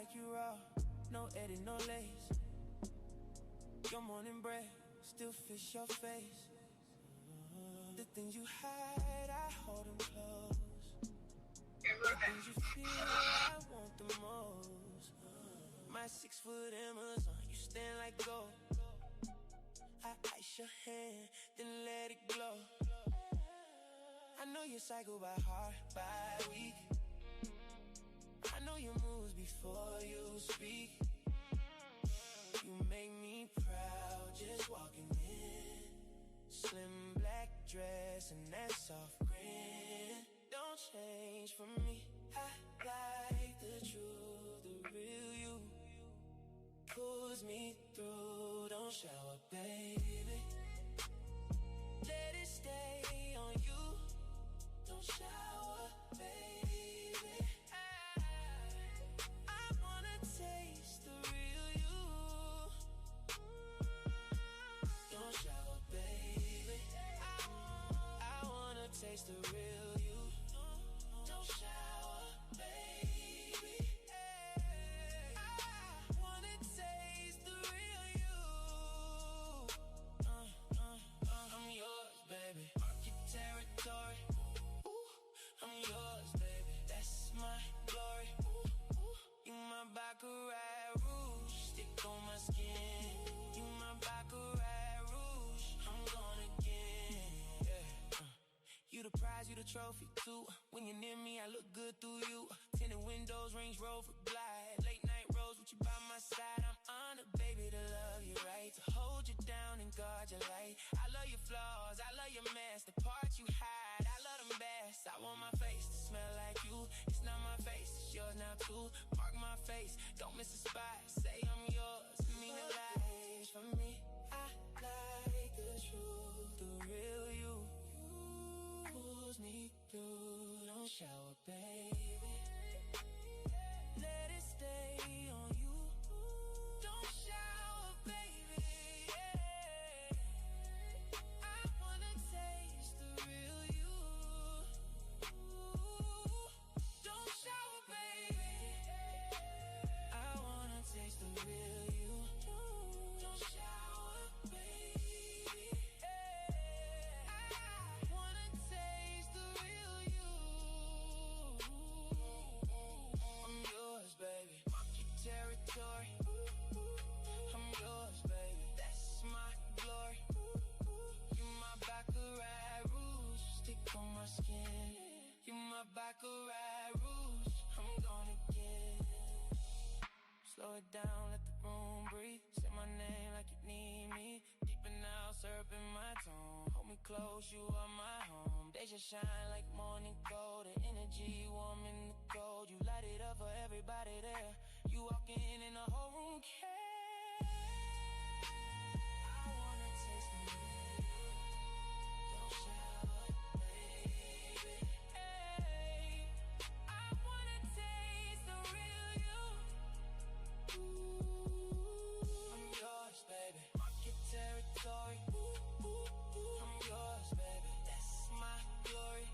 like you raw, no edit, no lace. Your morning bread still fits your face. The things you hide, I hold them close. The things you feel, I want the most. My 6-foot Amazon, you stand like gold. I ice your hand, then let it glow. I know your cycle by heart, by week. I know your moves before you speak. You make me proud just walking in. Slim black dress and that soft grin. Don't change for me. I like the truth, the real you. Pulls me through, don't shower, baby. Let it stay on you. Don't shower, baby. I wanna taste the real you. Don't shower, baby. I wanna taste the real you. Don't shower, baby. I wanna taste the real you. I'm yours, baby. Mark your territory. I'm yours, baby, that's my glory. You my Baccarat rouge, stick on my skin. You my Baccarat rouge, I'm gone again, yeah. You the prize, you the trophy, too. When you're near me, I look good through you. Tinted windows, Range Rover glide. Late night roads with you by my side. I'm honored, baby, to love you right. To hold you down and guard your light. I love your flaws, I love your mess. The parts you hide, I love them best. I want my face to smell like you. It's not my face, it's yours now too. Mark my face, don't miss a spot. Say I'm yours, mean it like for me. I like the truth, the real you. Pulls me through, don't shower, baby. Let it stay on you. Don't shower, baby. Yeah. I wanna taste the real you. Don't shower, baby. I wanna taste the real you. Don't shower, baby. Baby, mark your territory. I'm yours, baby, that's my glory. You my Baccarat rouge, stick on my skin. You my Baccarat rouge, I'm gone again. Slow it down, let the room breathe. Say my name like you need me. Deep and out, syrup in my tone. Hold me close, you are my home. They just shine like morning gold. The energy warm in the cold. You light it up for everybody there. You walk in and the whole room cares. I wanna taste the real. Don't shower, baby. Hey, I wanna taste the real you. I'm yours, baby. Mark your territory. I'm yours, baby. That's my glory.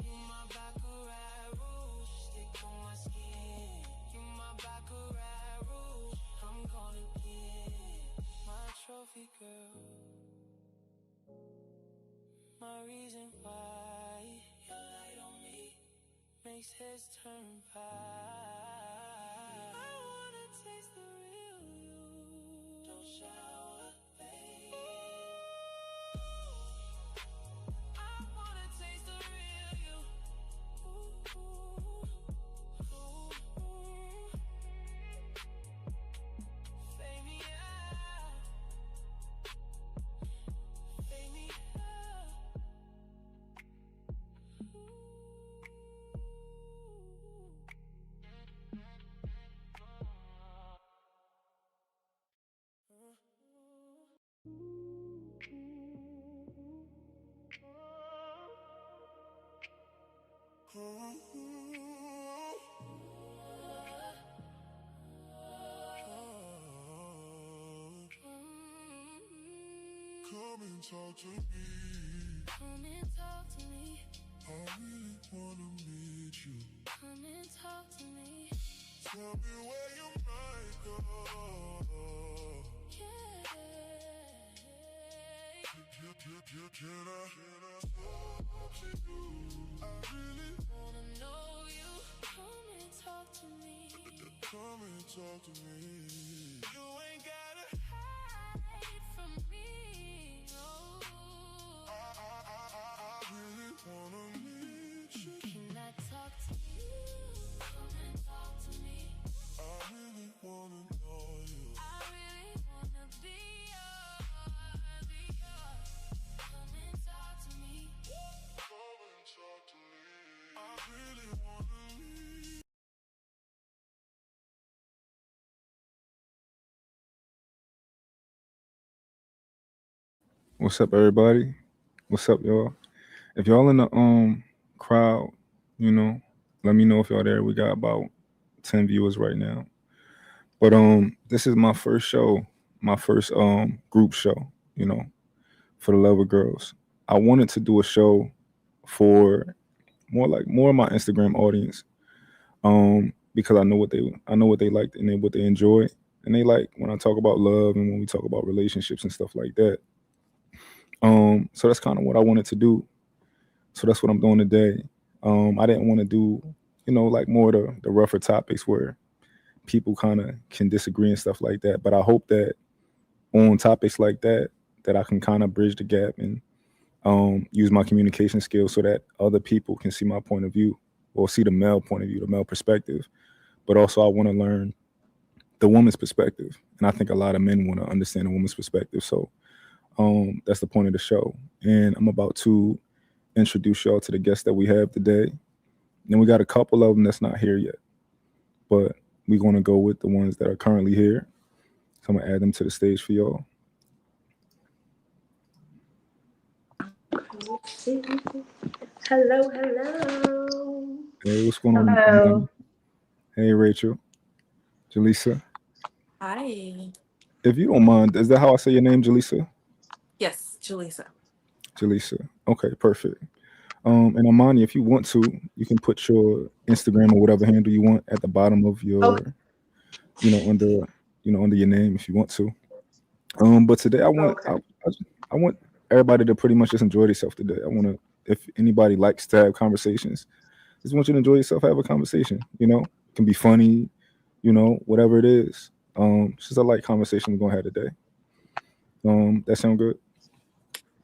You my Baccarat rouge, stick on my skin. You my Baccarat rouge, I'm gone again. My trophy girl, my reason why. Your light on me makes heads turn pie. I wanna taste the real you. Don't shower, baby. I wanna taste the real you. Fade me out. Fade me out. Come and talk to me. Come and talk to me. I really wanna meet you. Come and talk to me. Tell me where you might go. Yeah. Can I talk to you? I really wanna know you. Come and talk to me. Come and talk to me. You ain't gotta hide from me. Oh. I really wanna meet you. Can I talk to you? Come and talk to me. I really wanna know you. I really wanna be yours. Come and talk to me. Come and talk to me. I really wanna meet. What's up, everybody? What's up, y'all? If y'all in the crowd, you know, let me know if y'all there. We got about 10 viewers right now. But this is my first show, my first group show. You know, for the Lover Girls. I wanted to do a show for more of my Instagram audience. Because I know what they like and what they enjoy, and they like when I talk about love and when we talk about relationships and stuff like that. So that's kind of what I wanted to do. So that's what I'm doing today. I didn't want to do, like more of the rougher topics where people kind of can disagree and stuff like that. But I hope that on topics like that, that I can kind of bridge the gap and use my communication skills so that other people can see my point of view or see the male point of view, the male perspective. But also, I want to learn the woman's perspective, and I think a lot of men want to understand a woman's perspective. So that's the point of the show. And I'm about to introduce y'all to the guests that we have today. And we got a couple of them that's not here yet, but we're going to go with the ones that are currently here. So I'm going to add them to the stage for y'all. Hello, hello. Hey, what's going on, Hello. Amani? Hey, Rachel, Jaleesa. Hi. If you don't mind, is that how I say your name, Jaleesa? Yes, Julissa. Jaleesa. Okay, perfect. And Amani, if you want to, you can put your Instagram or whatever handle you want at the bottom of Okay. your, under, under your name if you want to. But today Okay. I want everybody to pretty much just enjoy themselves today. I want to, if anybody likes to have conversations, just want you to enjoy yourself, have a conversation. It can be funny, whatever it is. It's just a light conversation we're gonna have today. That sound good?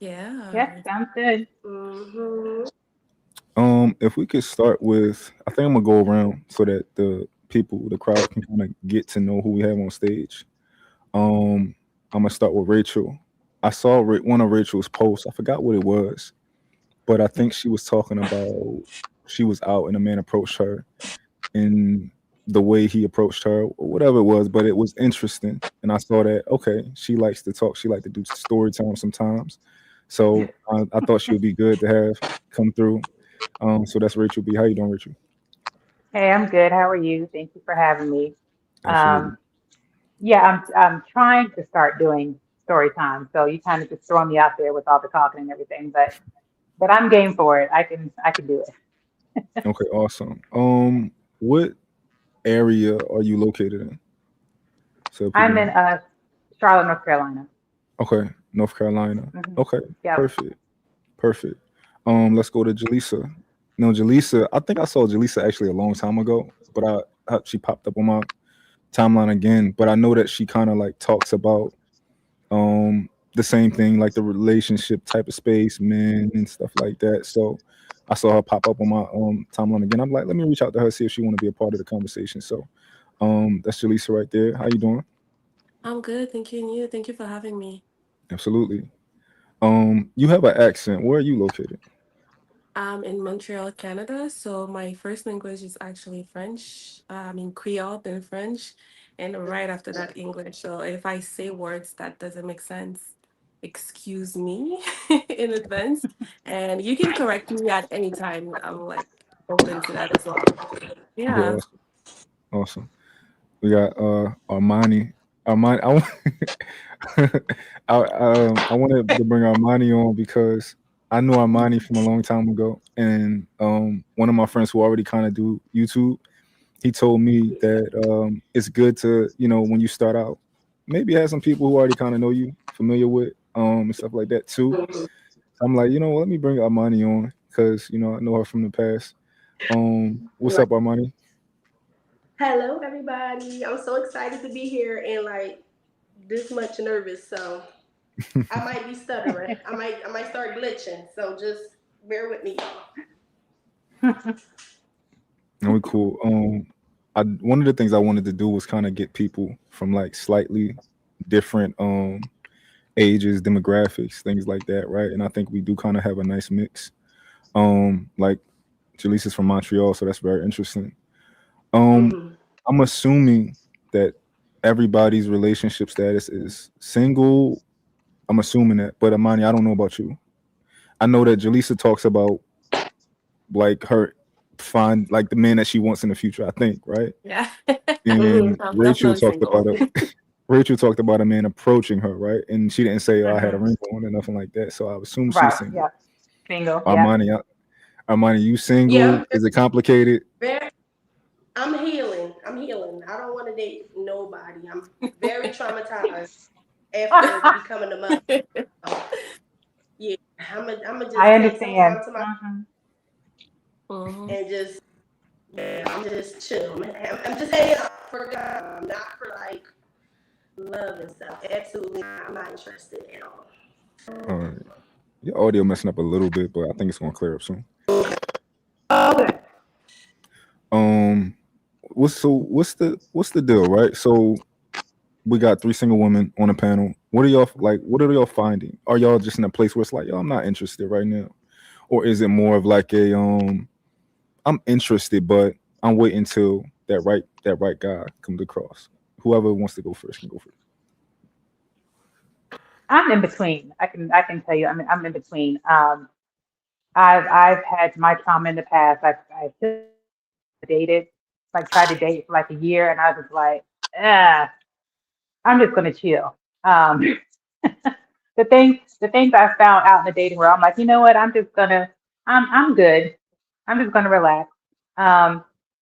Yes, Yeah. sounds good. If we could start with, I think I'm gonna go around so that the crowd can kind of get to know who we have on stage. Um, I'm gonna start with Rachel. I saw one of Rachel's posts. I forgot what it was, but I think she was talking about she was out and a man approached her in the way he approached her or whatever it was, but it was interesting. And I saw that, okay, she likes to talk. She like to do story time sometimes. So I thought she would be good to have come through. So that's Rachel B. How you doing, Rachel? Hey, I'm good. How are you? Thank you for having me. Absolutely. Um, yeah, I'm trying to start doing story time. So you kind of just throw me out there with all the talking and everything, but I'm game for it. I can do it. Okay, awesome. What area are you located in? So people I'm in know. Charlotte, North Carolina. Okay, North Carolina. Okay, Yep. perfect. Perfect. Let's go to Jaleesa. No, Jaleesa. I think I saw Jaleesa actually a long time ago, but she popped up on my timeline again. But I know that she kind of like talks about the same thing, like the relationship type of space, men and stuff like that. So I saw her pop up on my timeline again. I'm like, let me reach out to her, see if she want to be a part of the conversation. So that's Jaleesa right there. How you doing? I'm good. Thank you. And you. Thank you for having me. Absolutely. You have an accent. Where are you located? I'm in Montreal, Canada. So my first language is actually French. I mean Creole, then French, and right after that English. So if I say words that doesn't make sense, excuse me in advance. And you can correct me at any time. I'm like open to that as well. Okay, Yeah. awesome. Awesome. We got Armani. Armani, I wanted to bring Armani on because I knew Armani from a long time ago, and one of my friends who already kind of do YouTube, he told me that it's good to, when you start out, maybe have some people who already kind of know you, familiar with, and stuff like that too. I'm like, let me bring Armani on because I know her from the past. What's Right. up, Armani? Hello, everybody. I'm so excited to be here and like this much nervous. So I might be stuttering. I might start glitching. So just bear with me, y'all. No, we cool. One of the things I wanted to do was kind of get people from like slightly different ages, demographics, things like that, right? And I think we do kind of have a nice mix. Like Jaleesa is from Montreal, so that's very interesting. Um, Hmm. I'm assuming that everybody's relationship status is single. I'm assuming that, but Amani, I don't know about you. I know that Jaleesa talks about like her find like the man that she wants in the future. I think, right? Yeah. Hmm. And I'm Rachel definitely talked about single. it. Rachel talked about a man approaching her, right? And she didn't say, "Oh, I had a Hmm. ring on" or nothing like that. So I assume she's Right. single. Yep. Single. Yep. Armani, Armani, you Yeah, single? Is it complicated? very, I'm healing. I'm healing. I don't want to date nobody. I'm very traumatized after becoming a mother. So, yeah, I'm gonna I just take some understand. time to myself Hmm. Hmm. and just yeah, I'm just chill. I'm just hanging out for God, not for like love and stuff. Absolutely not. I'm not interested at all. All right. Your audio messing up a little bit, but I think it's gonna clear up soon. Okay. Um, what's the deal, right? So we got three single women on a panel. What are y'all like? What are y'all finding? Are y'all just in a place where it's like, yo, I'm not interested right now, or is it more of like a I'm interested, but I'm waiting till that right guy comes across. Whoever wants to go first can go first. I'm in between. I can tell you I'm in between. I've had my trauma in the past. I've dated, like tried to date for like a year, and I was just like, ah, I'm just gonna chill. The things I found out in the dating world, I'm like, you know what? I'm good. I'm just gonna relax.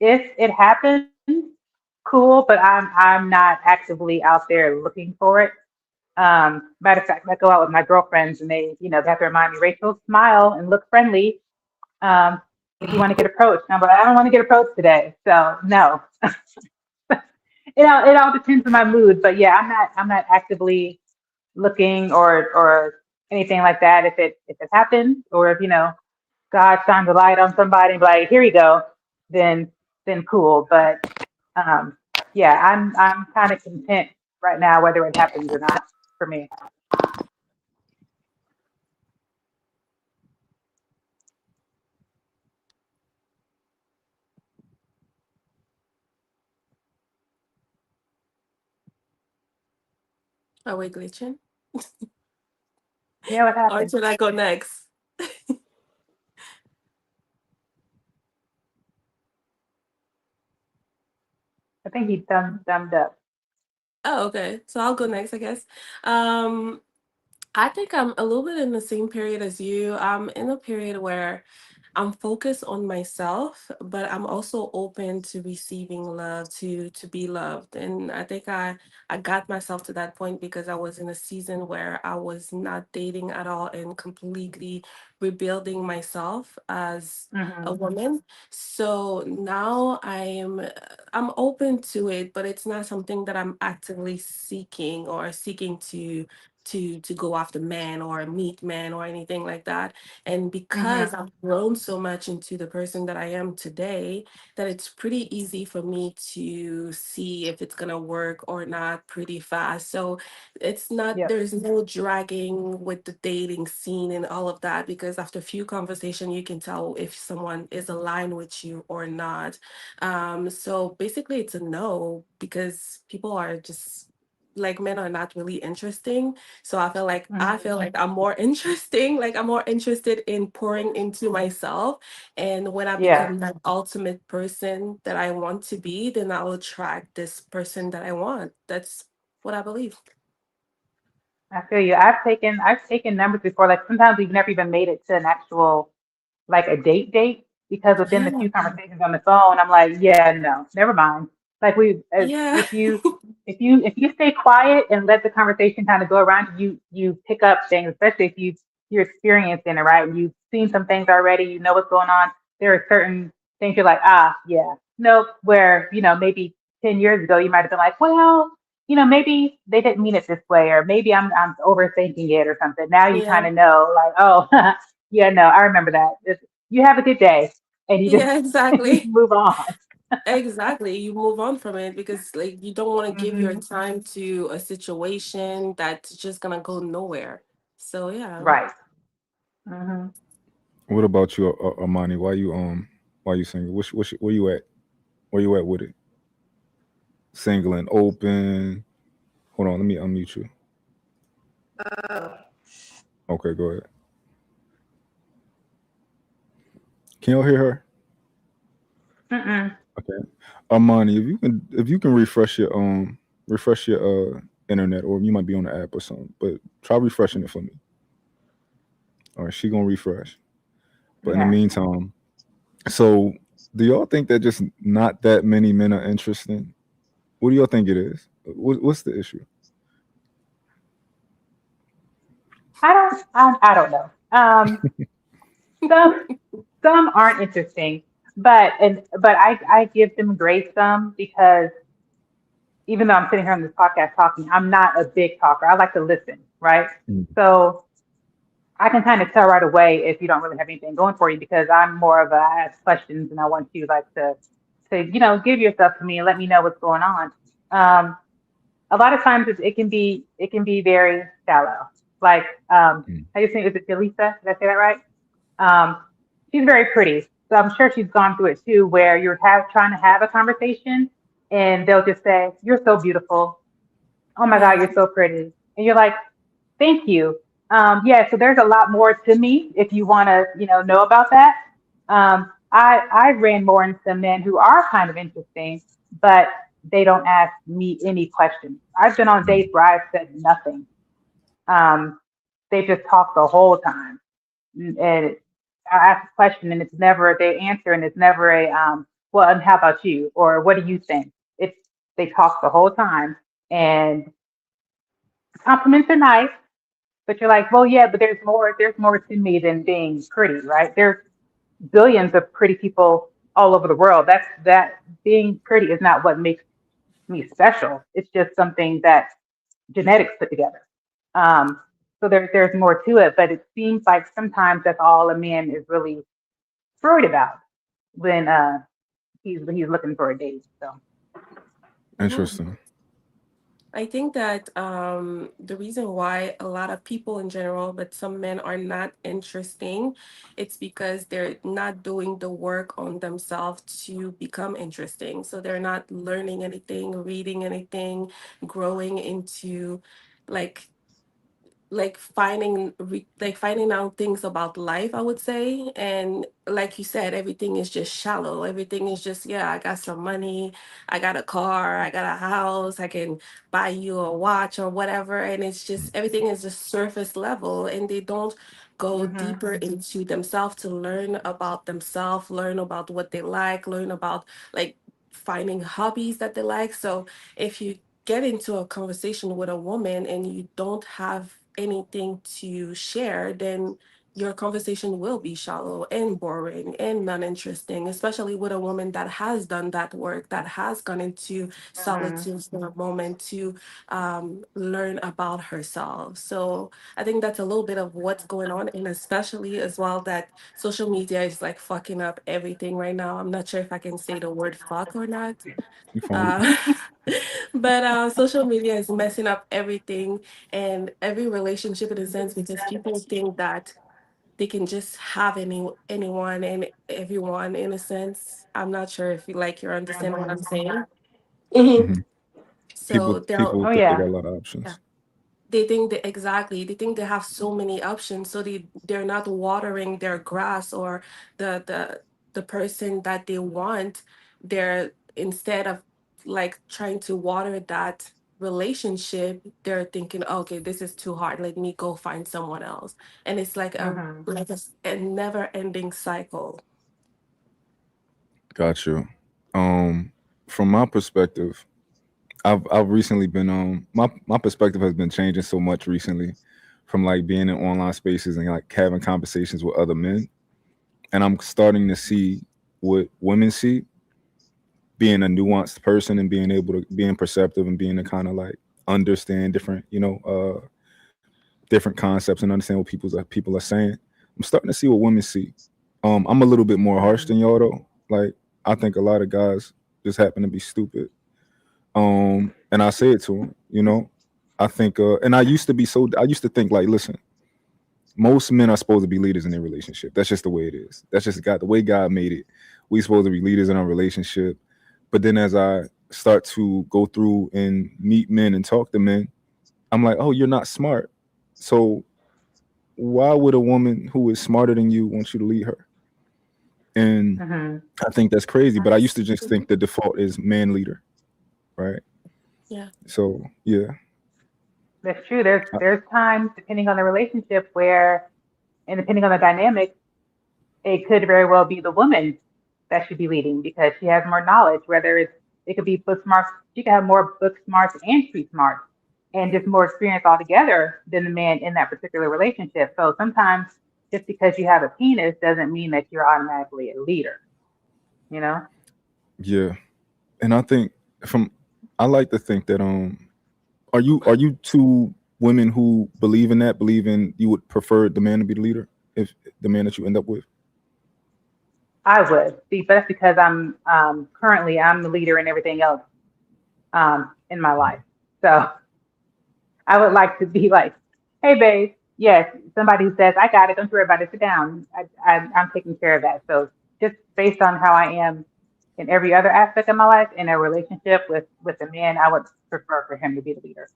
If it happens, cool, but I'm not actively out there looking for it. Matter of fact, I go out with my girlfriends and they have to remind me, Rachel, smile and look friendly. If you want to get approached. And I'm like, I don't want to get approached today. So no. It all depends on my mood. But yeah, I'm not actively looking or anything like that. If it happens or if God shines a light on somebody and be like, here you go, then then cool. But um yeah, I'm kind of content right now, whether it happens or not for me. Are we glitching? Yeah, what Or happened? should I go next? I think he thumbed up. Oh, okay. So I'll go next, I guess. Um, I think I'm a little bit in the same period as you. I'm in a period where I'm focused on myself, but I'm also open to receiving love, to be loved. And I think I got myself to that point because I was in a season where I was not dating at all and completely rebuilding myself as a Hmm. woman. So now I'm open to it, but it's not something that I'm actively seeking or seeking to go after man or meet man or anything like that. And because Hmm. I've grown so much into the person that I am today, that it's pretty easy for me to see if it's gonna work or not pretty fast. So it's not, Yep. there's no dragging with the dating scene and all of that, because after a few conversations you can tell if someone is aligned with you or not. So basically it's a no, because people are just like, men are not really interesting. So I feel like Hmm. I'm more interesting. Like, I'm more interested in pouring into myself. And when I Yeah, become that ultimate person that I want to be, then I'll attract this person that I want. That's what I believe. I feel you. I've taken numbers before. Like sometimes we've never even made it to an actual like a date. because within the Yeah. few conversations on the phone, I'm like, yeah, no, never mind. Like Yeah. if you stay quiet and let the conversation kind of go around, you pick up things, especially if you're experienced in it, right? And you've seen some things already, you know what's going on. There are certain things you're like, ah, yeah, nope. Where maybe 10 years ago you might have been like, well, maybe they didn't mean it this way, or maybe I'm overthinking it or something. Now you Yeah. kind of know, like, oh, yeah, no, I remember that. You have a good day, and you just Yeah, you exactly. move on. Exactly. You move on from it because like you don't want to give your Hmm. time to a situation that's just gonna go nowhere. So yeah. Right. Hmm. What about you, Amani? Why you single? Where you at? Where you at with it? Single and open. Hold on, let me unmute you. Oh, Okay, go ahead. Can y'all hear her? Mm-mm. Okay. Amani, if you can refresh your internet, or you might be on the app or something, but try refreshing it for me. All right, she gonna refresh. But in the Okay. meantime, so do y'all think that just not that many men are interesting? What do y'all think it is? What's the issue? I don't know. Some some aren't interesting, but I give them grace some because even though I'm sitting here on this podcast talking, I'm not a big talker. I like to listen, right? Mm, So I can kind of tell right away if you don't really have anything going for you because I'm more of a I ask questions and I want you like to give yourself to me and let me know what's going on. Um, a lot of times it can be very shallow. Like mm, I just think is it Delisa? Did I say that right? Um, she's very pretty, so I'm sure she's gone through it too, where you're trying to have a conversation and they'll just say, "You're so beautiful. Oh my God, Yeah. you're so pretty," and you're like, "Thank you." Yeah, so there's a lot more to me if you want to, know about that. I ran more into men who are kind of interesting, but they don't ask me any questions. I've been on mm. dates where I've said nothing. Um, they just talk the whole time, and I ask a question, and it's never they answer, and it's never a well, and how about you, or what do you think? It's they talk the whole time, and compliments are nice, but you're like, well, yeah, but there's more to me than being pretty, right? There's billions of pretty people all over the world. That being pretty is not what makes me special. It's just something that genetics put together. Um, so there's more to it, but it seems like sometimes that's all a man is really worried about when he's looking for a date. So Mhm. Interesting. I think that the reason why a lot of people in general, but some men are not interesting, it's because they're not doing the work on themselves to become interesting. So they're not learning anything, reading anything, growing into like finding out things about life, I would say. And like you said, everything is just shallow. Everything is just, yeah, I got some money, I got a car, I got a house, I can buy you a watch or whatever. And it's just everything is just surface level, and they don't go hmm deeper into themselves to learn about themselves, learn about what they learn about like finding hobbies that they like. So if you get into a conversation with a woman and you don't have anything to share, then your conversation will be shallow and boring and non-interesting, especially with a woman that has done that work, that has gone into hmm solitude for a moment to learn about herself. So I think that's a little bit of what's going on, and especially as well that social media is like fucking up everything right now. I'm not sure if I can say the word fuck or not. You fine? uh, but social media is messing up everything and every relationship in a sense because people think that they can just have anyone and everyone in a sense. I'm not sure if you like you're understanding what I'm hmm saying. Mhm. Hmm. So People they'll Oh think they yeah. got a lot of yeah. options. They think that exactly. They think they have so many options, so they're not watering their grass or the person that they want. They're instead of like trying to water that relationship, they're thinking, okay, this is too hard. Let me go find someone else, and it's like hmm a never ending cycle. Got you. Um, from my perspective, I've recently been my perspective has been changing so much recently, from like being in online spaces and like having conversations with other men, and I'm starting to see what women see, being a nuanced person and being able to being perceptive and being to kind of like understand different different concepts and understand what people are saying. I'm starting to see what women see. I'm a little bit more harsh Mhm. than y'all though. Like I think a lot of guys just happen to be stupid. And I say it to them, I think and I used to think like, listen, most men are supposed to be leaders in their relationship. That's just the way it is. That's just God, the way God made it. We supposed to be leaders in our relationship. But then as I start to go through and meet men and talk to men, I'm like, oh, you're not smart. So why would a woman who is smarter than you want you to lead her? And Mhm. I think that's crazy. But I used Nice. to just Mhm. think the default is man leader, right? Yeah. So yeah. That's true. There's times, depending on the relationship, where, and depending on the dynamic, it could very well be the woman that should be leading because she has more knowledge. Whether it could be book smarts, she could have more book smarts and street smarts, and just more experience altogether than the man in that particular relationship. So sometimes just because you have a penis doesn't mean that you're automatically a leader. You know? Yeah. And I think from I like to think that are you two women who believe in that, believe in you would prefer the man to be the leader if the man that you end up with? I would see, but that's because I'm the leader in everything else in my life. So I would like to be like, hey, babe, yes, somebody who says, I got it, don't worry about it, sit down. I'm taking care of that. So just based on how I am in every other aspect of my life, in a relationship with a man, I would prefer for him to be the leader.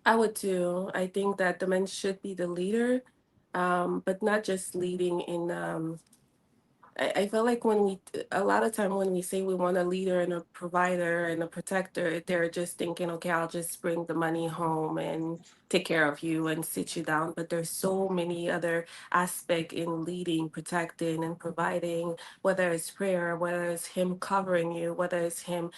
I would too. I think that the man should be the leader, but not just leading in I feel like a lot of time when we say we want a leader and a provider and a protector, they're just thinking, okay, I'll just bring the money home and take care of you and sit you down. But there's so many other aspects in leading, protecting, and providing, whether it's prayer, whether it's him covering you, whether it's him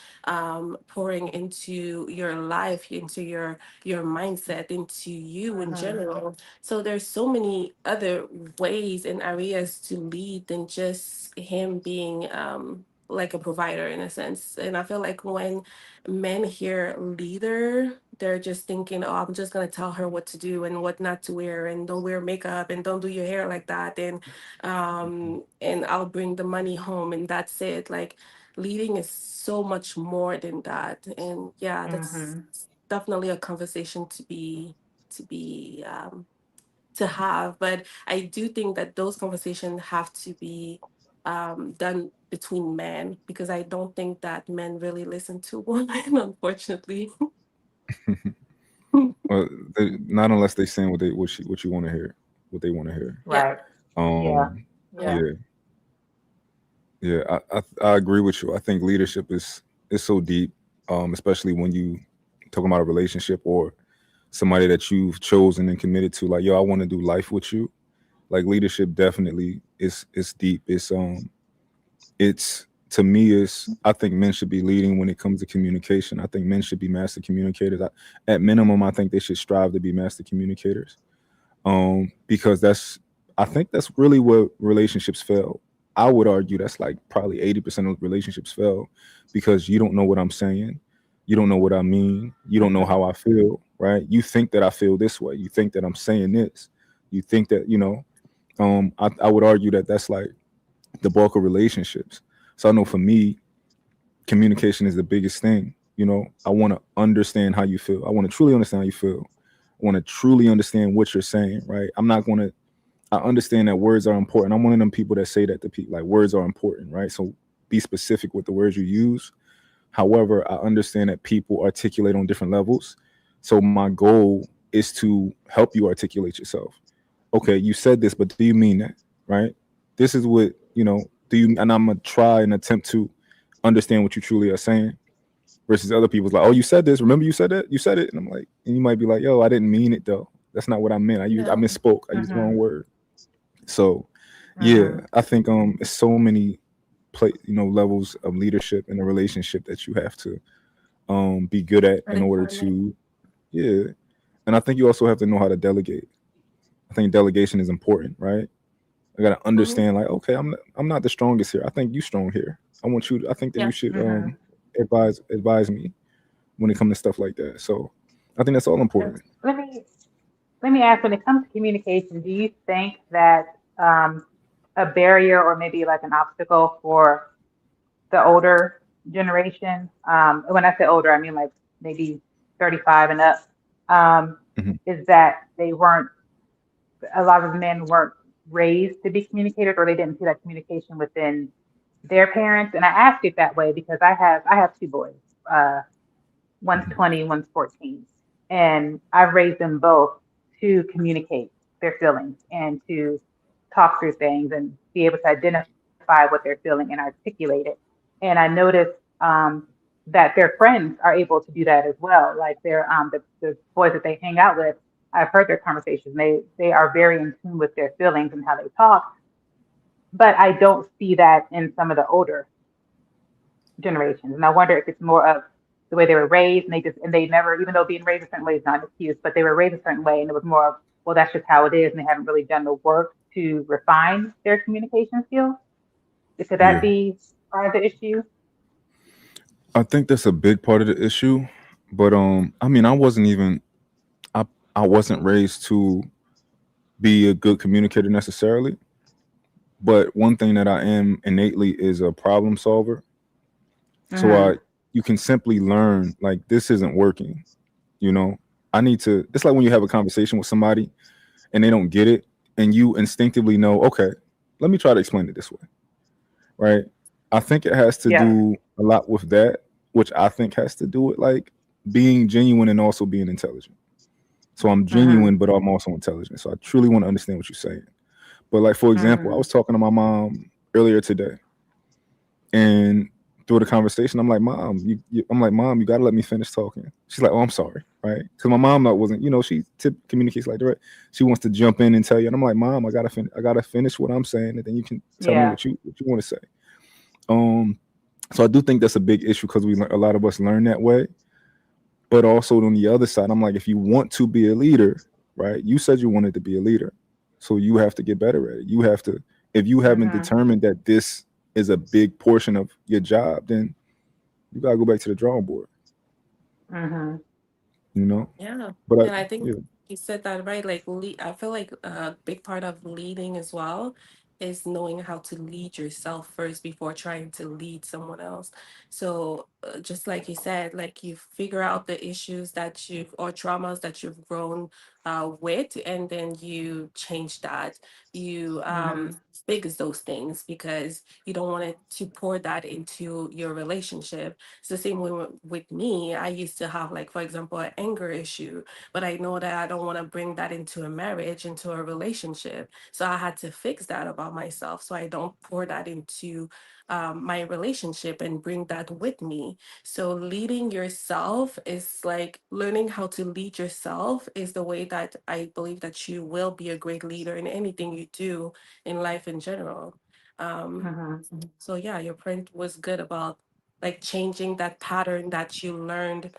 pouring into your life, into your mindset, into you in Hmm. general. So there's so many other ways and areas to lead than just him being like a provider in a sense. And I feel like when men hear leader, they're just thinking, oh, I'm just gonna tell her what to do and what not to wear, and don't wear makeup and don't do your hair like that, and I'll bring the money home and that's it. Like leading is so much more than that. And yeah, that's Hmm. definitely a conversation to be to have. But I do think that those conversations have to be done between men because I don't think that men really listen to women, unfortunately. Well, not unless they saying what you want to hear, what they want to hear. Yeah, Right. Yeah. Um, yeah. Yeah. yeah, yeah, I agree with you. I think leadership is so deep, especially when you talking about a relationship or somebody that you've chosen and committed to. Like, yo, I want to do life with you. Like leadership definitely is deep. It's to me is I think men should be leading when it comes to communication. I think men should be master communicators. At minimum, I think they should strive to be master communicators. Because I think that's really where relationships fail. I would argue that's like probably 80% of relationships fail because you don't know what I'm saying, you don't know what I mean, you don't know Hmm. how I feel, right? You think that I feel this way, you think that I'm saying this, you think that I would argue that that's like the bulk of relationships. So I know for me, communication is the biggest thing. I want to understand how you feel. I want to truly understand how you feel. I want to truly understand what you're saying, right? I'm not going to, I understand that words are important. I'm one of them people that say that to people, like words are important, right? So be specific with the words you use. However, I understand that people articulate on different levels. So my goal is to help you articulate yourself. Okay, you said this, but do you mean that? Right? This is what, do you, and I'm going to try and attempt to understand what you truly are saying versus other people's like, oh, you said this. Remember you said that? You said it. And I'm like, and you might be like, yo, I didn't mean it though. That's not what I meant. I No. misspoke. I used the Hmm. wrong word. So yeah, Hmm. I think it's so many play, levels of leadership in a relationship that you have to be good at in order Requirement. to, yeah. And I think you also have to know how to delegate. I think delegation is important, right? I gotta Mm-hmm. understand, like, okay, I'm not the strongest here. I think you strong here. I think that you Yeah. should Mm-hmm. advise me when it comes to stuff like that. So I think that's all Yeah. important. Let me ask, when it comes to communication, do you think that a barrier or maybe like an obstacle for the older generation, when I say older, I mean like maybe 35 and up, um, Hmm. is that a lot of men weren't raised to be communicators, or they didn't see that communication within their parents. And I ask it that way because I have two boys. Uh, one's Hmm. 20, one's 14. And I've raised them both to communicate their feelings and to talk through things and be able to identify what they're feeling and articulate it. And I noticed that their friends are able to do that as well. Like the boys that they hang out with, I've heard their conversations. They are very in tune with their feelings and how they talk. But I don't see that in some of the older generations. And I wonder if it's more of the way they were raised, and they never, even though being raised a certain way is not an excuse, but they were raised a certain way, and it was more of, well, that's just how it is, and they haven't really done the work to refine their communication skills. Could that Yeah, be part of the issue? I think that's a big part of the issue. But I mean, I I wasn't raised to be a good communicator necessarily. But one thing that I am innately is a problem solver. So Mm-hmm. you can simply learn, like, this isn't working. You know, I need to. It's like when you have a conversation with somebody and they don't get it, and you instinctively know, okay, let me try to explain it this way, right? I think it has to Yep. do a lot with that, which I think has to do with like being genuine and also being intelligent. So I'm Mm-hmm. genuine, but I'm also intelligent. So I truly want to understand what you're saying. But like, for example, I Mm-hmm. was talking to my mom earlier today, and through the conversation, I'm like, Mom, I'm like, Mom, you gotta let me finish talking. She's like, Oh, I'm sorry, right? Because my mom wasn't, she communicates like direct. She wants to jump in and tell you, and I'm like, Mom, I gotta finish what I'm saying, and then you can tell me Yeah. what you want to say. Um, so I do think that's a big issue because a lot of us learn that way. But also on the other side, I'm like, if you want to be a leader, right? You said you wanted to be a leader, so you have to get better at it. You have to, if you haven't Mm-hmm. determined that this is a big portion of your job, then you gotta go back to the drawing board. Mm-hmm. You know, Yeah, but and I think yeah, you said that right. Like, I feel like a big part of leading as well is knowing how to lead yourself first before trying to lead someone else. So, just like you said, like you figure out the issues that you've or traumas that you've grown with, and then you change that. You Mm-hmm. fix those things because you don't want it to pour that into your relationship. It's the same way with me. I used to have, like, for example, an anger issue, but I know that I don't want to bring that into a marriage, into a relationship. So I had to fix that about myself so I don't pour that into my relationship and bring that with me. So leading yourself is like learning how to lead yourself is the way that I believe that you will be a great leader in anything you do in life in general. Um, Mm-hmm. so yeah, your point was good about like changing that pattern that you learned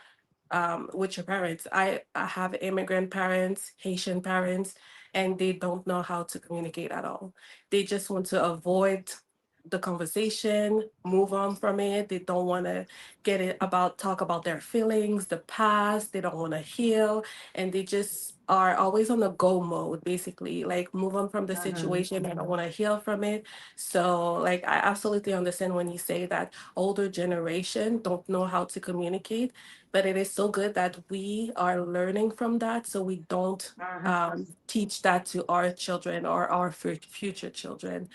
with your parents. I have immigrant parents, Haitian parents, and they don't know how to communicate at all. They just want to avoid the conversation, move on from it. They don't want to talk about their feelings, the past. They don't want to heal, and they just are always on the go mode, basically. Like move on from the Mm-hmm. situation. I don't want to heal from it. So, like, I absolutely understand when you say that older generation don't know how to communicate, but it is so good that we are learning from that so we don't Mm-hmm. teach that to our children or our future children.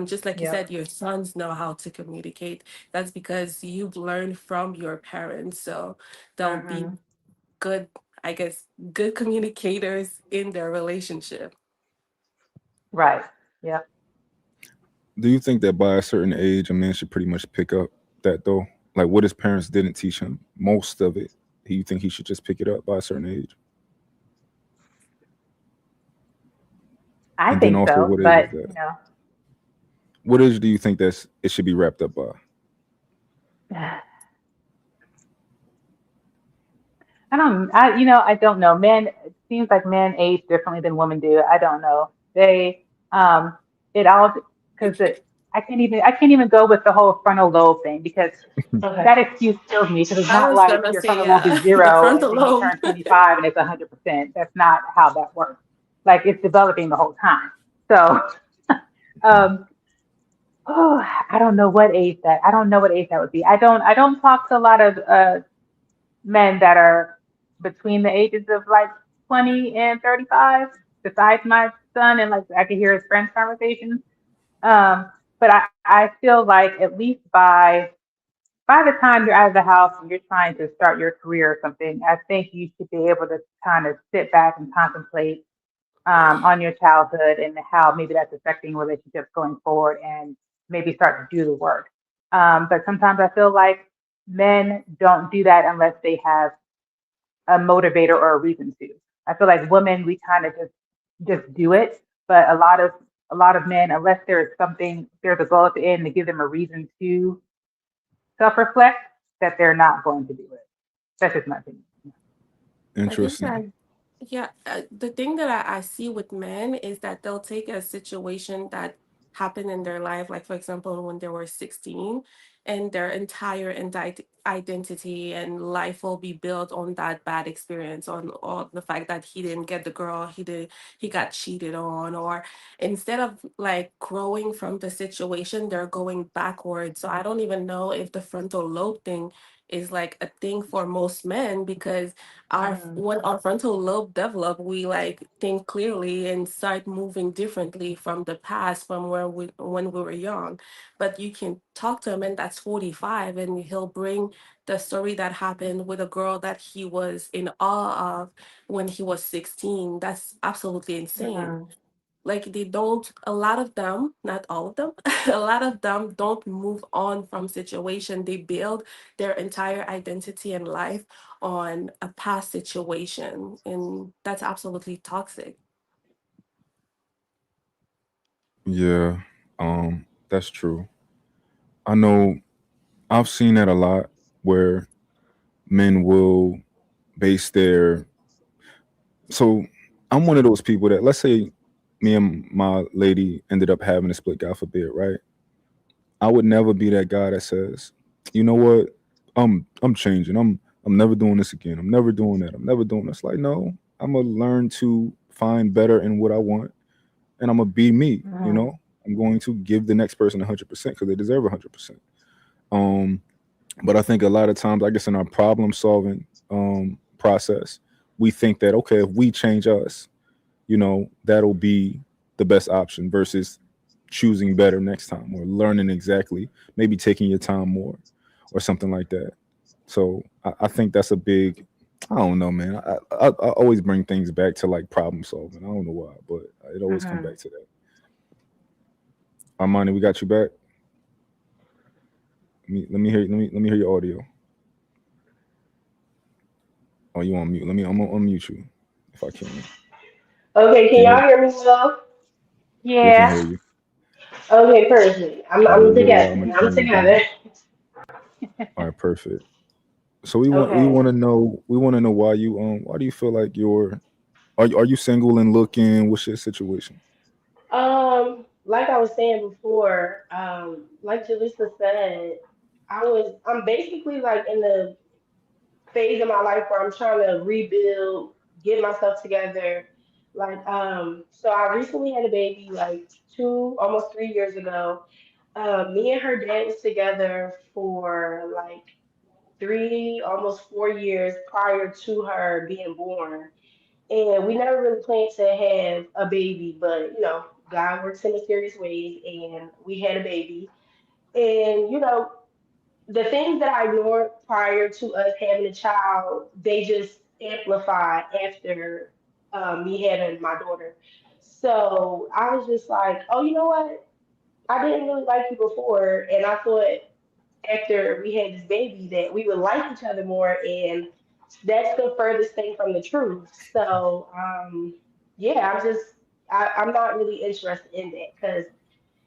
Just like you Yep. said, your sons know how to communicate. That's because you've learned from your parents. So they'll be Mm-hmm. good, I guess, good communicators in their relationship. Right. Yep. do you think that by a certain age, a man should pretty much pick up that though? Like what his parents didn't teach him, most of it. Do you think he should just pick it up by a certain age? I And then think also, so, what age but is that? What age do you think that's it should be wrapped up by? I don't know. Men, it seems like men age differently than women do. I don't know. Um, it all, because I can't even go with the whole frontal lobe thing because Okay. that excuse kills me because it's I not was like gonna your say, frontal lobe yeah, is the zero and frontal then you lobe. turn 25 and it's 100%. That's not how that works. Like it's developing the whole time. So, um, oh, I don't know what age that would be. I don't talk to a lot of men that are between the ages of like 20 and 35, besides my son, and like I can hear his friends' conversations. Um, but I feel like at least by the time you're out of the house and you're trying to start your career or something, I think you should be able to kind of sit back and contemplate on your childhood and how maybe that's affecting relationships going forward and maybe start to do the work. But sometimes I feel like men don't do that unless they have a motivator or a reason to. I feel like women we kind of just do it, but a lot of men, unless there's a goal at the end to give them a reason to self-reflect, that they're not going to do it. That's just my opinion. I think Interesting. that, yeah, the thing that I see with men is that they'll take a situation that happened in their life, like for example, when they were 16, and their entire identity and life will be built on that bad experience, on the fact that he didn't get the girl, he got cheated on, or instead of like growing from the situation, they're going backwards. So I don't even know if the frontal lobe thing is like a thing for most men because our Mm, when our frontal lobe develop, we like think clearly and start moving differently from the past, from where we when we were young. But you can talk to a man that's 45 and he'll bring the story that happened with a girl that he was in awe of when he was 16. That's absolutely insane. mm, Like they don't, a lot of them, not all of them, a lot of them don't move on from situation. They build their entire identity and life on a past situation, and that's absolutely toxic. Yeah, that's true. I know I've seen that a lot where men will base their so I'm one of those people that let's say me and my lady ended up having a split, God forbid, right? I would never be that guy that says, you know what, I'm changing. I'm never doing this again. I'm never doing that. I'm never doing this. Like, no, I'm gonna learn to find better in what I want and I'm gonna be me, you mm, know? I'm going to give the next person 100% because they deserve 100%. Um, but I think a lot of times, I guess in our problem solving process, we think that okay, if we change us, that'll be the best option versus choosing better next time or learning exactly, maybe taking your time more or something like that. So I think that's a big. I don't know, man. I always bring things back to like problem solving. I don't know why, but it always come mm. back to that. Armani, we got you back. Let me hear let me hear your audio. Oh, you on mute? I'm gonna unmute you if I can. Okay, can Can y'all you? hear me well? We can hear Yeah. you. Okay, perfect. All right, I'm you I'm together. gonna I'm turn you together. down. All right, perfect. So we Okay. want to know why do you feel like are you single and looking? What's your situation? Like I was saying before, like Jalisa said, I'm basically like in the phase of my life where I'm trying to rebuild, get myself together. Like, so I recently had a baby like almost 3 years ago. Me and her dad was together for like 3, almost 4 years prior to her being born. And we never really planned to have a baby, but God works in mysterious ways, and we had a baby. And the things that I ignored prior to us having a child, they just amplified after me having my daughter. So I was just like, oh, you know what? I didn't really like you before, and I thought after we had this baby that we would like each other more, and that's the furthest thing from the truth. So yeah, I'm not really interested in that because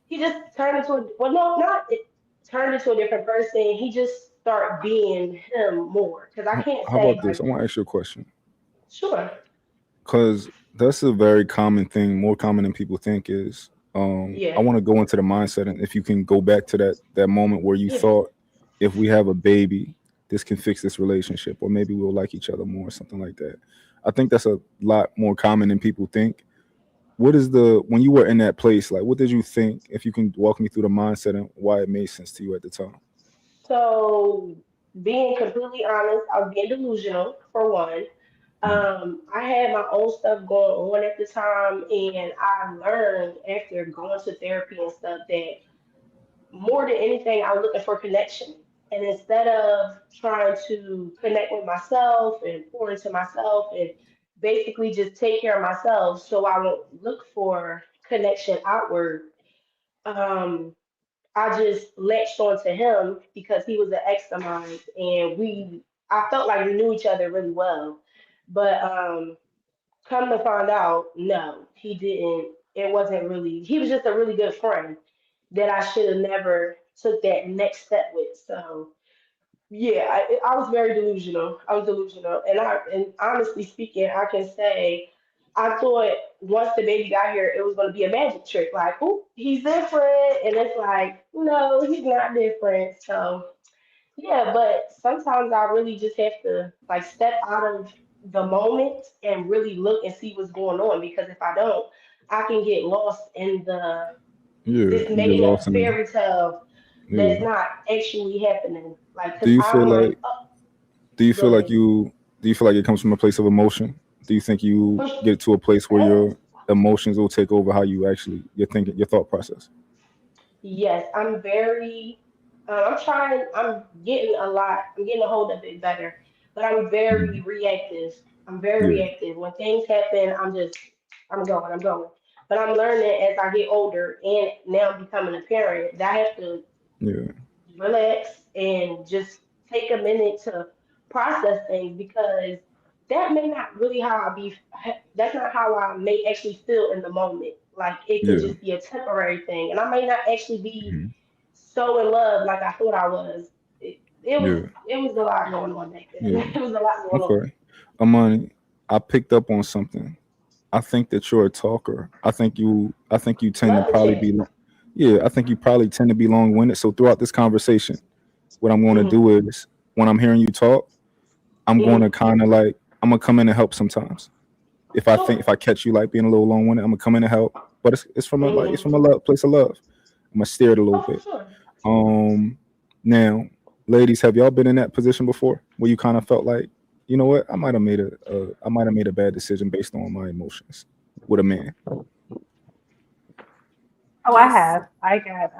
he just turned into a, well, no, not it, turned into a different person. He just started being him more. Because I can't How say about this? like, I want to ask you a question sure, because that's a very common thing, more common than people think. Is I yeah, want to go into the mindset, and if you can go back to that moment where you yeah. thought, if we have a baby, this can fix this relationship, or maybe we'll like each other more, or something like that. I think that's a lot more common than people think. What is the when you were in that place, like what did you think? If you can walk me through the mindset and why it made sense to you at the time. So being completely honest, I was being delusional for one. Mm. I had my own stuff going on at the time, and I learned after going to therapy and stuff that more than anything, I was looking for connection. And instead of trying to connect with myself and pour into myself and basically just take care of myself so I won't look for connection outward, um, I just latched onto him because he was an ex of mine and I felt like we knew each other really well. But come to find out, no, he didn't. It wasn't really, he was just a really good friend that I should have never took that next step with. So yeah, I was very delusional. I was delusional, and honestly speaking, I can say I thought once the baby got here, it was going to be a magic trick. Like, oh, he's different, and it's like, no, he's not different. So yeah, but sometimes I really just have to like step out of the moment and really look and see what's going on because if I don't, I can get lost in the Yeah, this you get making up lost in it. fairy tale that's Yeah. not actually happening. Like, Do cause you feel I'm like, like oh, do you go feel like ahead. you do you feel like it comes from a place of emotion? Do you think you Push. get to a place where eh, your emotions will take over how you actually your thinking, your thought process? Yes, I'm very. I'm trying. I'm getting a lot. I'm getting a hold of it better, but I'm very Mhm. reactive. I'm very Yeah, reactive. When things happen, I'm going. I'm going. But I'm learning as I get older and now becoming a parent that I have to yeah, relax and just take a minute to process things because that may not really how I be that's not how I may actually feel in the moment. Like it could yeah, just be a temporary thing and I may not actually be mhm, so in love like I thought I was. It was yeah, it was a lot going on back then. yeah. It was a lot going on. Okay, Amani, I picked up on something. I think that you're a talker. I think you tend to Love the probably chat. be yeah, I think you probably tend to be long-winded. So throughout this conversation, what I'm going to Hmm. do is when I'm hearing you talk, I'm going to Hmm. kind of like I'm gonna come in and help sometimes. If Sure. I catch you like being a little long-winded, I'm gonna come in and help. But it's from a like it's Hmm. from a place of love. I'm gonna steer it a little Oh, for bit. sure. Um, now, ladies, have y'all been in that position before where you kind of felt like, you know what, I might have made a bad decision based on my emotions with a man? Oh, I Yes. have. I got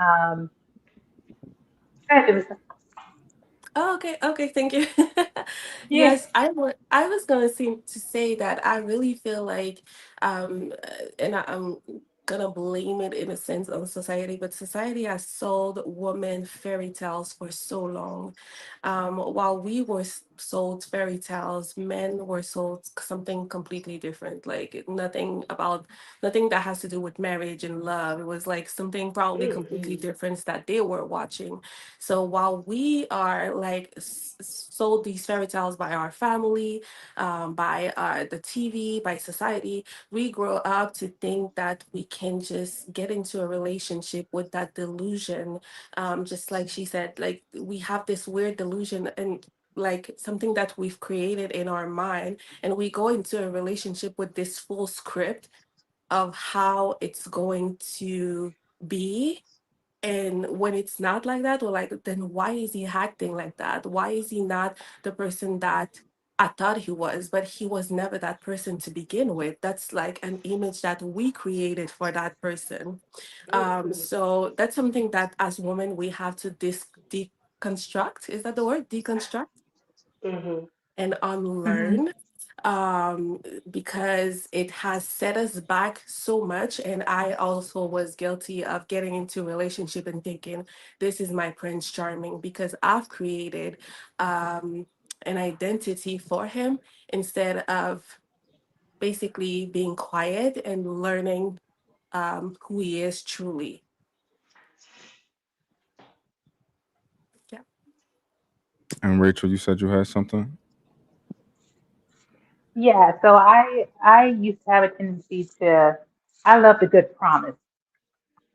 go ahead, Elisa. Oh, okay, okay, thank you. Yeah. Yes, I was gonna seem to say that I really feel like, and I'm gonna blame it in a sense on society, but society has sold women fairy tales for so long. While we were sold fairy tales, men were sold something completely different. Like nothing that has to do with marriage and love. It was like something probably completely Hmm. different that they were watching. So while we are like sold these fairy tales by our family, by the TV, by society, we grow up to think that we can just get into a relationship with that delusion. Just like she said, like we have this weird delusion and like something that we've created in our mind, and we go into a relationship with this full script of how it's going to be, and when it's not like that, we're like, then why is he acting like that? Why is he not the person that I thought he was? But he was never that person to begin with. That's like an image that we created for that person. So that's something that as women we have to deconstruct. Is that the word? Deconstruct Hmm. and Hmm. unlearn, because it has set us back so much. And I also was guilty of getting into a relationship and thinking this is my prince charming because I've created an identity for him instead of basically being quiet and learning who he is truly. And Rachel, you said you had something. Yeah, so I used to have a tendency to I love the good promise.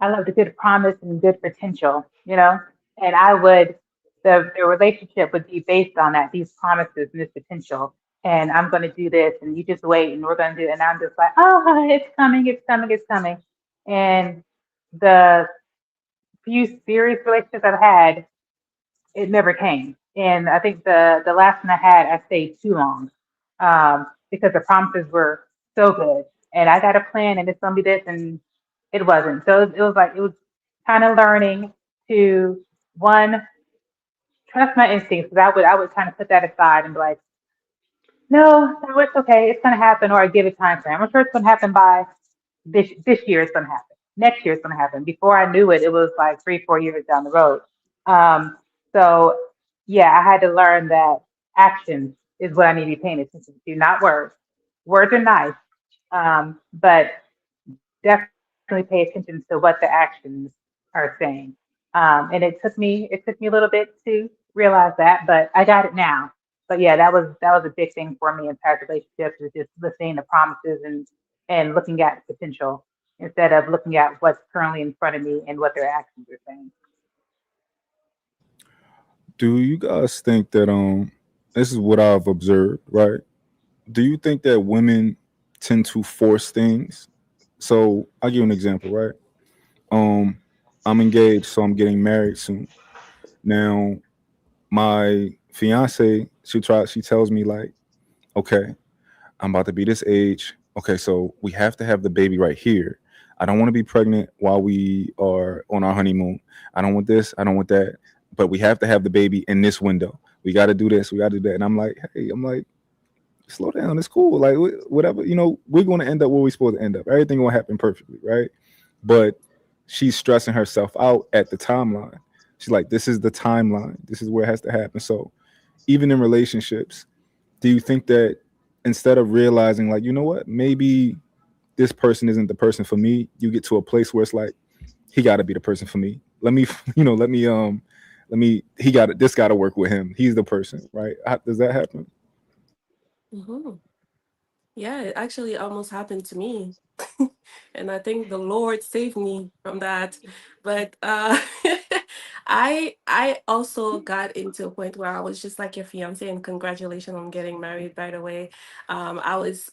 I love the good promise and good potential, you know? And I would the relationship would be based on that, these promises and this potential. And I'm gonna do this and you just wait and we're gonna do it. And I'm just like, oh, it's coming, it's coming, it's coming. And the few serious relationships I've had, it never came. And I think the last one I had, I stayed too long because the promises were so good, and I got a plan, and it's gonna be this, and it wasn't. So it was like it was kind of learning to one trust my instincts because I would kind of put that aside and be like, no, it's okay, it's gonna happen, or I give it time frame. I'm sure it's gonna happen by this year. It's gonna happen. Next year it's gonna happen. Before I knew it, it was like 3, 4 years down the road. Um, so yeah, I had to learn that action is what I need to be paying attention to, not words. Words are nice, but definitely pay attention to what the actions are saying. And it took me a little bit to realize that, but I got it now. But yeah, that was a big thing for me in past relationships is just listening to promises and looking at the potential instead of looking at what's currently in front of me and what their actions are saying. Do you guys think that this is what I've observed, right? Do you think that women tend to force things? So I'll give you an example, right? Um, I'm engaged, so I'm getting married soon. Now, my fiance, she tells me like, okay, I'm about to be this age. Okay, so we have to have the baby right here. I don't want to be pregnant while we are on our honeymoon. I don't want this. I don't want that. But we have to have the baby in this window. We got to do this. We got to do that. And I'm like, hey, I'm like, slow down. It's cool. Like whatever. We're going to end up where we're supposed to end up. Everything will happen perfectly, right? But she's stressing herself out at the timeline. She's like, this is the timeline. This is where it has to happen. So even in relationships, do you think that instead of realizing like, you know what, maybe this person isn't the person for me, you get to a place where it's like, he got to be the person for me. Let me, he got this got to work with him. He's the person, right? Does that happen? Hmm. Yeah, it actually almost happened to me. And I think the Lord saved me from that. But I also got into a point where I was just like your fiance, and congratulations on getting married, by the way. I was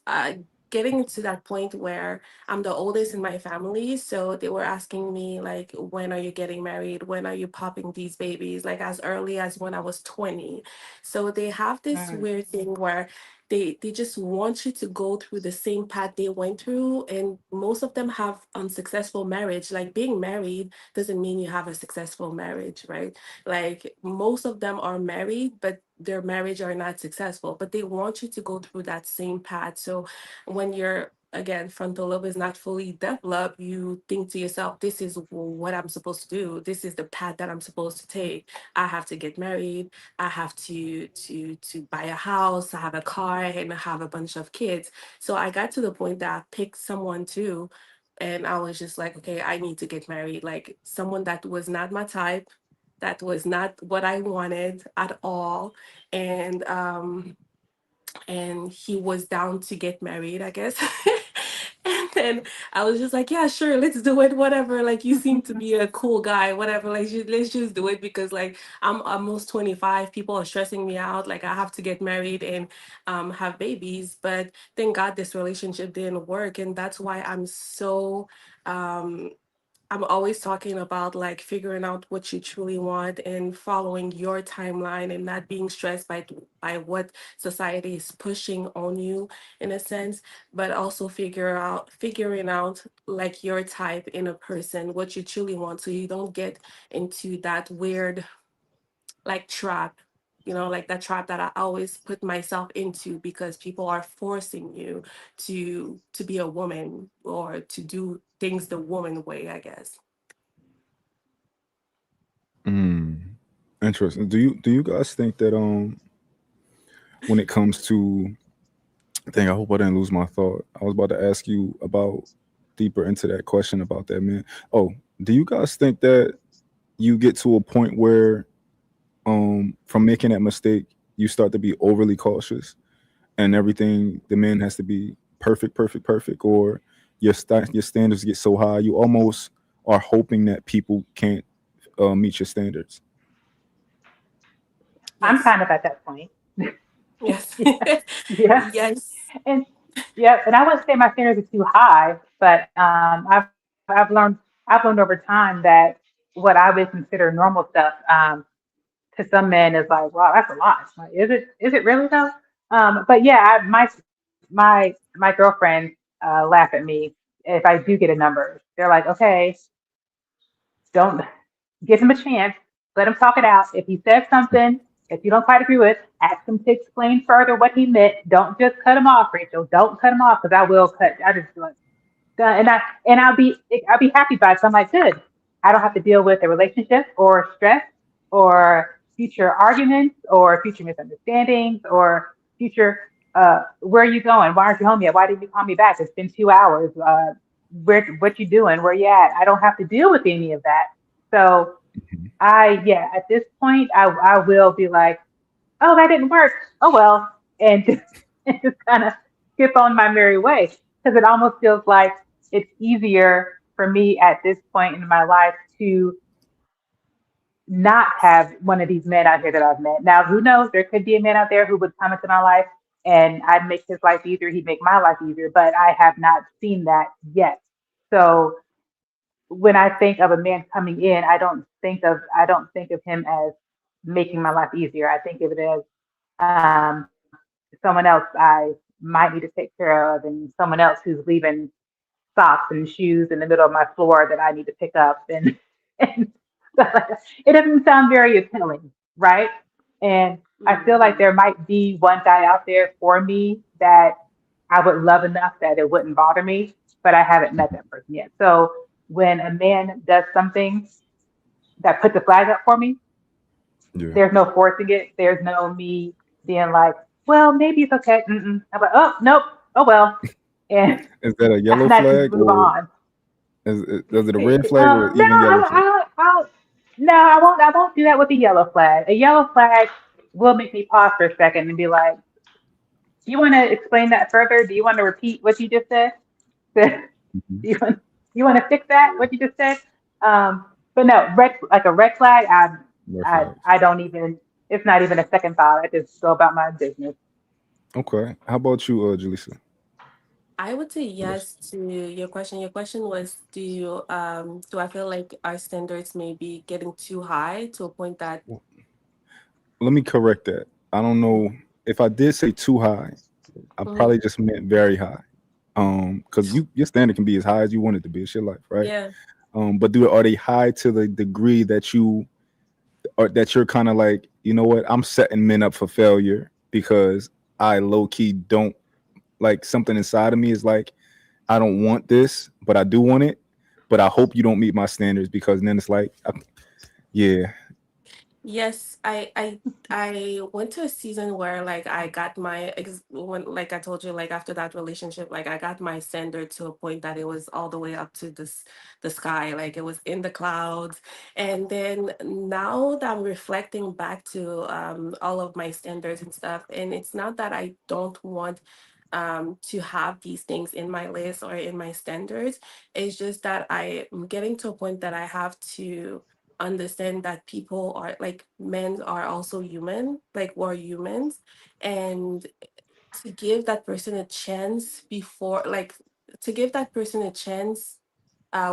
getting to that point where I'm the oldest in my family, so they were asking me like, when are you getting married? When are you popping these babies? Like as early as when I was 20. So they have this Mm, weird thing where they just want you to go through the same path they went through, and most of them have unsuccessful marriage. Like being married doesn't mean you have a successful marriage, right? Like most of them are married but their marriage are not successful, but they want you to go through that same path. So when you're again frontal lobe is not fully developed, you think to yourself, this is what I'm supposed to do, this is the path that I'm supposed to take. I have to get married, I have to buy a house, I have a car, and I have a bunch of kids. So I got to the point that I picked someone too, and I was just like, okay, I need to get married. Like someone that was not my type, that was not what I wanted at all, and he was down to get married, I guess. And then I was just like, yeah, sure, let's do it, whatever. Like, you seem to be a cool guy, whatever. Like, let's just do it because, like, I'm almost 25. People are stressing me out. Like, I have to get married and have babies. But thank God this relationship didn't work. And that's why um, I'm always talking about like figuring out what you truly want and following your timeline and not being stressed by what society is pushing on you in a sense, but also figuring out like your type in a person, what you truly want, so you don't get into that weird like trap, like that trap that I always put myself into because people are forcing you to be a woman or to do things the woman way, I guess. Mm, interesting. Do you guys think that when it comes to dang, I hope I didn't lose my thought. I was about to ask you about deeper into that question about that man. Oh, do you guys think that you get to a point where from making that mistake, you start to be overly cautious, and everything the man has to be perfect, perfect, perfect, or your standards get so high, you almost are hoping that people can't meet your standards. I'm Yes. kind of at that point. Yes. Yeah, yeah, Yes. and yeah, and I wouldn't say my standards are too high, but I've learned over time that what I would consider normal stuff to some men is like, wow, that's a lot. Like, is it really though? But yeah, my girlfriends laugh at me if I do get a number. They're like, okay, don't give him a chance. Let him talk it out. If he says something that you don't quite agree with, ask him to explain further what he meant. Don't just cut him off, Rachel. Don't cut him off because I will cut. I just do it. And I'll be happy by it. So I'm like, good. I don't have to deal with a relationship or stress or future arguments or future misunderstandings or future where are you going? Why aren't you home yet? Why didn't you call me back? It's been 2 hours. Where what you doing? Where you at? I don't have to deal with any of that. So Mhm. yeah, at this point I will be like, oh, that didn't work. Oh well, and and just kind of skip on my merry way because it almost feels like it's easier for me at this point in my life to not have one of these men out here that I've met. Now, who knows? There could be a man out there who would come into my life and I'd make his life easier. He'd make my life easier, but I have not seen that yet. So when I think of a man coming in, I don't think of him as making my life easier. I think of it as someone else I might need to take care of and someone else who's leaving socks and shoes in the middle of my floor that I need to pick up and and stuff like that. It doesn't sound very appealing, right? And I feel like Hmm. there might be one guy out there for me that I would love enough that it wouldn't bother me, but I haven't met that person yet. So when a man does something that puts a flag up for me, Yeah. there's no forcing it. There's no me being like, well, maybe it's okay. Mm-mm. I'm like, oh, nope. Oh, well. And, Is that a yellow and I just flag, move or on. is it a red flag or No, even yellow flag? no, I won't. I won't do that with a yellow flag. A yellow flag will make me pause for a second and be like, "Do you want to explain that further? Do you want to repeat what you just said? Do Mhm. you want to fix that? What you just said?" But no, like a red flag, Red flags. I don't even. It's not even a second thought. I just go about my business. Okay. How about you, Jaleesa? I would say Yes. yes to your question. Your question was, do I feel like our standards may be getting too high to a point that Well, let me correct that. I don't know if I did say too high. I Mhm. probably just meant very high. Because your standard can be as high as you want it to be. It's your life, right? Yeah. But are they high to the degree that you're kind of like, you know what, I'm setting men up for failure because I low key don't like something inside of me is like, I don't want this, but I do want it. But I hope you don't meet my standards because then it's like, yeah, Yes, I went to a season where like I got when, like I told you, like after that relationship, like I got my standard to a point that it was all the way up to the sky, like it was in the clouds. And then now that I'm reflecting back to all of my standards and stuff, and it's not that I don't want to have these things in my list or in my standards. It's just that I'm getting to a point that I have to understand that people are like men are also human, like we're humans, and to give that person a chance before, like, to give that person a chance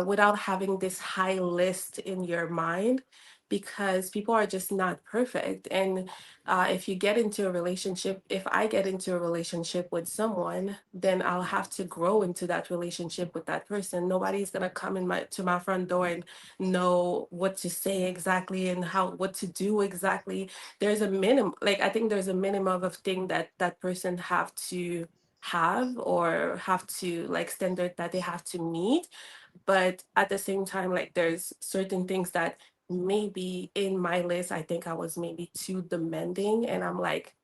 without having this high list in your mind, because people are just not perfect. And if you get into a relationship, if I get into a relationship with someone, then I'll have to grow into that relationship with that person. Nobody's gonna come in my to my front door and know what to say exactly and how what to do exactly. There's a minimum, like I think there's a minimum of thing that that person have to have or have to like standard that they have to meet. But at the same time, like there's certain things that maybe in my list I think I was maybe too demanding, and I'm like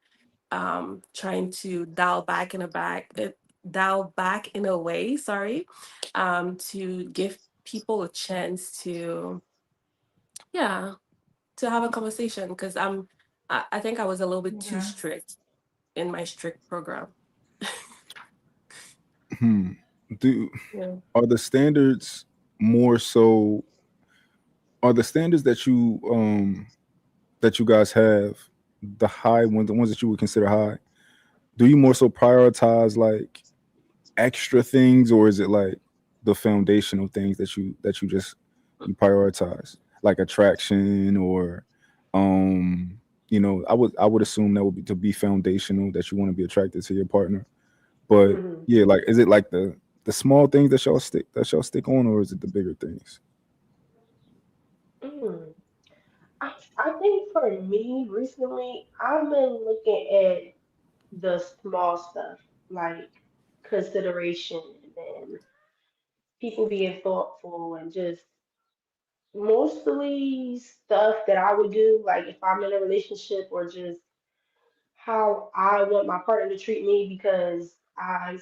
trying to dial back in a way, sorry, to give people a chance to, yeah, to have a conversation because I think I was a little bit too Mhm. strict in my strict program. Hmm. Do Yeah. are the standards more so? Are the standards that you guys have the high ones, the ones that you would consider high? Do you more so prioritize like extra things, or is it like the foundational things that you just you prioritize, like attraction or I would assume that would be to be foundational, that you want to be attracted to your partner. But Hmm. yeah, like is it like the small things that y'all stick on, or is it the bigger things? Mm. I think for me recently, I've been looking at the small stuff like consideration and people being thoughtful and just mostly stuff that I would do, like if I'm in a relationship or just how I want my partner to treat me because I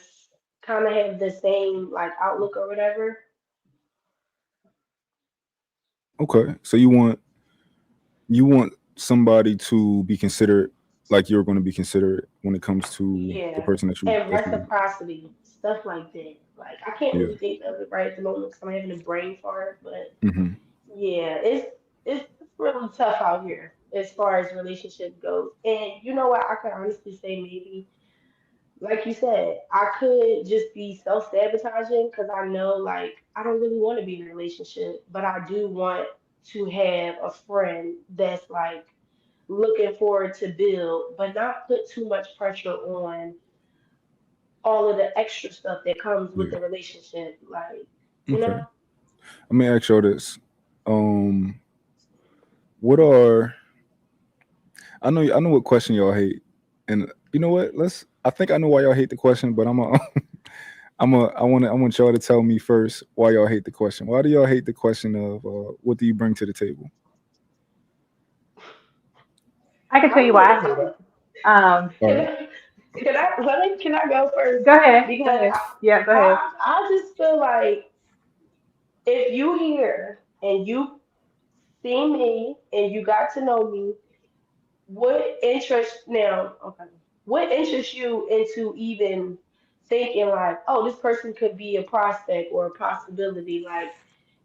kind of have the same like outlook or whatever. Okay, so you want somebody to be considerate, like you're going to be considerate when it comes to the Yeah. person And that you reciprocity, stuff like that. Like I can't yeah. really think of it right at the moment because I'm having a brain fart, but Hmm. yeah, it's really tough out here as far as relationship goes. And you know what? I could honestly say maybe, like you said, I could just be self-sabotaging because I know like I don't really want to be in a relationship, but I do want to have a friend that's like looking forward to build, but not put too much pressure on all of the extra stuff that comes with Yeah. the relationship. Like, you Okay. know, Let me ask y'all this. Um, what are I know what question y'all hate, and you know what? I think I know why y'all hate the question, but I want y'all to tell me first why y'all hate the question. Why do y'all hate the question of what do you bring to the table? I can tell I you want why I to hate know. it. Um, All right. Can I go first? Go ahead. Go Because ahead. Yeah, go ahead. I just feel like if you here and you see me and you got to know me, what interests now? Okay, what interests you into even thinking like, oh, this person could be a prospect or a possibility? Like,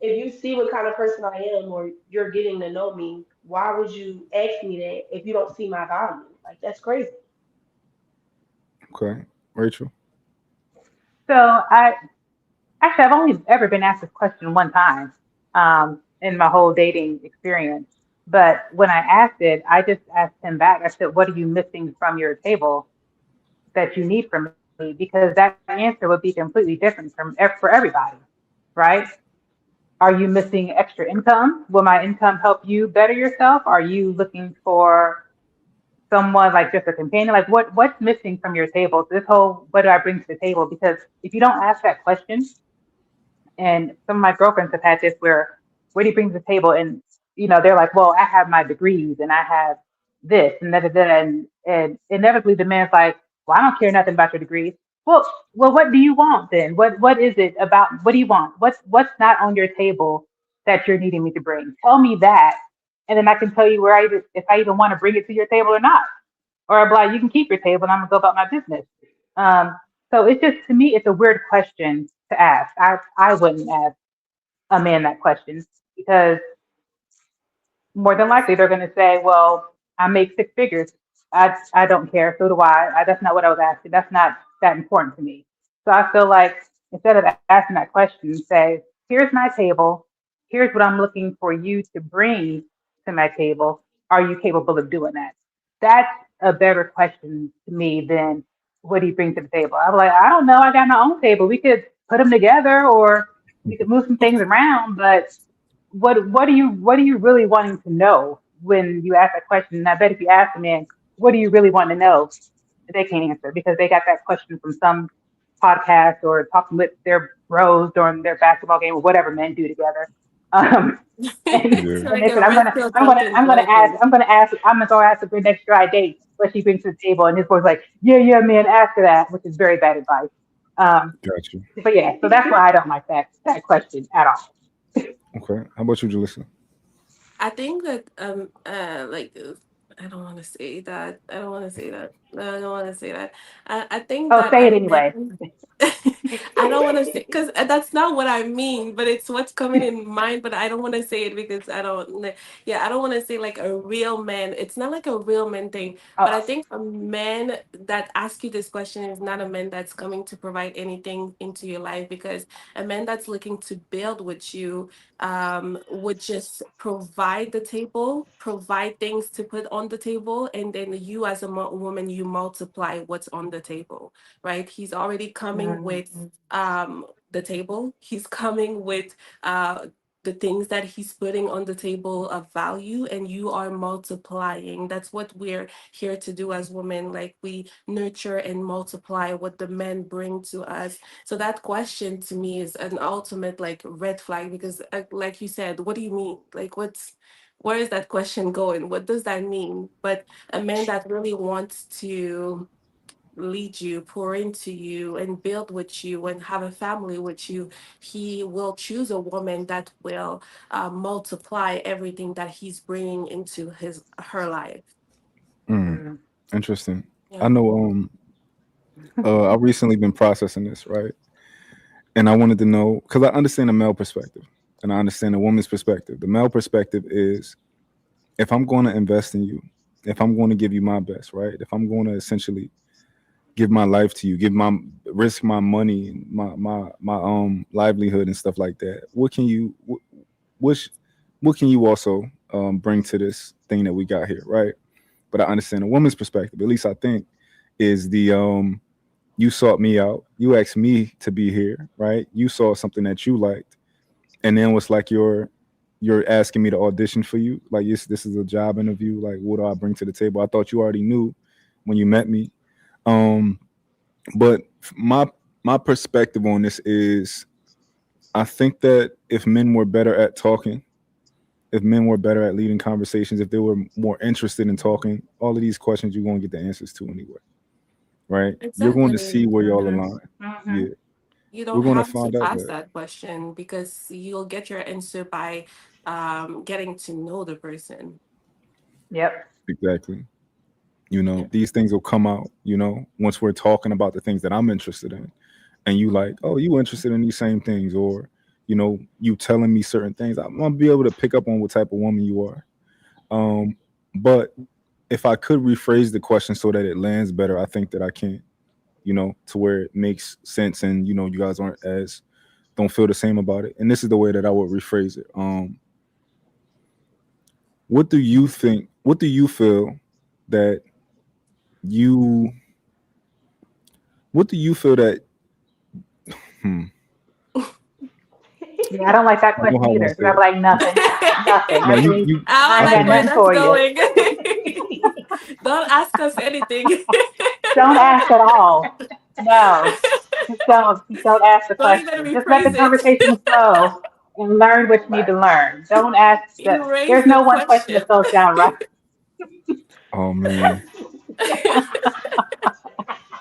if you see what kind of person I am or you're getting to know me, why would you ask me that if you don't see my value? Like, that's crazy. Okay. Rachel. So I actually I've only ever been asked this question one time in my whole dating experience. But when I asked it, I just asked him back. I said, "What are you missing from your table that you need from me?" Because that answer would be completely different for everybody, right? Are you missing extra income? Will my income help you better yourself? Are you looking for someone like just a companion? Like what's missing from your table? So this whole what do I bring to the table? Because if you don't ask that question, and some of my girlfriends have had this where do you bring to the table? And they're like, well, I have my degrees and I have this and that, and inevitably the man's like, well, I don't care nothing about your degrees. Well, what do you want then? What is it about? What do you want? What's not on your table that you're needing me to bring? Tell me that, and then I can tell you if I even want to bring it to your table or not. Or I'll be like, you can keep your table and I'm gonna go about my business. Um, so it's just to me, it's a weird question to ask. I wouldn't ask a man that question because more than likely they're going to say, well, I make six figures. I don't care. So do I. That's not what I was asking. That's not that important to me. So I feel like instead of asking that question, say, here's my table. Here's what I'm looking for you to bring to my table. Are you capable of doing that? That's a better question to me than what do you bring to the table? I'm like, I don't know. I got my own table. We could put them together or we could move some things around, but what are you really wanting to know when you ask that question? And I bet if you ask a man, what do you really want to know? They can't answer because they got that question from some podcast or talking with their bros during their basketball game or whatever men do together. Um, and Yeah. So and like they a said, red pill talking boy thing. I'm gonna go ask the next guy date what she brings to the table, and his boy's like, yeah, man, ask her that, which is very bad advice. Um, Got you. but yeah, so that's why I don't like that question at all. Okay. How about you, Jalissa? I think that I don't want to say that. I don't want to say that. No, I don't want to say that. I think Oh, that say a it anyway. man. I don't want to say because that's not what I mean, but it's what's coming in mind. But I don't want to say it because I don't. Yeah, I don't want to say like a real man. It's not like a real man thing. But I Oh, think a man that asks you this question is not a man that's coming to provide anything into your life, because a man that's looking to build with you would just provide the table, provide things to put on the table, and then you as a woman, you multiply what's on the table, right? He's already coming mm, with the table. He's coming with the things that he's putting on the table of value, and you are multiplying. That's what we're here to do as women. Like, we nurture and multiply what the men bring to us. So that question to me is an ultimate like red flag, because like you said, what do you mean? Like, where is that question going? What does that mean? But a man that really wants to lead you, pour into you, and build with you, and have a family with you, he will choose a woman that will multiply everything that he's bringing into his her life. Mm, mm. interesting. I Yeah, know. I've recently been processing this, right? And I wanted to know because I understand the male perspective and I understand the woman's perspective. The male perspective is if I'm going to invest in you, if I'm going to give you my best, right? If I'm going to essentially give my life to you, give my risk my money and my livelihood and stuff like that. Which what can you also bring to this thing that we got here, right? But I understand a woman's perspective. At least I think is the you sought me out, you asked me to be here, right? You saw something that you liked, and then was like you're asking me to audition for you, like yes, this is a job interview. Like, what do I bring to the table? I thought you already knew when you met me. Um, but my perspective on this is, I think that if men were better at talking, if men were better at leading conversations, if they were more interested in talking, all of these questions you're going to get the answers to anyway, right? You're going to exactly. see where y'all Mhm, align. mhm. Yeah, You we're don't going to have to find out ask that that question, because you'll get your answer by getting to know the person. Yep. exactly. Yeah. These things will come out. Once we're talking about the things that I'm interested in, and you like, oh, you interested in these same things, or you telling me certain things, I'm gonna be able to pick up on what type of woman you are. But if I could rephrase the question so that it lands better, I think that I can. To where it makes sense, and you guys aren't as don't feel the same about it. And this is the way that I would rephrase it. What do you think? What do you feel that you? What do you feel that? Hmm. Yeah, I don't like that I don't know question how I want either to because say I'm it. like nothing, nothing. No, you Actually, you. I I ain't I like got think where nothing that's for you. going. Don't ask us anything. Don't ask at all. No, just don't ask the Don't even question. Just let the rephrase it. conversation flow and learn what you need to learn. Don't ask that. Erase There's the no one question question. that goes down right. Oh man.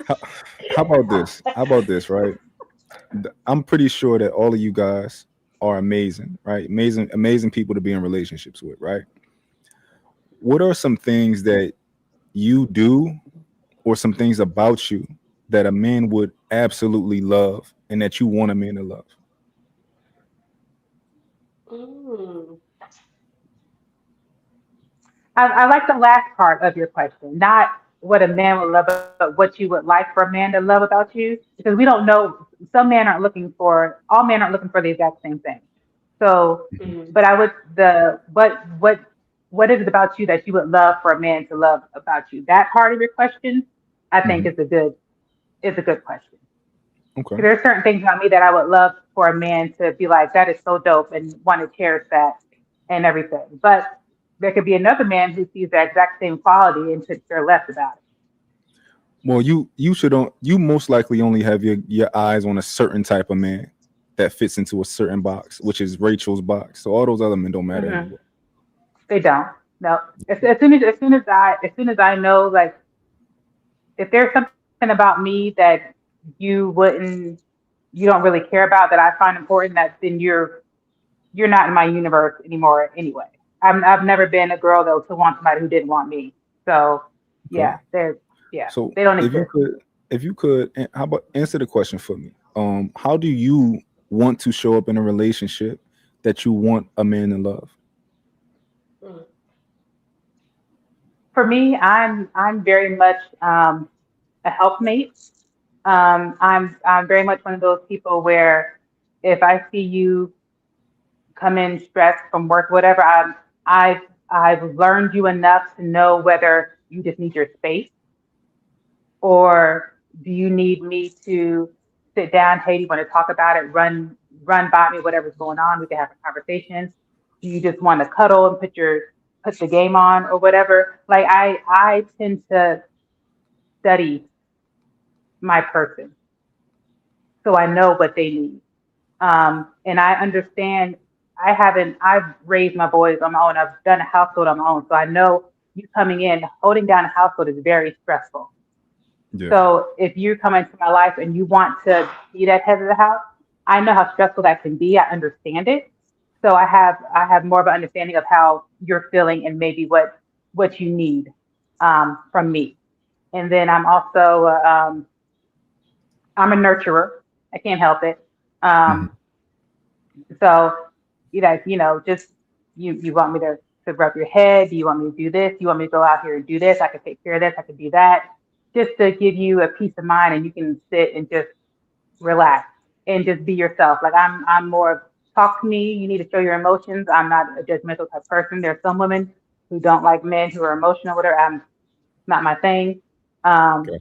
How, how about this? How about this? Right. I'm pretty sure that all of you guys are amazing, right? Amazing, amazing people to be in relationships with, right? What are some things that you do, or some things about you that a man would absolutely love, and that you want a man to love? Mm. I like the last part of your question, not what a man would love, but what you would like for a man to love about you, because we don't know. Some men aren't looking for, all men aren't looking for the exact same thing. So, Mhm. Mm. but I would what is it about you that you would love for a man to love about you? That part of your question, I think, Mhm. is a good question. Okay. Because there's certain things about me that I would love for a man to be like, that is so dope, and want to cherish that and everything. But there could be another man who sees the exact same quality and could care less about it. Well, you most likely only have your eyes on a certain type of man that fits into a certain box, which is Rachel's box. So all those other men don't matter Hmm. anyway. They don't. No. As soon as I know, like, if there's something about me that you don't really care about, that I find important, that then you're not in my universe anymore anyway. I've never been a girl though to want somebody who didn't want me. So Okay. yeah, yeah, So they don't if you exist. could, how about answer the question for me? How do you want to show up in a relationship that you want a man to love? Mm. For me, I'm very much a helpmate. I'm very much one of those people where if I see you come in stressed from work, whatever, I've I've learned you enough to know whether you just need your space or do you need me to sit down? Hey, do you want to talk about it? Run by me, whatever's going on. We can have a conversation. Do you just want to cuddle and put the game on or whatever? Like I tend to study my person so I know what they need. And I understand I've raised my boys on my own. I've done a household on my own. So I know you coming in, holding down a household is very stressful. Yeah. So if you come into my life and you want to be that head of the house, I know how stressful that can be. I understand it. So I have more of an understanding of how you're feeling and maybe what you need from me. And then I'm a nurturer. I can't help it. Hmm. Um, so just you want me to rub your head? Do you want me to do this? Do you want me to go out here and do this? I can take care of this. I can do that. Just to give you a peace of mind and you can sit and just relax and just be yourself. Like I'm more of talk to me. You need to show your emotions. I'm not a judgmental type person. There are some women who don't like men who are emotional, whatever. I'm not my thing. Um, Gotcha.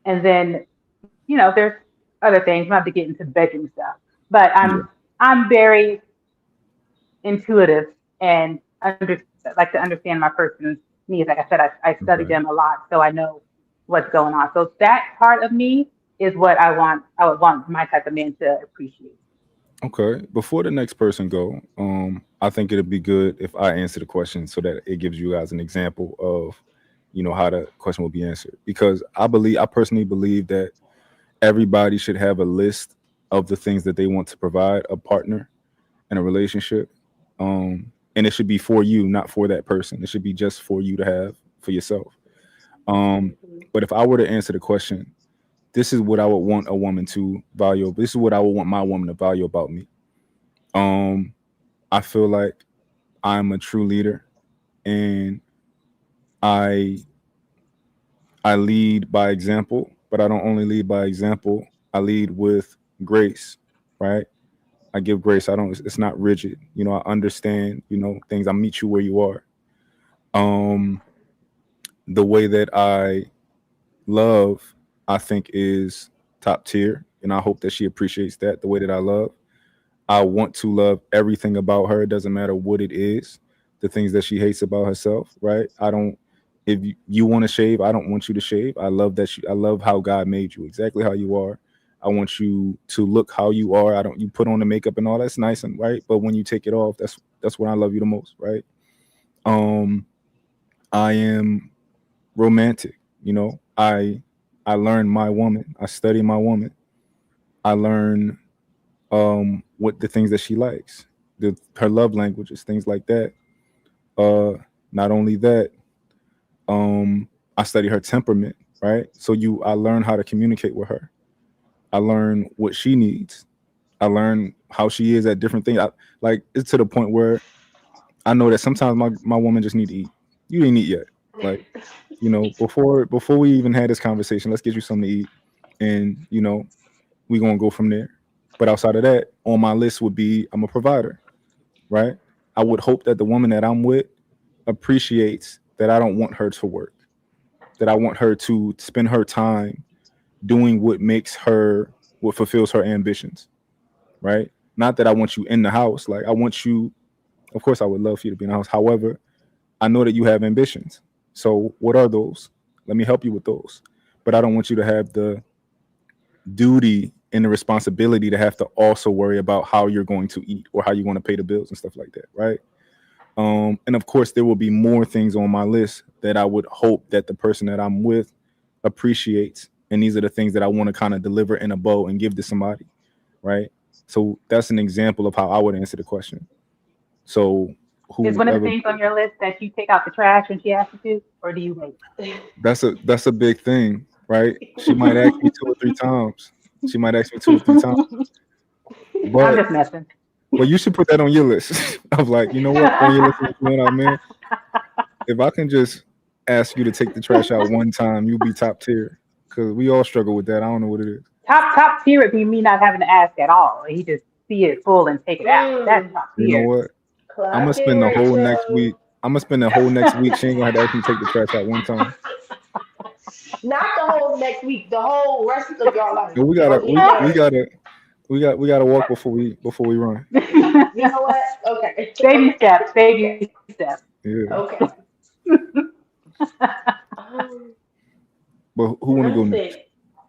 and then there's other things. I'm not have to get into bedroom stuff, but Yeah. I'm very intuitive and like to understand my person's needs. Like I said, I study Okay. them a lot, so I know what's going on. So that part of me is what I want. I would want my type of man to appreciate. Okay. Before the next person go, I think it'd be good if I answer the question so that it gives you guys an example of, how the question will be answered. Because I personally believe that everybody should have a list of the things that they want to provide a partner in a relationship. And it should be for you, not for that person. It should be just for you to have for yourself. Um, Mhm. but if I were to answer the question, this is what I would want a woman to value. This is what I would want my woman to value about me. Um, I feel like I'm a true leader, and I I lead by example. But I don't only lead by example. I lead with grace, right? I give grace. I don't. It's not rigid. I understand. Things. I meet you where you are. Um, the way that I love, I think, is top tier, and I hope that she appreciates that. The way that I love. I want to love everything about her. It doesn't matter what it is, the things that she hates about herself, right? I don't. If you want to shave, I don't want you to shave. I love that. I love how God made you, exactly how you are. I want you to look how you are. I don't. You put on the makeup and all that's nice and right, but when you take it off, that's when I love you the most, right? Um, I am romantic. I learn my woman. I study my woman. I learn what the things that she likes, her love languages, things like that. Uh, Not only that, um, I study her temperament, right? I learn how to communicate with her. I learn what she needs. I learn how she is at different things. Like it's to the point where I know that sometimes my woman just need to eat. You didn't eat yet. Like, before we even had this conversation, let's get you something to eat, and we gonna go from there. But outside of that, on my list would be I'm a provider, right? I would hope that the woman that I'm with appreciates that I don't want her to work, that I want her to spend her time doing what fulfills her ambitions, right? Not that I want you in the house. Like, I want you, of course, I would love for you to be in the house. However, I know that you have ambitions. So, what are those? Let me help you with those. But I don't want you to have the duty and the responsibility to have to also worry about how you're going to eat or how you're going to pay the bills and stuff like that, right? And of course, there will be more things on my list that I would hope that the person that I'm with appreciates. And these are the things that I want to kind of deliver in a bow and give to somebody, right? So that's an example of how I would answer the question. So Is one of the whoever. things on your list that you take out the trash when she asks you to, or do you wait? That's a big thing, right? She might ask me 2 or 3 times. She might ask me 2 or 3 times, I'm but just messing. you should put that on your list of like, you know what, on your list of what's going out, man. If I can just ask you to take the trash out one time, you'll be top tier. Cause we all struggle with that. I don't know what it is. Top tier would be me not having to ask at all. He just see it full and take it out. That's Mm, top You know tier. what? I'm gonna clock in, spend the whole next Rachel. week. I'm gonna spend the whole next week. She ain't gonna have to ask me to take the trash out one time. Not the whole next week, the whole rest of your life And we gotta until you get we married. gotta we gotta walk before we run. You know what? Okay. Baby steps, baby steps. Yeah. Okay. Um, But who wanna let go me next? think.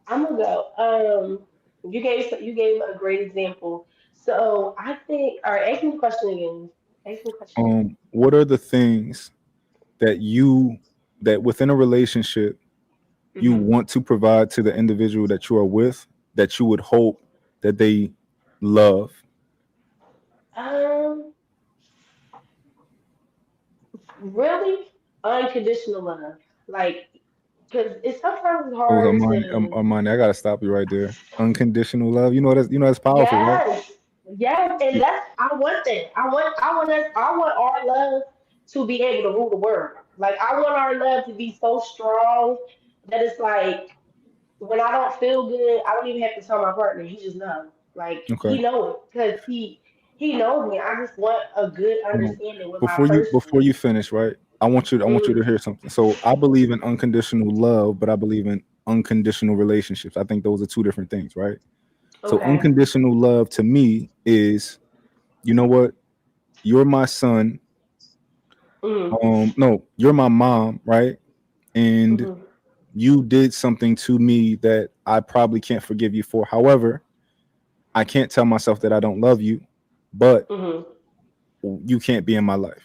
I'm gonna go. You gave a great example. So I think. All right. Ask me the question again. Ask me the question again. What are the things that that within a relationship you Hmm. want to provide to the individual that you are with that you would hope that they love? Um, really unconditional love, like, because it's sometimes Oh, hard to. Armani, I gotta stop you right there. Unconditional love. That's powerful, right? Yes, yes, and that's I want that. I want our love to be able to rule the world. Like I want our love to be so strong that it's like when I don't feel good, I don't even have to tell my partner. He just knows. Like Okay. he knows because he knows me. I just want a good Um, understanding with my before you person. finish, right? I want you to Mm, hear something. So I believe in unconditional love, but I believe in unconditional relationships. I think those are two different things, right? So okay. unconditional love to me is, you know what? You're my son. Mm, No, you're my mom, right? And mm-hmm, you did something to me that I probably can't forgive you for. However, I can't tell myself that I don't love you, but mm-hmm, you can't be in my life.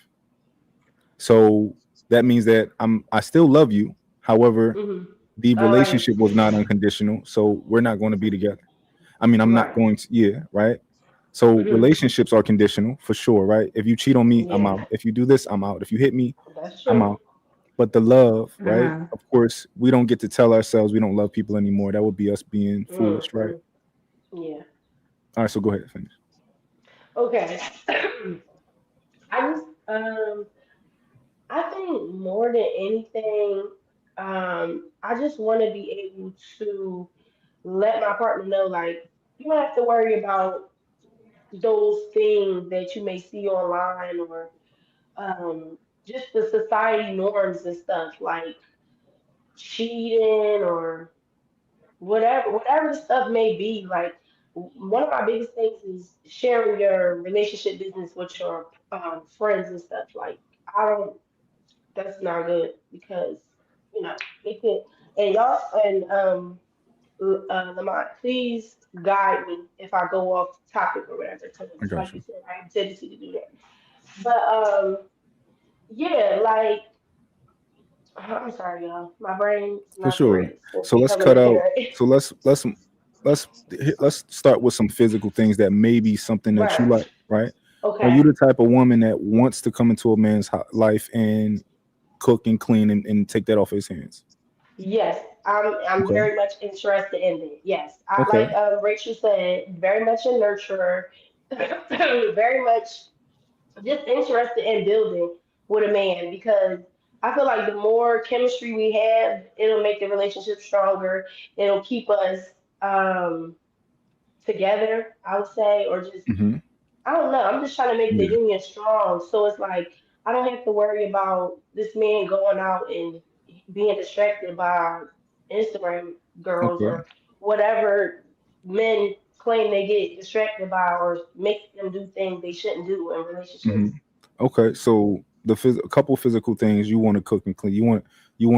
So that means that I still love you. However, mm-hmm. the All right. relationship was not unconditional, so we're not going to be together. I mean, I'm not Right. going to. Yeah, right. So Mm-hmm. relationships are conditional for sure, right? If you cheat on me, I'm Yeah, out. If you do this, I'm out. If you hit me, that's I'm true. out. But the love, right? Hmm. Of course, we don't get to tell ourselves we don't love people anymore. That would be us being foolish, right? Mm-hmm. Yeah. All right, so go ahead, finish. Okay. I just I think more than anything, I just want to be able to let my partner know, like, you don't have to worry about those things that you may see online or just the society norms and stuff, like cheating or whatever the stuff may be. Like, one of my biggest things is sharing your relationship business with your friends and stuff. Like, I don't. That's not good because it could. And y'all Lamont, please guide me if I go off topic or whatever. Because I got like you you. said, I have a tendency to do that. But yeah, like I'm sorry, y'all. My brain's For not the sure. greatest since So let's becoming cut a out. parent. So let's start with some physical things that may be something that you Right. like, right? Are you Okay. the type of woman that wants to come into a man's life and cook and clean and take that off his hands? Yes, I'm Okay. very much interested in it. Yes, I Okay. like Rachel said, very much a nurturer, very much just interested in building with a man because I feel like the more chemistry we have, it'll make the relationship stronger. It'll keep us um, together, I would say, or just Hmm. I don't know. I'm just trying to make the Yeah. union strong. So it's like I don't have to worry about this man going out and being distracted by Instagram girls Okay. or whatever men claim they get distracted by or make them do things they shouldn't do in Hmm. relationships. Okay. So a couple physical things you want to cook and clean. You want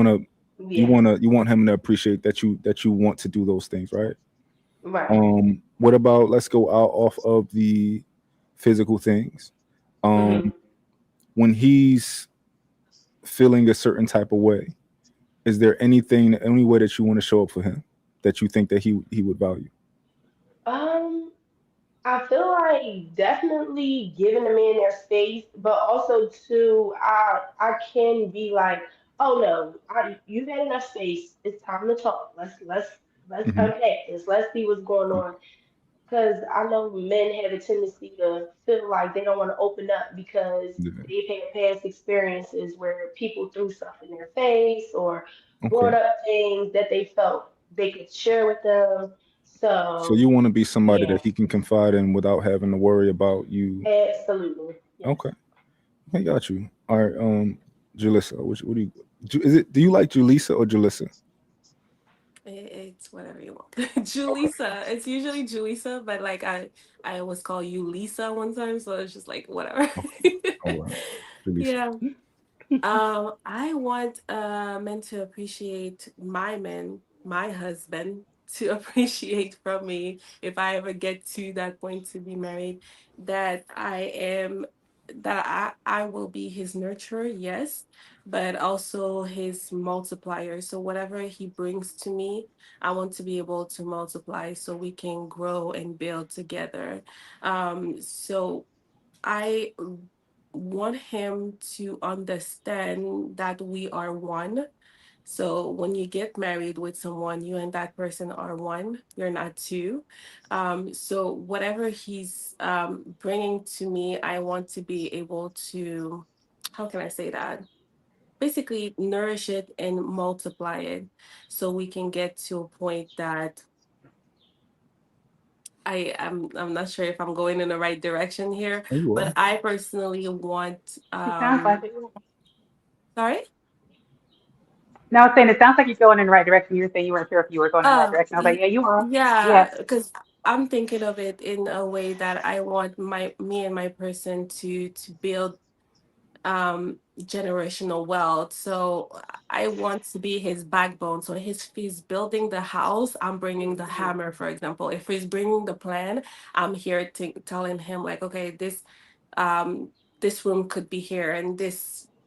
to Yes. you want him to appreciate that you want to do those things, right? Right. What about, let's go out off of the physical things. Um, Hmm. when he's feeling a certain type of way, is there any way that you want to show up for him that you think that he would value? Um, I feel like definitely giving a man their space, but also too, I can be like, oh no, you've had enough space. It's time to talk. Let's Hmm. unpack this. Let's see what's going on. Because I know men have a tendency to feel like they don't want to open up because Yeah. they've had past experiences where people threw stuff in their face or brought Okay. up things that they felt they could share with them. So So you want to be somebody yeah, that he can confide in without having to worry about you. absolutely. Yes. Okay. I got you. All right. Julissa, what do you? Is it? Do you like Julissa or Julissa? It's whatever you want. Okay. Julissa. It's usually Julissa, but like I always call you Lisa one time, so it's just like whatever. Okay. All right. Julissa. Yeah. I want men to appreciate my men, my husband, to appreciate from me if I ever get to that point to be married, that I will be his nurturer, yes, but also his multiplier. So whatever he brings to me, I want to be able to multiply so we can grow and build together. So I want him to understand that we are one. So when you get married with someone, you and that person are one. You're not two. So whatever he's bringing to me, I want to be able to, how can I say that? Basically, nourish it and multiply it, so we can get to a point that I'm not sure if I'm going in the right direction here, Oh, you but are. I personally want It sounds like it. sorry? No, I was saying it sounds like you're going in the right direction. You were saying you weren't sure if you were going in the right direction. I was like, yeah, you are. Yeah, Yes. because I'm thinking of it in a way that I want me and my person to build generational wealth. So I want to be his backbone. So if he's building the house, I'm bringing the hammer, for example. If he's bringing the plan, I'm here telling him like, okay, um this room could be here, and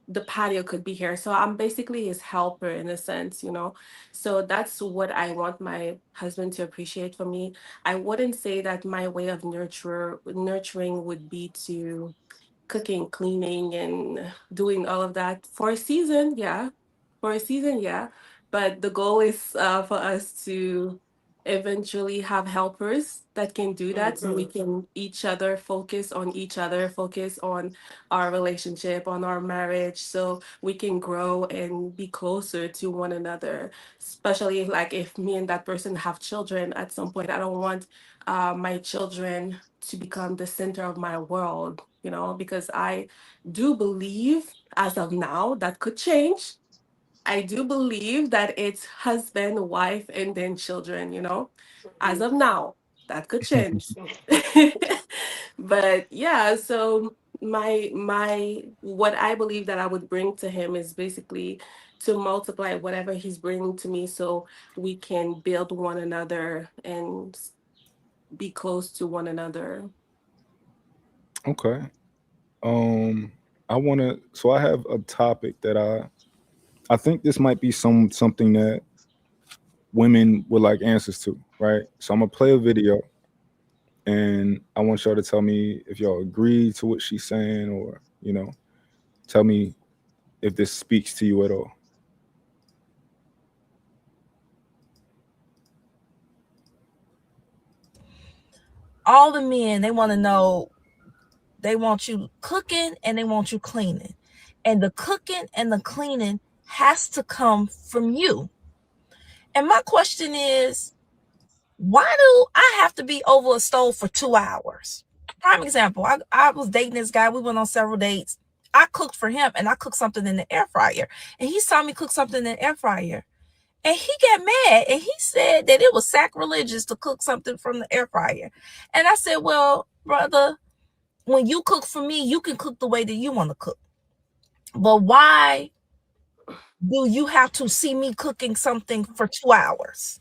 the patio could be here. So I'm basically his helper in a sense, you know. So that's what I want my husband to appreciate from me. I wouldn't say that my way of nurturing would be to cooking, cleaning, and doing all of that for a season. Yeah, for a season, yeah. But the goal is for us to eventually have helpers that can do that, so we Hmm. can each other, focus on our relationship, on our marriage, so we can grow and be closer to one another. Especially like if me and that person have children at some point, I don't want my children to become the center of my world, you know, because I do believe as of now that could change. I do believe that it's husband, wife, and then children, you know, as of now, that could change. But yeah, so my what I believe that I would bring to him is basically to multiply whatever he's bringing to me, so we can build one another and be close to one another. Okay. Um, I want to. So I have a topic that I think this might be something that women would like answers to, right? So I'm gonna play a video, and I want y'all to tell me if y'all agree to what she's saying, or tell me if this speaks to you at all. All the men, they want to know, they want you cooking and they want you cleaning. And the cooking and the cleaning has to come from you. And my question is, why do I have to be over a stove for 2 hours? Prime example, I was dating this guy. We went on several dates. I cooked for him and I cooked something in the air fryer. And he saw me cook something in the air fryer. And he got mad and he said that it was sacrilegious to cook something from the air fryer. And I said, well, brother, when you cook for me, you can cook the way that you want to cook. But why do you have to see me cooking something for 2 hours?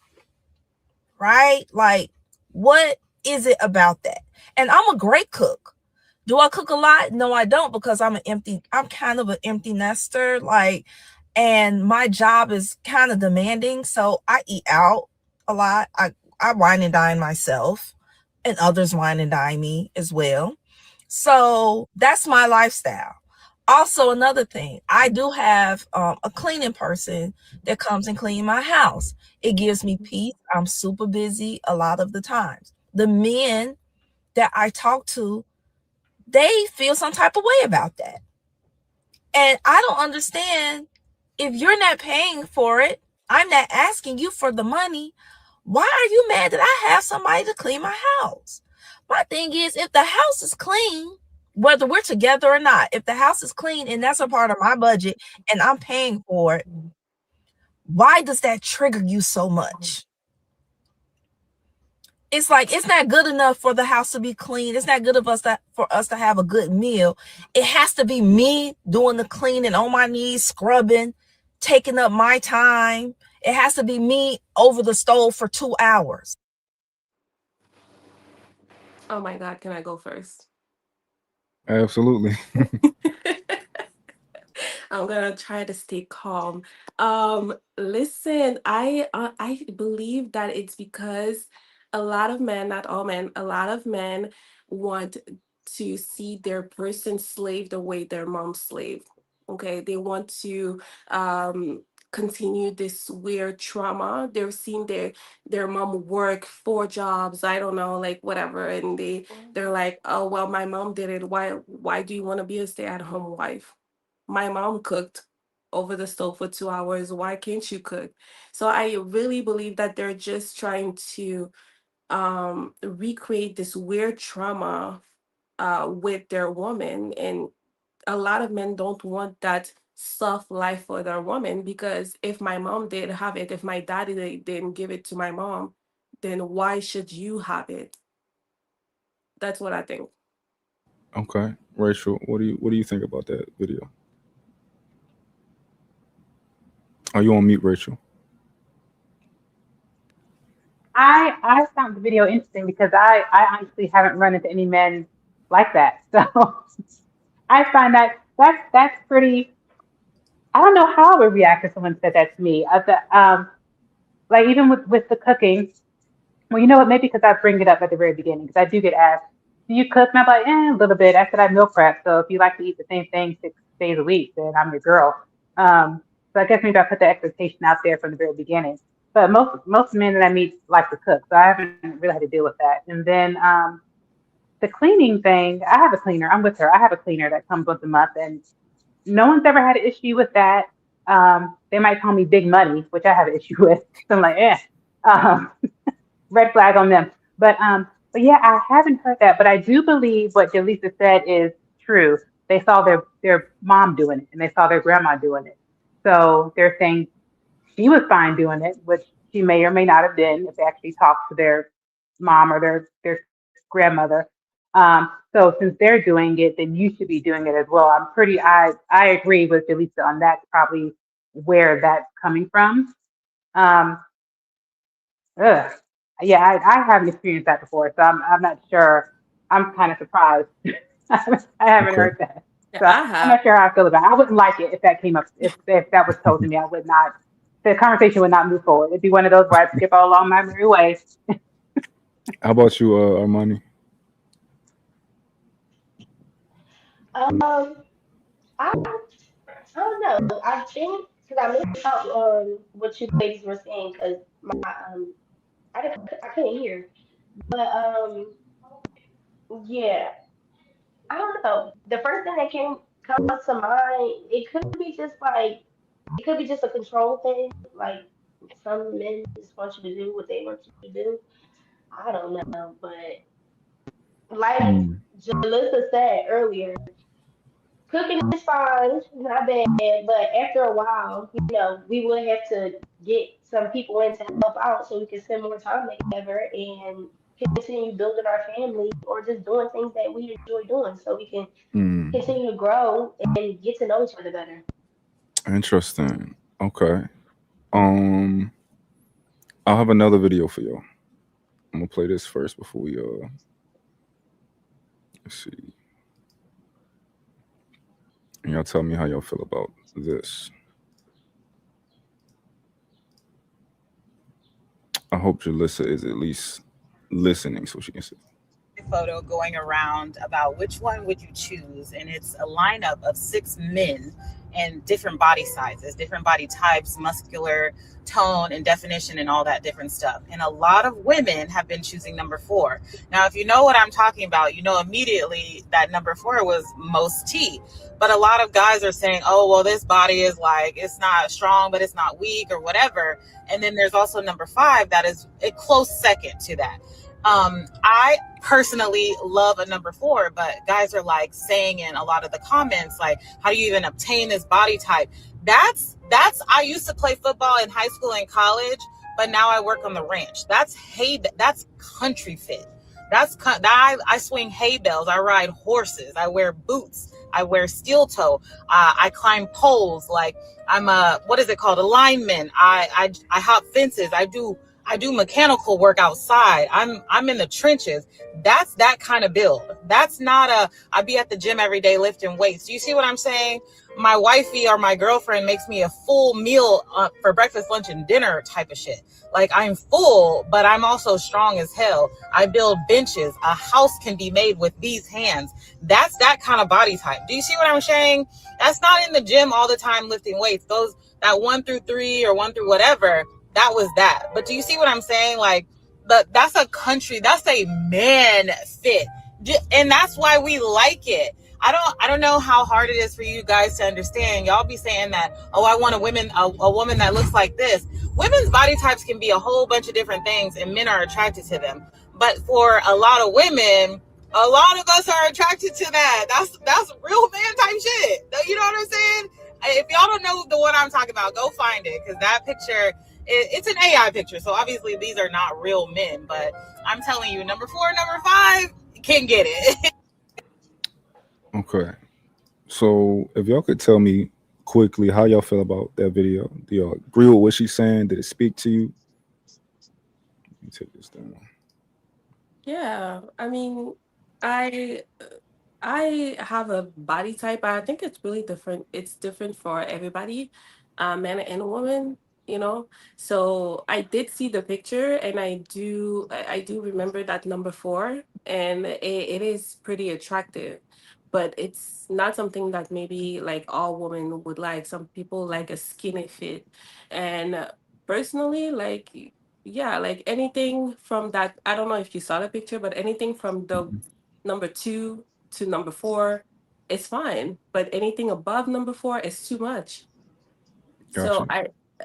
Right? Like, what is it about that? And I'm a great cook. Do I cook a lot? No, I don't, because I'm kind of an empty nester. Like, and my job is kind of demanding. So I eat out a lot. I wine and dine myself. and others wine and dine me as well. So that's my lifestyle. Also, another thing, I do have a cleaning person that comes and clean my house. It gives me peace. I'm super busy a lot of the times. The men that I talk to, they feel some type of way about that. And I don't understand, if you're not paying for it, I'm not asking you for the money. Why are you mad that I have somebody to clean my house? My thing is, if the house is clean, whether we're together or not, if the house is clean and that's a part of my budget and I'm paying for it, why does that trigger you so much? It's like, it's not good enough for the house to be clean. It's not good for us to have a good meal. It has to be me doing the cleaning on my knees, scrubbing, taking up my time. It has to be me over the stove for 2 hours. Oh my God, can I go first? Absolutely. I'm gonna try to stay calm. Listen, I believe that it's because a lot of men, not all men, a lot of men want to see their person slave the way their mom slave. Okay, they want to continue this weird trauma. They've seen their mom work 4 jobs, I don't know, like whatever, and they're like, oh well, my mom did it. Why do you want to be a stay-at-home wife? My mom cooked over the stove for 2 hours. Why can't you cook? So I really believe that they're just trying to recreate this weird trauma with their woman. And a lot of men don't want that soft life for their woman, because if my mom did have it, if my daddy didn't give it to my mom, then why should you have it? That's what I think. Okay, Rachel, what do you think about that video? Are you on mute, Rachel? I found the video interesting because I honestly haven't run into any men like that. So I find that's pretty. I don't know how I would react if someone said that to me. Like even with the cooking. Well, you know what? Maybe because I bring it up at the very beginning, because I do get asked, "Do you cook?" And I'm like, a little bit. I said I meal prep, so if you like to eat the same thing 6 days a week, then I'm your girl. So I guess maybe I put the expectation out there from the very beginning. But most men that I meet like to cook, so I haven't really had to deal with that. And then the cleaning thing, I have a cleaner. I'm with her. I have a cleaner that comes once a month, and no one's ever had an issue with that. They might call me big money, which I have an issue with. So I'm like, um, red flag on them. But yeah, I haven't heard that. But I do believe what Jaleesa said is true. They saw their mom doing it and they saw their grandma doing it. So they're saying she was fine doing it, which she may or may not have been if they actually talked to their mom or their grandmother. So since they're doing it, then you should be doing it as well. I agree with Jaleesa on that. Probably where that's coming from. Um, Ugh. Yeah, I haven't experienced that before, so I'm not sure. I'm kind of surprised. I haven't Okay. heard that, Yeah, so I I'm have. not sure how I feel about it. I wouldn't like it if that came up. If that was told to me, I would not. The conversation would not move forward. It'd be one of those where I'd skip all along my merry way. How about you, Armani? Um, I I don't know. I think because I missed out on what you ladies were saying because my I couldn't hear. But yeah, I don't know. The first thing that comes to mind, it could be just like it could be just a control thing. Like some men just want you to do what they want you to do. I don't know, but like Mm. Jalissa said earlier, cooking is fine, it's not bad, but after a while, we will have to get some people in to help out so we can spend more time together and continue building our family or just doing things that we enjoy doing so we can Mm. continue to grow and get to know each other better. Interesting. Okay. Um, I'll have another video for you. I'm gonna play this first before we let's see. And y'all tell me how y'all feel about this. I hope Jalissa is at least listening so she can see. photo going around about which one would you choose, and it's a lineup of 6 men and different body sizes, different body types, muscular tone and definition, and all that different stuff. And a lot of women have been choosing number four. Now, if you know what I'm talking about, you know immediately that number four was most T. But a lot of guys are saying, oh, well, this body is like, it's not strong, but it's not weak or whatever. And then there's also number five that is a close second to that. I personally love a number four, but guys are like saying in a lot of the comments, like, how do you even obtain this body type? I used to play football in high school and college, but now I work on the ranch. That's country fit. I swing hay bales. I ride horses. I wear boots. I wear steel toe. I climb poles. Like I'm what is it called? A lineman. I hop fences. I do mechanical work outside. I'm in the trenches. That's that kind of build. That's not I be at the gym every day lifting weights. Do you see what I'm saying? My wifey or my girlfriend makes me a full meal for breakfast, lunch, and dinner type of shit. Like I'm full, but I'm also strong as hell. I build benches. A house can be made with these hands. That's that kind of body type. Do you see what I'm saying? That's not in the gym all the time lifting weights. That 1 through 3 or 1 through whatever, that was that. But do you see what I'm saying? Like that's a man fit. And that's why we like it. I don't know how hard it is for you guys to understand. Y'all be saying that, oh, I want a woman that looks like this. Women's body types can be a whole bunch of different things, and men are attracted to them. But for a lot of women, a lot of us are attracted to that. That's real man type shit. You know what I'm saying? If y'all don't know the one I'm talking about, go find it, because that picture, it's an AI picture. So obviously these are not real men. But I'm telling you, number 4, number 5 can get it. Okay. So if y'all could tell me quickly how y'all feel about that video. Do y'all agree with what she's saying? Did it speak to you? Let me take this down. Yeah, I mean, I I have a body type. I think it's really different. It's different for everybody, man and woman, you know. So I did see the picture, and I do remember that number four, and it is pretty attractive. But it's not something that maybe like all women would like. Some people like a skinny fit, and personally, like yeah, like anything from that. I don't know if you saw the picture, but anything from the number two to number four is fine, but anything above number four is too much. Got So you.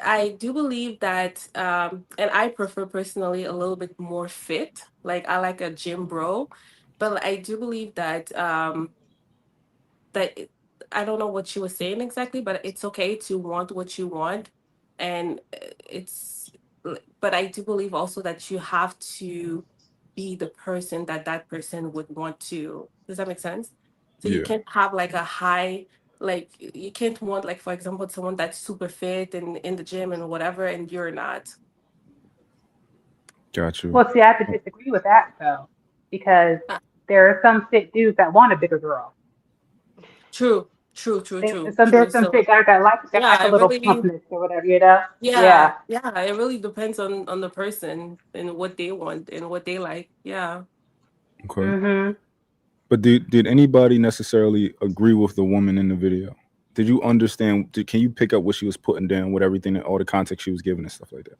I do believe that, and I prefer personally a little bit more fit. Like I like a gym bro, but I do believe that that it- I don't know what she was saying exactly, but it's okay to want what you want, and it's. But I do believe also that you have to be the person that that person would want to. Does that make sense? So you Yeah. can't have like a high, like you can't want like for example someone that's super fit and in the gym and whatever, and you're not. Got you. Well, see, I have to disagree with that though, because Uh, there are some fit dudes that want a bigger girl. True, true, true, true, true. There's some So fit guys that yeah, like a I little really plumpness or whatever, you know? yeah, Yeah. yeah, it really depends on the person and what they want and what they like. Yeah. Okay. Mhm. But did anybody necessarily agree with the woman in the video? Did you understand? Can you pick up what she was putting down with everything and all the context she was giving and stuff like that?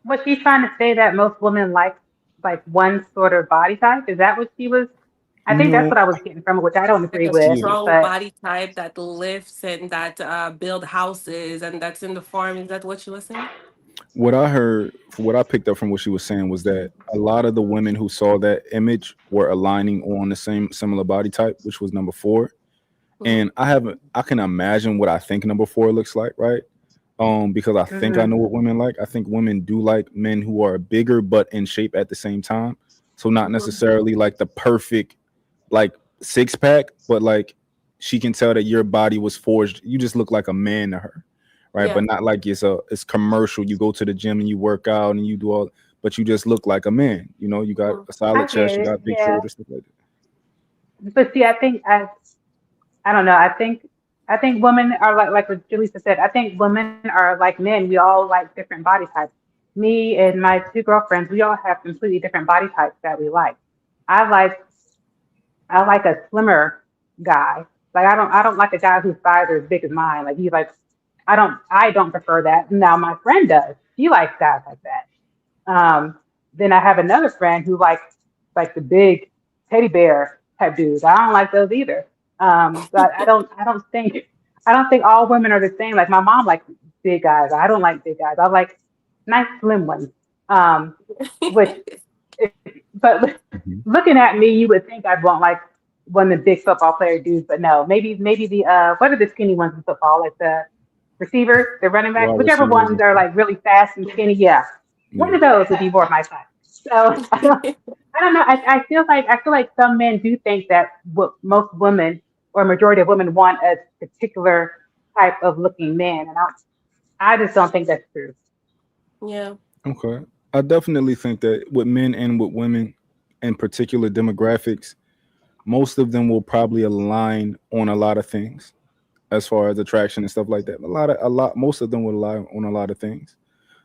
Was she trying to say that most women like one sort of body type? Is that what she was? I think that's No. what I was getting from it, which I don't Like agree a with. Yeah. strong But body type that lifts and that build houses and that's in the farm. Is that what you were saying? What I heard, what I picked up from what she was saying was that a lot of the women who saw that image were aligning on the same similar body type, which was number four. Mm-hmm. And I can imagine what I think number four looks like, right? Because I think I mhm, know what women like. I think women do like men who are bigger but in shape at the same time. So not Mm-hmm. necessarily like the perfect like six pack, but like she can tell that your body was forged. You just look like a man to her, right? Yeah. But not like it's commercial. You go to the gym and you work out and you do all, but you just look like a man. You know, you got Mm-hmm. a I solid get chest, you it. got big Yeah. shoulders, stuff like that. But see, I don't know. I think women are like what Julissa said. I think women are like men. We all like different body types. Me and my two girlfriends, we all have completely different body types that we like. I like I like a slimmer guy. Like I don't like a guy whose thighs are as big as mine. Like he's like I don't prefer that. Now my friend does. She likes guys like that. Um, then I have another friend who likes like the big teddy bear type dudes. I don't like those either. But I don't think all women are the same. Like my mom likes big guys. I don't like big guys. I like nice slim ones. Um, which but Mhm. looking at me, you would think I'd want like one of the big football player dudes, but no, maybe the what are the skinny ones in football, like the receivers, the running back, Wide whichever receivers ones and are stuff. like really fast and skinny. Yeah, one Yeah. of those would be more my size. So I don't know. I feel like some men do think that what most women or majority of women want a particular type of looking man, and I just don't think that's true. Yeah. Okay. I definitely think that with men and with women in particular demographics, most of them will probably align on a lot of things as far as attraction and stuff like that. Most of them would align on a lot of things.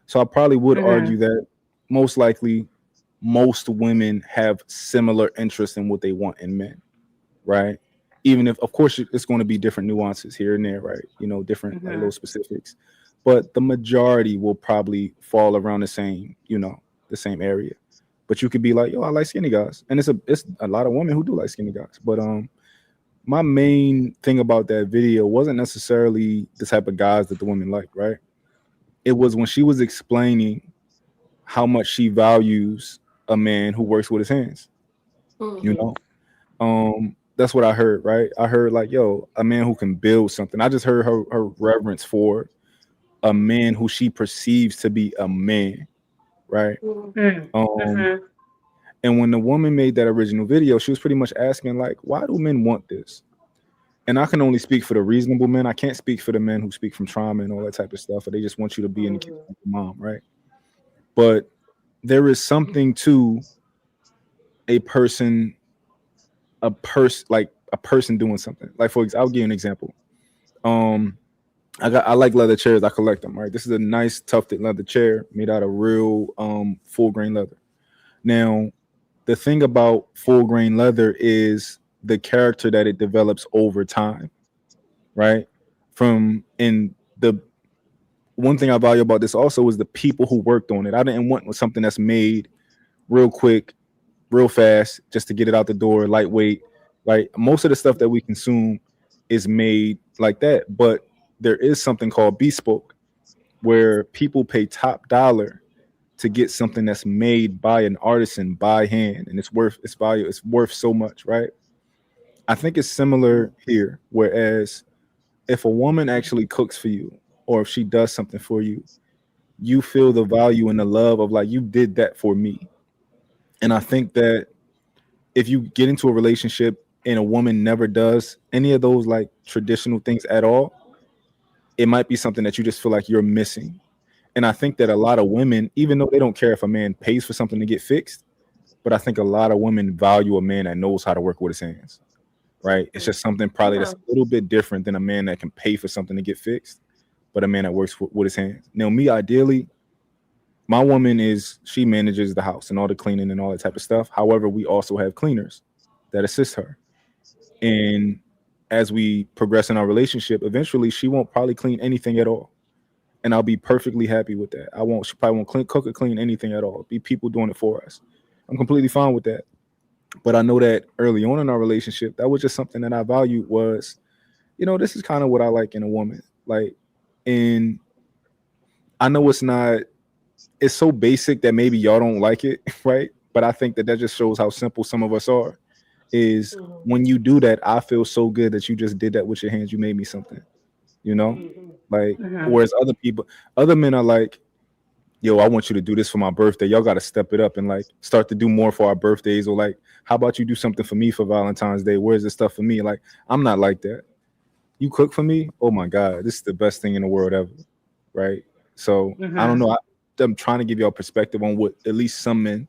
So I probably would Hmm. argue that most likely most women have similar interests in what they want in men, right? Even if, of course, it's going to be different nuances here and there, right? Different like little Hmm. specifics, but the majority will probably fall around the same, the same area. But you could be like, yo, I like skinny guys, and it's a lot of women who do like skinny guys. But my main thing about that video wasn't necessarily the type of guys that the women like, right? It was when she was explaining how much she values a man who works with his hands. You Hmm. know, that's what I heard, right? I heard like, yo, a man who can build something. I just heard her reverence for a man who she perceives to be a man, right? Um, Hmm. and when the woman made that original video, she was pretty much asking like, why do men want this? And I can only speak for the reasonable men. I can't speak for the men who speak from trauma and all that type of stuff, or they just want you to be in the kitchen with your mom, right? But there is something to a person, a person doing something. Like for example, I'll give you an example. Um, I like leather chairs. I collect them. Right. This is a nice tufted leather chair made out of real full grain leather. Now, the thing about full grain leather is the character that it develops over time. Right. From in the one thing I value about this also is the people who worked on it. I didn't want something that's made real quick, real fast, just to get it out the door, lightweight. Like most of the stuff that we consume is made like that, but there is something called bespoke where people pay top dollar to get something that's made by an artisan by hand, and it's worth its value. It's worth so much, right? I think it's similar here. Whereas if a woman actually cooks for you, or if she does something for you, you feel the value and the love of like you did that for me. And I think that if you get into a relationship and a woman never does any of those like traditional things at all, it might be something that you just feel like you're missing. And I think that a lot of women, even though they don't care if a man pays for something to get fixed, but I think a lot of women value a man that knows how to work with his hands, right? It's just something probably that's Yeah. a little bit different than a man that can pay for something to get fixed, but a man that works with his hands. Now, me, ideally, my woman she manages the house and all the cleaning and all that type of stuff. However, we also have cleaners that assist her. And as we progress in our relationship, eventually she won't probably clean anything at all. And I'll be perfectly happy with that. She probably won't cook or clean anything at all. It'll be people doing it for us. I'm completely fine with that. But I know that early on in our relationship, that was just something that I valued was, this is kind of what I like in a woman. Like, and I know it's so basic that maybe y'all don't like it, right? But I think that just shows how simple some of us are. Is when you do that, I feel so good that you just did that with your hands. You made me something, you know? Like, Hmm. whereas other men are like, yo, I want you to do this for my birthday. Y'all got to step it up and like start to do more for our birthdays. Or like, how about you do something for me for Valentine's Day? Where's this stuff for me? Like, I'm not like that. You cook for me? Oh my God, this is the best thing in the world ever. Right. So I don't Hmm. know. I'm trying to give y'all perspective on what at least some men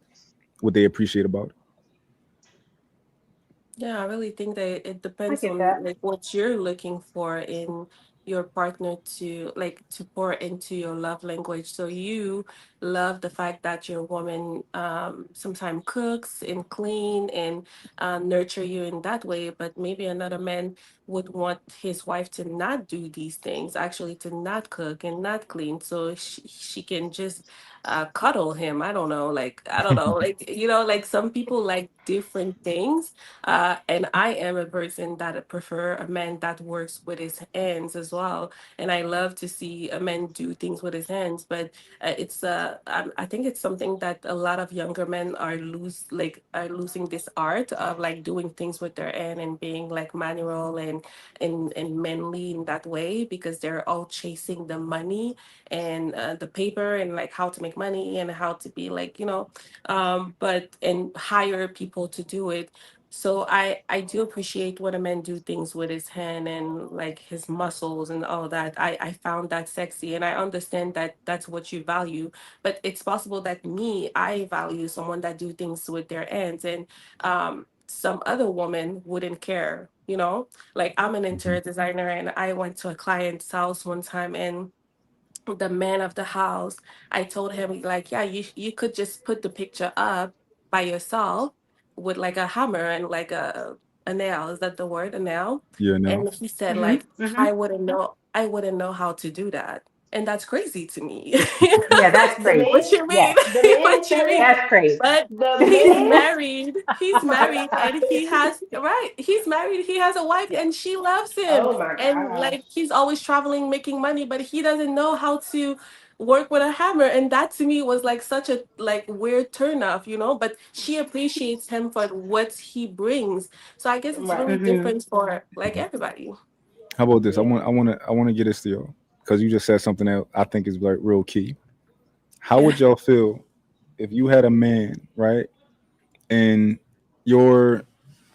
what they appreciate about it. Yeah, I really think that it I depends get on that. like what you're looking for in your partner to like to pour into your love language. So you love the fact that your woman sometimes cooks and clean and nurture you in that way, but maybe another man would want his wife to not do these things, actually to not cook and not clean, so she can just cuddle him. I don't know, like I don't know, like like some people like different things. And I am a person that prefer a man that works with his hands as well. And I love to see a man do things with his hands. But I think it's something that a lot of younger men are losing this art of like doing things with their hand and being like manual and manly in that way, because they're all chasing the money and the paper and like how to make money and how to be like but and hire people to do it. So I do appreciate when a man do things with his hand and like his muscles and all that. I found that sexy, and I understand that that's what you value. But it's possible that I value someone that do things with their hands, and some other woman wouldn't care. Like I'm an interior designer, and I went to a client's house one time, and the man of the house, I told him like, yeah, you could just put the picture up by yourself with like a hammer and like a nail. Is that the word, a nail? Yeah, no. And he said Hmm. like, Hmm. I wouldn't know how to do that. And that's crazy to me. Yeah, that's The crazy. What man, you mean? Yes, the man What you said mean? it. that's crazy. But The he's man. married. He's married and he has right. He's married. He has a wife and she loves him. Oh my And gosh. like he's always traveling, making money, but he doesn't know how to work with a hammer. And that to me was like such a like weird turn off. But she appreciates him for what he brings. So I guess it's Right. really Hmm. different for like everybody. How about this? I Yeah. want, I want to, I want to get this to y'all because you just said something that I think is like real key. How would y'all feel if you had a man, right, and your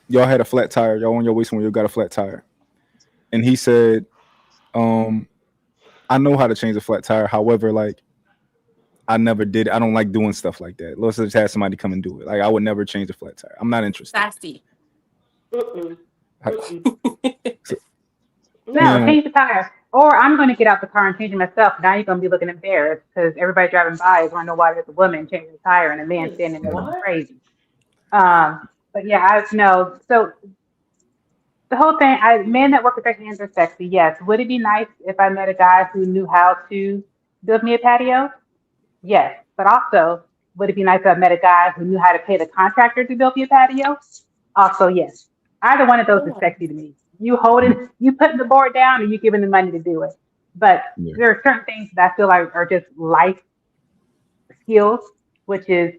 y'all had a flat tire, y'all on your way somewhere, you got a flat tire, and he said, um, "I know how to change a flat tire. However, like I never did. I don't like doing stuff like that. Let's just have somebody come and do it. Like I would never change a flat tire. I'm not interested." Sassy. Mm-mm. Mm-mm. So, No, No. now, change the tire. Or I'm going to get out the car and change it myself. Now you're going to be looking embarrassed because everybody driving by is going to know why there's a woman changing the tire and a man Yes. standing there looking What? crazy. But yeah, I know. So the whole thing, men that work with their hands are sexy. Yes. Would it be nice if I met a guy who knew how to build me a patio? Yes. But also, would it be nice if I met a guy who knew how to pay the contractor to build me a patio? Also, yes. Either one of those is Yeah. sexy to me. You holding, you putting the board down, and you giving the money to do it. But yeah, there are certain things that I feel like are just life skills, which is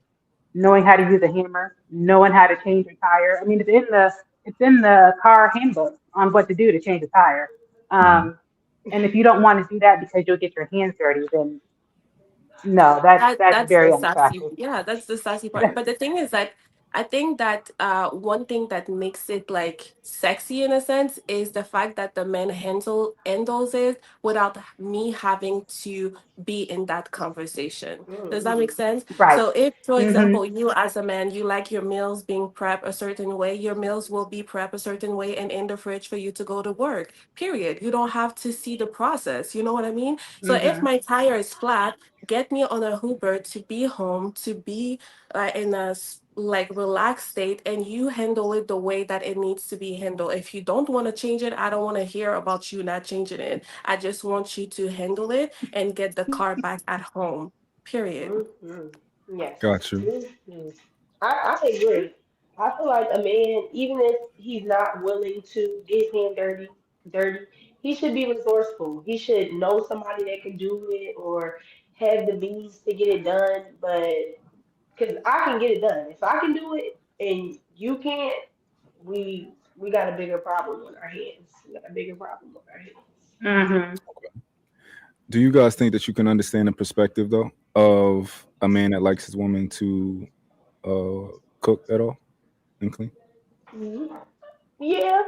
knowing how to use a hammer, knowing how to change a tire. I mean, it's in the car handbook on what to do to change a tire. mhm. Um, and if you don't want to do that because you'll get your hands dirty, then no, that's That's the very sassy. unattractive. Yeah, that's the sassy part. But the thing is that I think that one thing that makes it like sexy in a sense is the fact that the man handles it without me having to be in that conversation. Does that make Mm-mm. sense? Right. So if, for Hmm. example, you as a man, you like your meals being prepped a certain way, your meals will be prepped a certain way and in the fridge for you to go to work. Period. You don't have to see the process. You know what I mean? So if Hmm. my tire is flat, get me on a Uber to be home, to be in a like relaxed state, and you handle it the way that it needs to be handled. If you don't want to change it, I don't want to hear about you not changing it. I just want you to handle it and get the car back at home. Period. Mm-hmm. Yes. Got you. Mm-hmm. I agree. I feel like a man, even if he's not willing to get his hand dirty, he should be resourceful. He should know somebody that can do it or have the means to get it done. But because I can get it done, if I can do it and you can't, we got a bigger problem on our hands. We got a bigger problem on our hands. Hmm. Do you guys think that you can understand the perspective though of a man that likes his woman to cook at all and clean? Mhm. Yeah,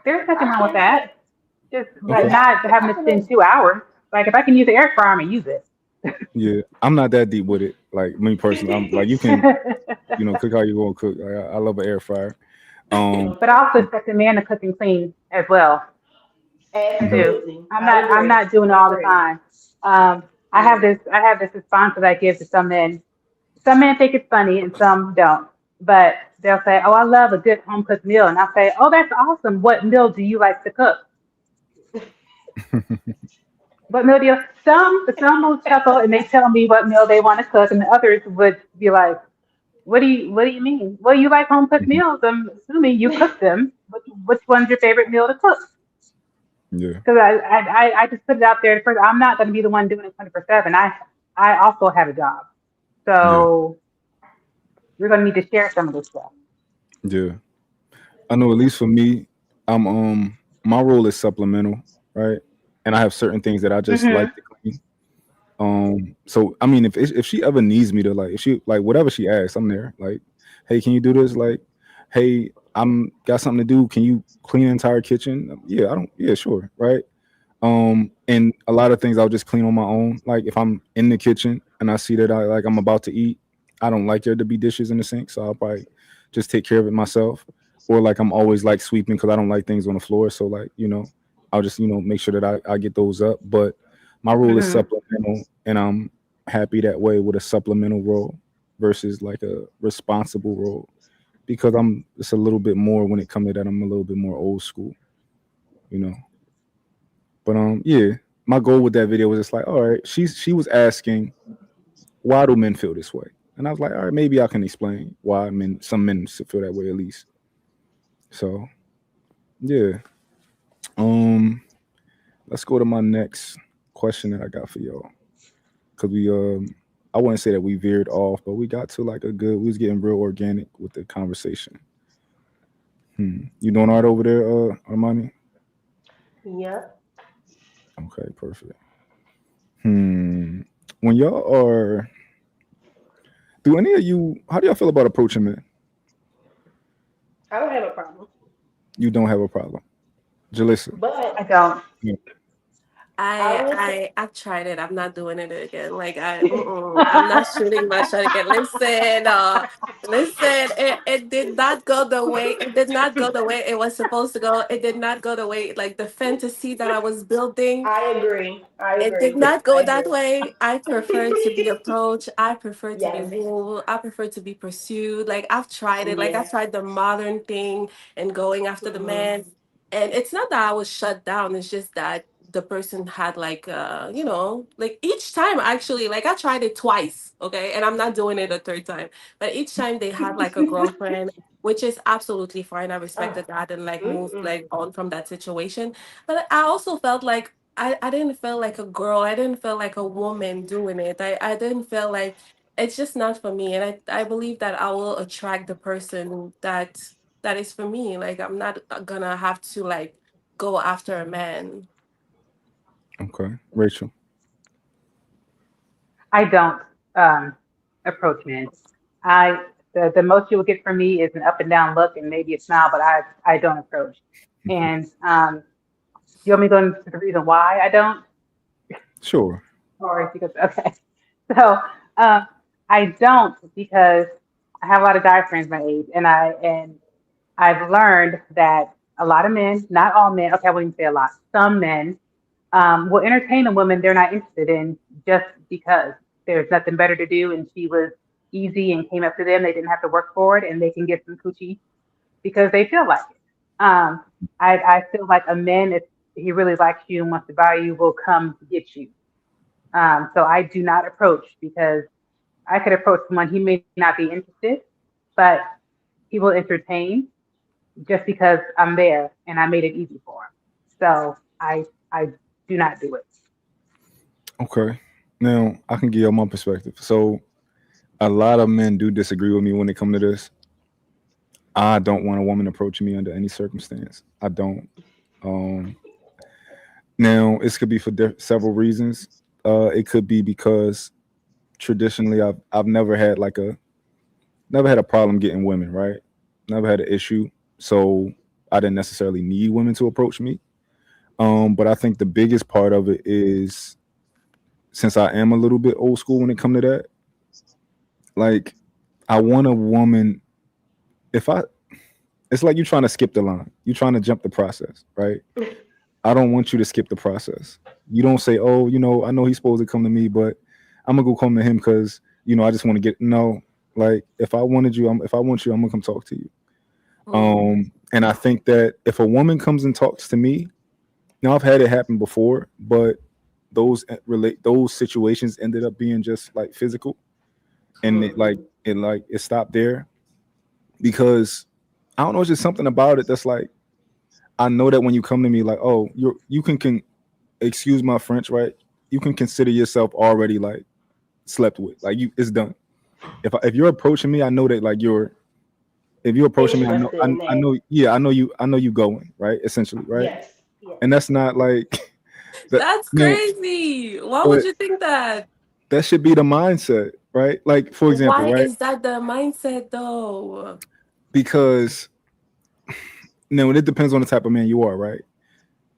There's nothing I wrong with can see that. that. Just but Okay. Yeah, not having I to can. spend 2 hours. Like if I can use the air fryer, I'm gonna use it. Yeah, I'm not that deep with it. Like me personally, I'm like you can, cook how you want to cook. Like, I love an air fryer. Um, But I also expect a man to cook and clean as well. I do. Absolutely. I'm I not. I'm agree. not doing it I all the agree. time. I have Yeah. this. I have this response that I give to some men. Some men think it's funny, and some don't. But they'll say, "Oh, I love a good home cooked meal," and I'll say, "Oh, that's awesome. What meal do you like to cook? What meal do you?" Some will chuckle and they tell me what meal they want to cook, and the others would be like, What do you mean? Well, you like home cooked meals. I'm assuming you cook them. Which one's your favorite meal to cook? Yeah, Because I just put it out there first. I'm not going to be the one doing it 24/7. I also have a job, yeah, so we're going to need to share some of this stuff. yeah. I know at least for me, I'm my role is supplemental, right? And I have certain things that I just Hmm. like to clean. So I mean, if she ever needs me to, like, if she, like, whatever she asks, I'm there. Like, hey, can you do this? Like, hey, I'm got something to do. Can you clean the entire kitchen? Yeah, I don't. Yeah, sure, right. And a lot of things I'll just clean on my own. Like if I'm in the kitchen and I see that I'm about to eat, I don't like there to be dishes in the sink, so I'll probably just take care of it myself. Or like I'm always like sweeping because I don't like things on the floor. So like, I'll just, make sure that I get those up. But my role is Hmm. supplemental, and I'm happy that way with a supplemental role versus like a responsible role, because I'm it's a little bit more when it comes to that. I'm a little bit more old school, you know. But yeah, my goal with that video was just like, all right, she was asking, why do men feel this way? And I was like, all right, maybe I can explain why some men feel that way at least. So yeah. Um let's go to my next question that I got for y'all. Cause I wouldn't say that we veered off, but we got to like we was getting real organic with the conversation. You doing all right over there, Armani? Yep. Okay, perfect. Hmm. When y'all are do any of you how do y'all feel about approaching men? I don't have a problem. You don't have a problem. Jalissa. But I don't. Yeah. I I will say, I I tried it. I'm not doing it again. Like I'm not shooting my shot again. Listen. It did not go the way. It did not go the way it was supposed to go. It did not go the way like the fantasy that I was building. I agree. I It did agree. not I go that agree. way. I prefer to be approached. I prefer to be Yes. wooed. I prefer to be pursued. Like I've tried it. Like I've Yes. tried the modern thing and going after the Hmm. man. And it's not that I was shut down. It's just that the person had like like each time actually, like I tried it twice, okay? And I'm not doing it a third time. But each time they had like a girlfriend, which is absolutely fine. I Oh. respected that and like moved Mm-mm. like on from that situation. But I also felt like I didn't feel like a girl. I didn't feel like a woman doing it. I didn't feel like it's just not for me. And I believe that I will attract the person that is for me. Like I'm not gonna have to like go after a man. Okay. Rachel. I don't um, approach men. I the most you will get from me is an up and down look and maybe a smile, but I don't approach. And you want me to go into the reason why I don't, Sure. or if you go, okay. So um, I don't because I have a lot of guy friends my age, and I've learned that a lot of men, not all men, okay, I wouldn't say a lot, some men will entertain a woman they're not interested in just because there's nothing better to do and she was easy and came up to them. They didn't have to work for it and they can get some coochie because they feel like it. I feel like a man, if he really likes you and wants to buy you, will come to get you. So I do not approach because I could approach someone he may not be interested, but he will entertain just because I'm there and I made it easy for him. So I do not do it. Okay. Now I can give you my perspective. So a lot of men do disagree with me when it comes to this. I don't want a woman approaching me under any circumstance. I don't. Um, Now this could be for several reasons. It could be because traditionally I've never had a problem getting women, right? Never had an issue. So I didn't necessarily need women to approach me. But I think the biggest part of it is, since I am a little bit old school when it comes to that, like I want a woman. If I, it's like you trying to skip the line. You trying to jump the process, right? I don't want you to skip the process. You don't say, "Oh, I know he's supposed to come to me, but I'm gonna go come to him because I just want to get." No, like if I want you, I'm gonna come talk to you. Mm, And I think that if a woman comes and talks to me, now I've had it happen before, but those situations ended up being just like physical, and it stopped there because I don't know, it's just something about it that's like I know that when you come to me, like, oh, you can excuse my French, right? You can consider yourself already like slept with, like it's done. If you're approaching me, I know that like if you're approaching me, Interested in I that. know, yeah, I know you going right, essentially, right? Yes. Yes. And that's not like that. that's crazy. Why would But you think that? that should be the mindset, right? Like for example, Why right? is that the mindset though? Because it depends on the type of man you are, right?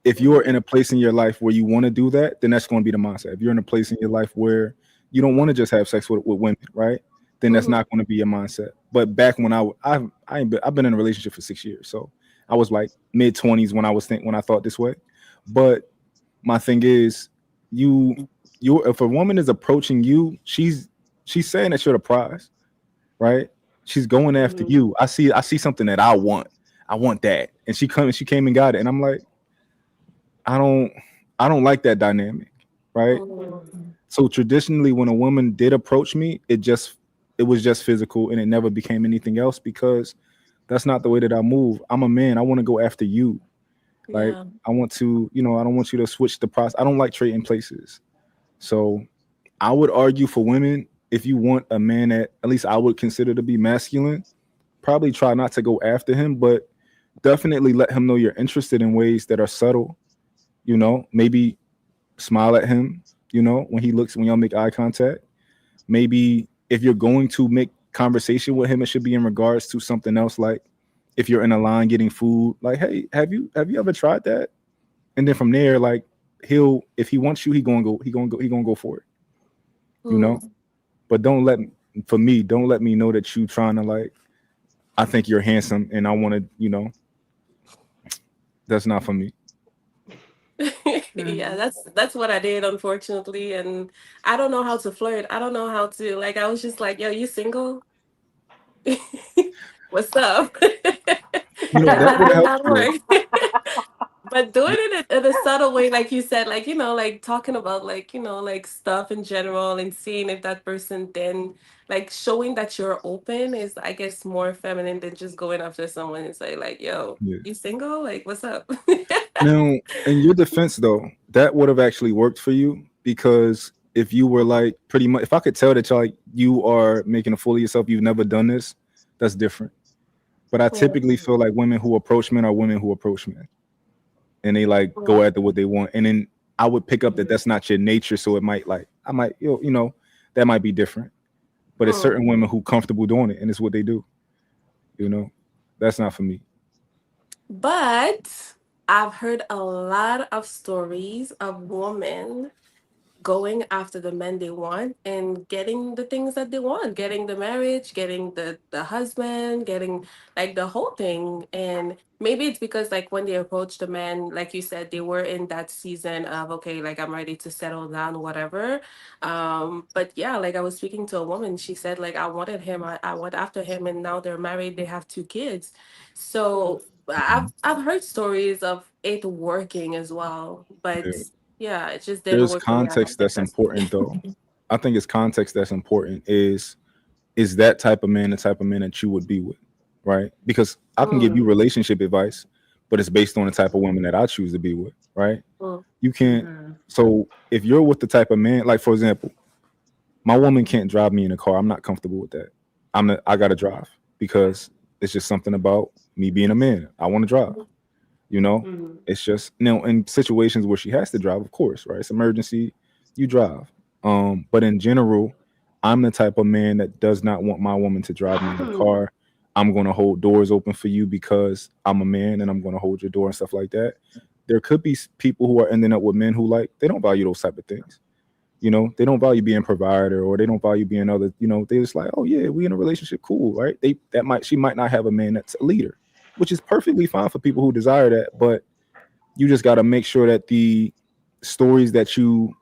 If you're Mm-hmm. in a place in your life where you want to do that, then that's going to be the mindset. If you're in a place in your life where you don't want to just have sex with women, right? Then that's Hmm. not going to be your mindset. But back when I've been in a relationship for 6 years, so I was like mid 20s when when I thought this way. But my thing is, you if a woman is approaching you, she's saying that you're the prize, right? She's going after Mm-hmm. you. I see something that I want. I want that, and she came and got it, and I'm like, I don't I don't like that dynamic, right? Hmm. So traditionally, when a woman did approach me, it was just physical, and it never became anything else because that's not the way that I move. I'm a man. I want to go after you. Like Yeah. I want to, I don't want you to switch the process. I don't like trading places. So I would argue for women, if you want a man that at least I would consider to be masculine, probably try not to go after him, but definitely let him know you're interested in ways that are subtle. Maybe smile at him, when y'all make eye contact. Maybe if you're going to make conversation with him, it should be in regards to something else. Like if you're in a line getting food, like, hey, have you ever tried that? And then from there, like if he wants you, he gonna go for it, you know. Mm. But don't let me know that you trying to like. I think you're handsome, and I want to, that's not for me. Yeah, Mm-hmm. that's what I did, unfortunately. And I don't know how to flirt. I don't know how to like. I was just like, "Yo, you single? What's up?" And That that would did help not you. work. But doing it in a subtle way, like you said, like like talking about like like stuff in general, and seeing if that person then like showing that you're open is, I guess, more feminine than just going after someone and say like, "Yo, Yeah. you single? Like, what's up?" Now, in your defense, though, that would have actually worked for you because if you were like pretty much, if I could tell that you are making a fool of yourself, you've never done this, that's different. But I Mm, typically feel like women who approach men are women who approach men, and they like go after what they want, and then I would pick up that Mm-hmm. that's not your nature, so it might like I might that might be different. But it's mm. certain women who comfortable doing it, and it's what they do. You know, that's not for me. But I've heard a lot of stories of women going after the men they want and getting the things that they want, getting the marriage, getting the husband, getting like the whole thing. And maybe it's because like when they approach the man, like you said, they were in that season of, okay, like I'm ready to settle down, whatever. But yeah, like I was speaking to a woman, she said like I wanted him, I went after him, and now they're married, they have two kids. So I've heard stories of it working as well, but Yeah. yeah, it just didn't There's work for me. I don't context think that's that's me. important, though. I think it's context that's important. Is that type of man the type of man that you would be with, right? Because I can give Mm, you relationship advice, but it's based on the type of woman that I choose to be with, right? mm, You can't. Mm-hmm. So if you're with the type of man, like for example, my woman can't drive me in a car. I'm not comfortable with that. I gotta drive because it's just something about me being a man. I want to drive. You know, Mm-hmm. it's just in situations where she has to drive, of course, right? It's emergency, you drive. But in general, I'm the type of man that does not want my woman to drive me in the car. I'm going to hold doors open for you because I'm a man and I'm going to hold your door and stuff like that. There could be people who are ending up with men who like they don't value those type of things. They don't value being provider or they don't value being other. They just like, oh yeah, we in a relationship, cool, right? She might not have a man that's a leader, which is perfectly fine for people who desire that, but You just got to make sure that the stories that you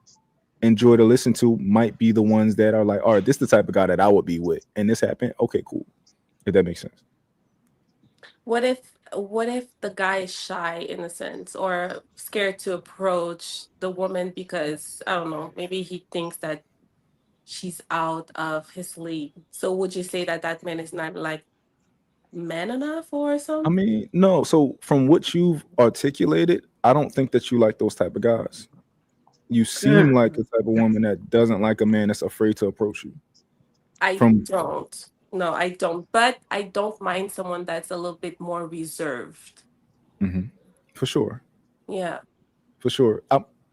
enjoy to listen to might be the ones that are like, all right, this is the type of guy that I would be with, and this happened. Okay, cool. If that makes sense. What if the guy is shy in a sense or scared to approach the woman because I don't know, maybe he thinks that she's out of his league. So would you say that that man is not like man enough or I something? mean, no. So from what you've articulated, I don't think that you like those type of guys. You seem Mm. like the type of woman that doesn't like a man that's afraid to approach you. I From don't. No, I don't. But I don't mind someone that's a little bit more reserved. Mhm. For sure, Yeah. for sure.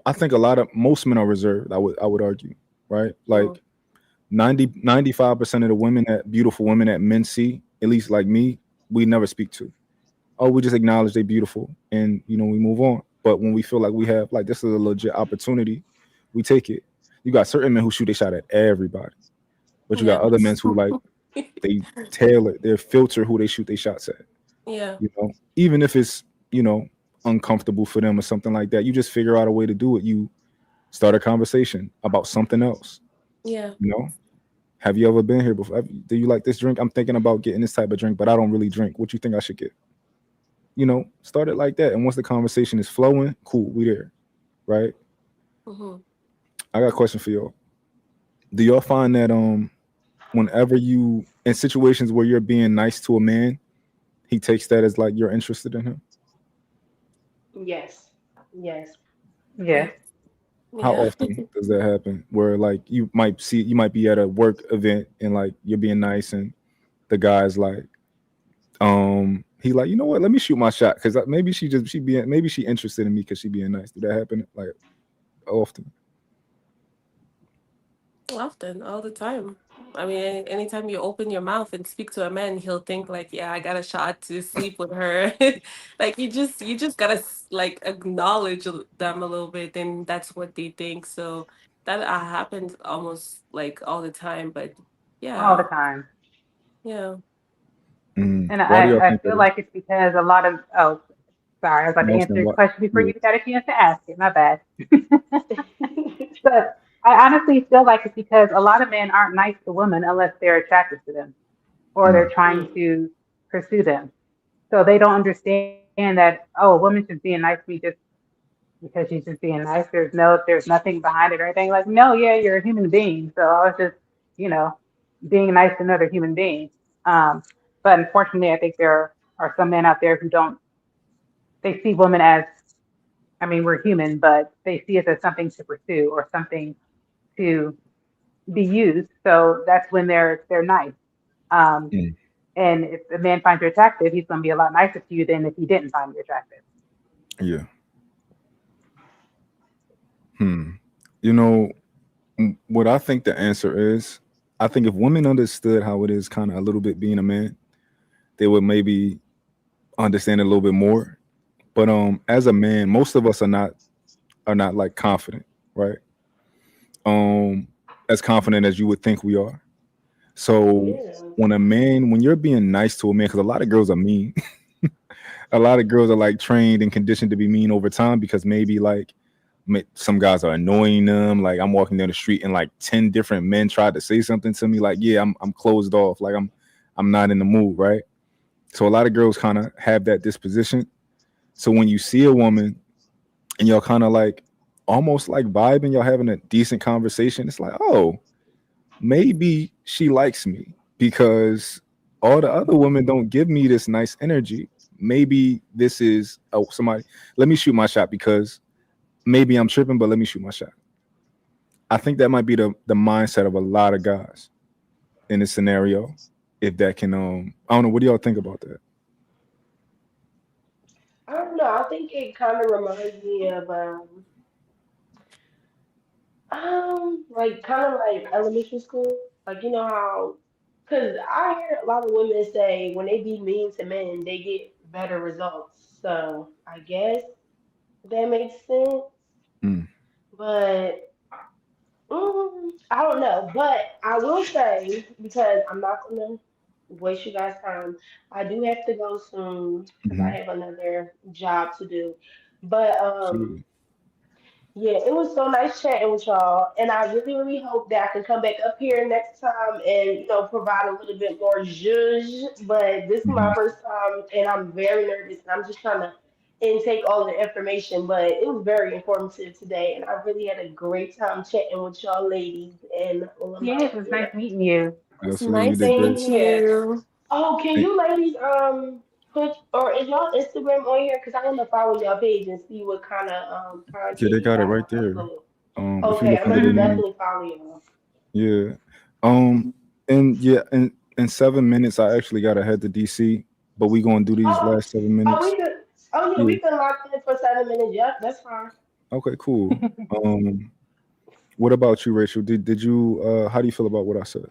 I think a lot of most men are reserved. I would argue, right? Mm, Like 95% of the women that beautiful women that men see, at least like me, we never speak to. Oh, we just acknowledge they beautiful and we move on. But when we feel like we have like this is a legit opportunity, we take it. You got certain men who shoot a shot at everybody, but you yeah. got other men who like they tailor their filter who they shoot their shots at. Yeah. Even if it's you know uncomfortable for them or something like that, you just figure out a way to do it. You start a conversation about something else. Yeah. You know, have you ever been here before? Do you like this drink? I'm thinking about getting this type of drink, but I don't really drink. What you think I should get? Start it like that. And once the conversation is flowing, cool, we there, right? Hmm. I got a question for y'all. Do y'all find that whenever you in situations where you're being nice to a man, he takes that as like you're interested in him? Yes. Yes. Yes. How Yeah. often does that happen? Where like you might be at a work event and like you're being nice and the guy's like, he like, you know what? Let me shoot my shot because maybe maybe she interested in me because she being nice. Did that happen like often? Often, all the time. I mean, anytime you open your mouth and speak to a man, he'll think like, "Yeah, I got a shot to sleep with her." Like you just gotta like acknowledge them a little bit, and that's what they think. So that happens almost like all the time. But All the yeah, time. yeah. Mm. And Why do y'all I think that feel is? like it's because a lot of, oh, sorry, I was about I'm to answer asking your what? question before Yeah. you even got a chance to ask it. My bad. But I honestly feel like it's because a lot of men aren't nice to women unless they're attracted to them or they're Mm. trying Mm. to pursue them. So they don't understand that, oh, a woman's just being nice to me just because she's just being nice. There's nothing behind it or anything. Like, no, yeah, you're a human being. So I was just, you know, being nice to another human being. Um, but unfortunately, I think there are some men out there who don't, they see women as, I mean, we're human, but they see us as something to pursue or something to be used. So that's when they're nice. Um, Mm. and if a man finds you attractive, he's going to be a lot nicer to you than if he didn't find you attractive. Yeah. Hmm. You know what I think the answer is? I think if women understood how it is, kind of a little bit being a man, they would maybe understand it a little bit more. But as a man, most of us are not like confident, right? Um, as confident as you would think we are. So Yeah. when you're being nice to a man, because a lot of girls are mean, a lot of girls are like trained and conditioned to be mean over time because maybe like some guys are annoying them. Like I'm walking down the street and like 10 different men tried to say something to me. Like, yeah, I'm closed off. Like I'm not in the mood, right? So a lot of girls kind of have that disposition. So when you see a woman and y'all kind of like almost like vibing, y'all having a decent conversation, it's like, oh, maybe she likes me because all the other women don't give me this nice energy. Maybe this is somebody. Let me shoot my shot because maybe I'm tripping, but let me shoot my shot. I think that might be the mindset of a lot of guys in this scenario. If that can, I don't know. What do y'all think about that? I don't know. I think it kind of reminds me of like kind of like elementary school. Like you know how, because I hear a lot of women say when they be mean to men, they get better results. So I guess that makes sense. Mm, But I don't know. But I will say because I'm not gonna waste you guys' time. I do have to go soon because I hmm have another job to do. But Absolutely. yeah, it was so nice chatting with y'all, and I really, really hope that I can come back up here next time and provide a little bit more zhuzh. But this is my Hmm. first time, and I'm very nervous, and I'm just trying to intake all the information. But it was very informative today, and I really had a great time chatting with y'all ladies. And Yes, it was nice meeting you. It's Absolutely, you nice did to same great. meet here. you. Oh, can And you ladies put or is y'all Instagram on here? Cause I want to follow y'all page and see what kind of yeah, content they you got it guys right there. upload. If you Okay, look I'm under gonna their name, definitely follow y'all. yeah. Um, and yeah, in 7 minutes, I actually got to head to DC, but we gonna do these Oh, last 7 minutes. we could. Oh yeah, Yeah. we can lock in for 7 minutes. Yep, that's fine. Okay. Cool. Um, what about you, Rachel? Did you how do you feel about what I said?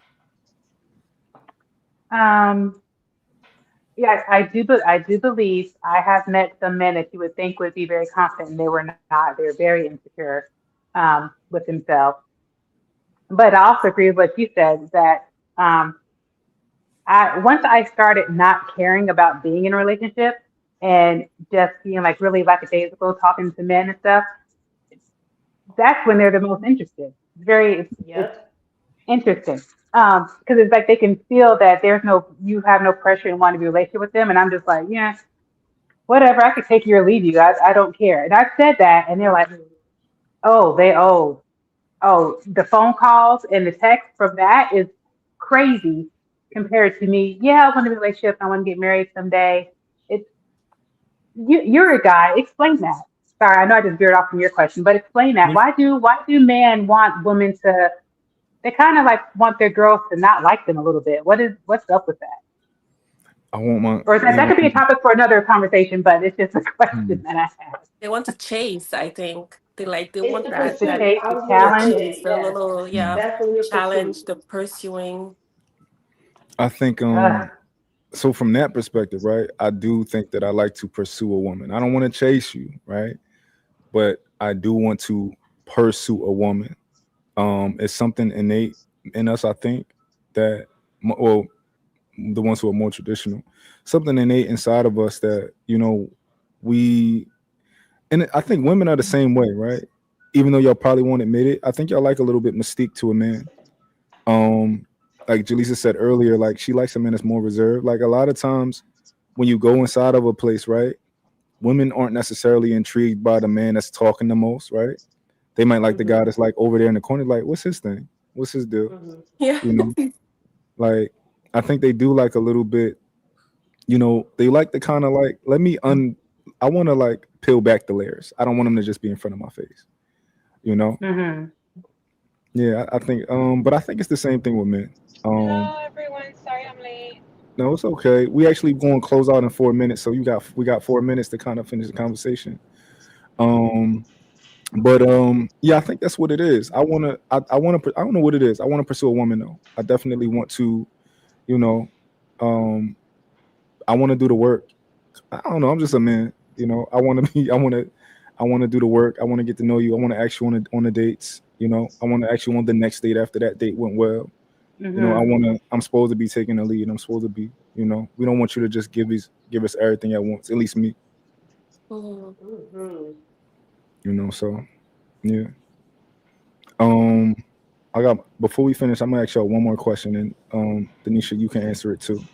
Um, yes, I do believe I have met some men that you would think would be very confident, and they were not. They're very insecure with themselves. But I also agree with what you said that um, I once I started not caring about being in a relationship and just being like really lackadaisical, talking to men and stuff, that's when they're the most interested. It's Yep. interesting. Because it's like they can feel that you have no pressure and want to be in a relationship with them. And I'm just like, yeah, whatever, I could take you or leave you. I don't care. And I've said that and they're like, oh, the phone calls and the text from that is crazy compared to me. Yeah, I want to be in a relationship. I want to get married someday. It's you're a guy. Explain that. Sorry, I know I just veered off from your question, but explain that. No, Why do men want women to? They kind of like want their girls to not like them a little bit. What's up with that? I want my Or they that want could be a topic for another conversation, but it's just a question hmm. that I have. They want to chase, I think. They It's want the It's the that pursuit. chase, I the was the gonna challenge. say that. chase, the Yes, little, Hmm. yeah, definitely a pursuit. challenge, the pursuing. I think Ugh. so from that perspective, right? I do think that I like to pursue a woman. I don't want to chase you, right? But I do want to pursue a woman. It's something innate in us, I think, that well, the ones who are more traditional, something innate inside of us that we and I think women are the same way, right? Even though y'all probably won't admit it, I think y'all like a little bit mystique to a man. Like Jaleesa said earlier, like she likes a man that's more reserved. Like a lot of times when you go inside of a place, right? Women aren't necessarily intrigued by the man that's talking the most, right? They might like the guy Mhm. that's like over there in the corner, like, what's his thing? What's his deal? Mhm. Yeah. You know, like I think they do like a little bit, they like the kind of like, I want to like peel back the layers. I don't want them to just be in front of my face, you know? Mm-hmm. Yeah, I think, but I think it's the same thing with men. Um, Hello, everyone. Sorry I'm late. no, it's okay. We actually going to close out in 4 minutes, so we got 4 minutes to kind of finish the conversation. Um, but yeah, I think that's what it is. I want to, I don't know what it is. I want to pursue a woman though. I definitely want to, you know, um, I want to do the work. I don't know. I'm just a man. I want to be. I want to do the work. I want to get to know you. I want to ask you on the dates. I want to ask you on the next date after that date went well. I Mm-hmm. want to. I'm supposed to be taking the lead. I'm supposed to be. We don't want you to just give us everything at once. At least me. Mhm. Mhm. So yeah. Um, I got before we finish. I'm gonna ask y'all one more question, and Denisha, you can answer it too.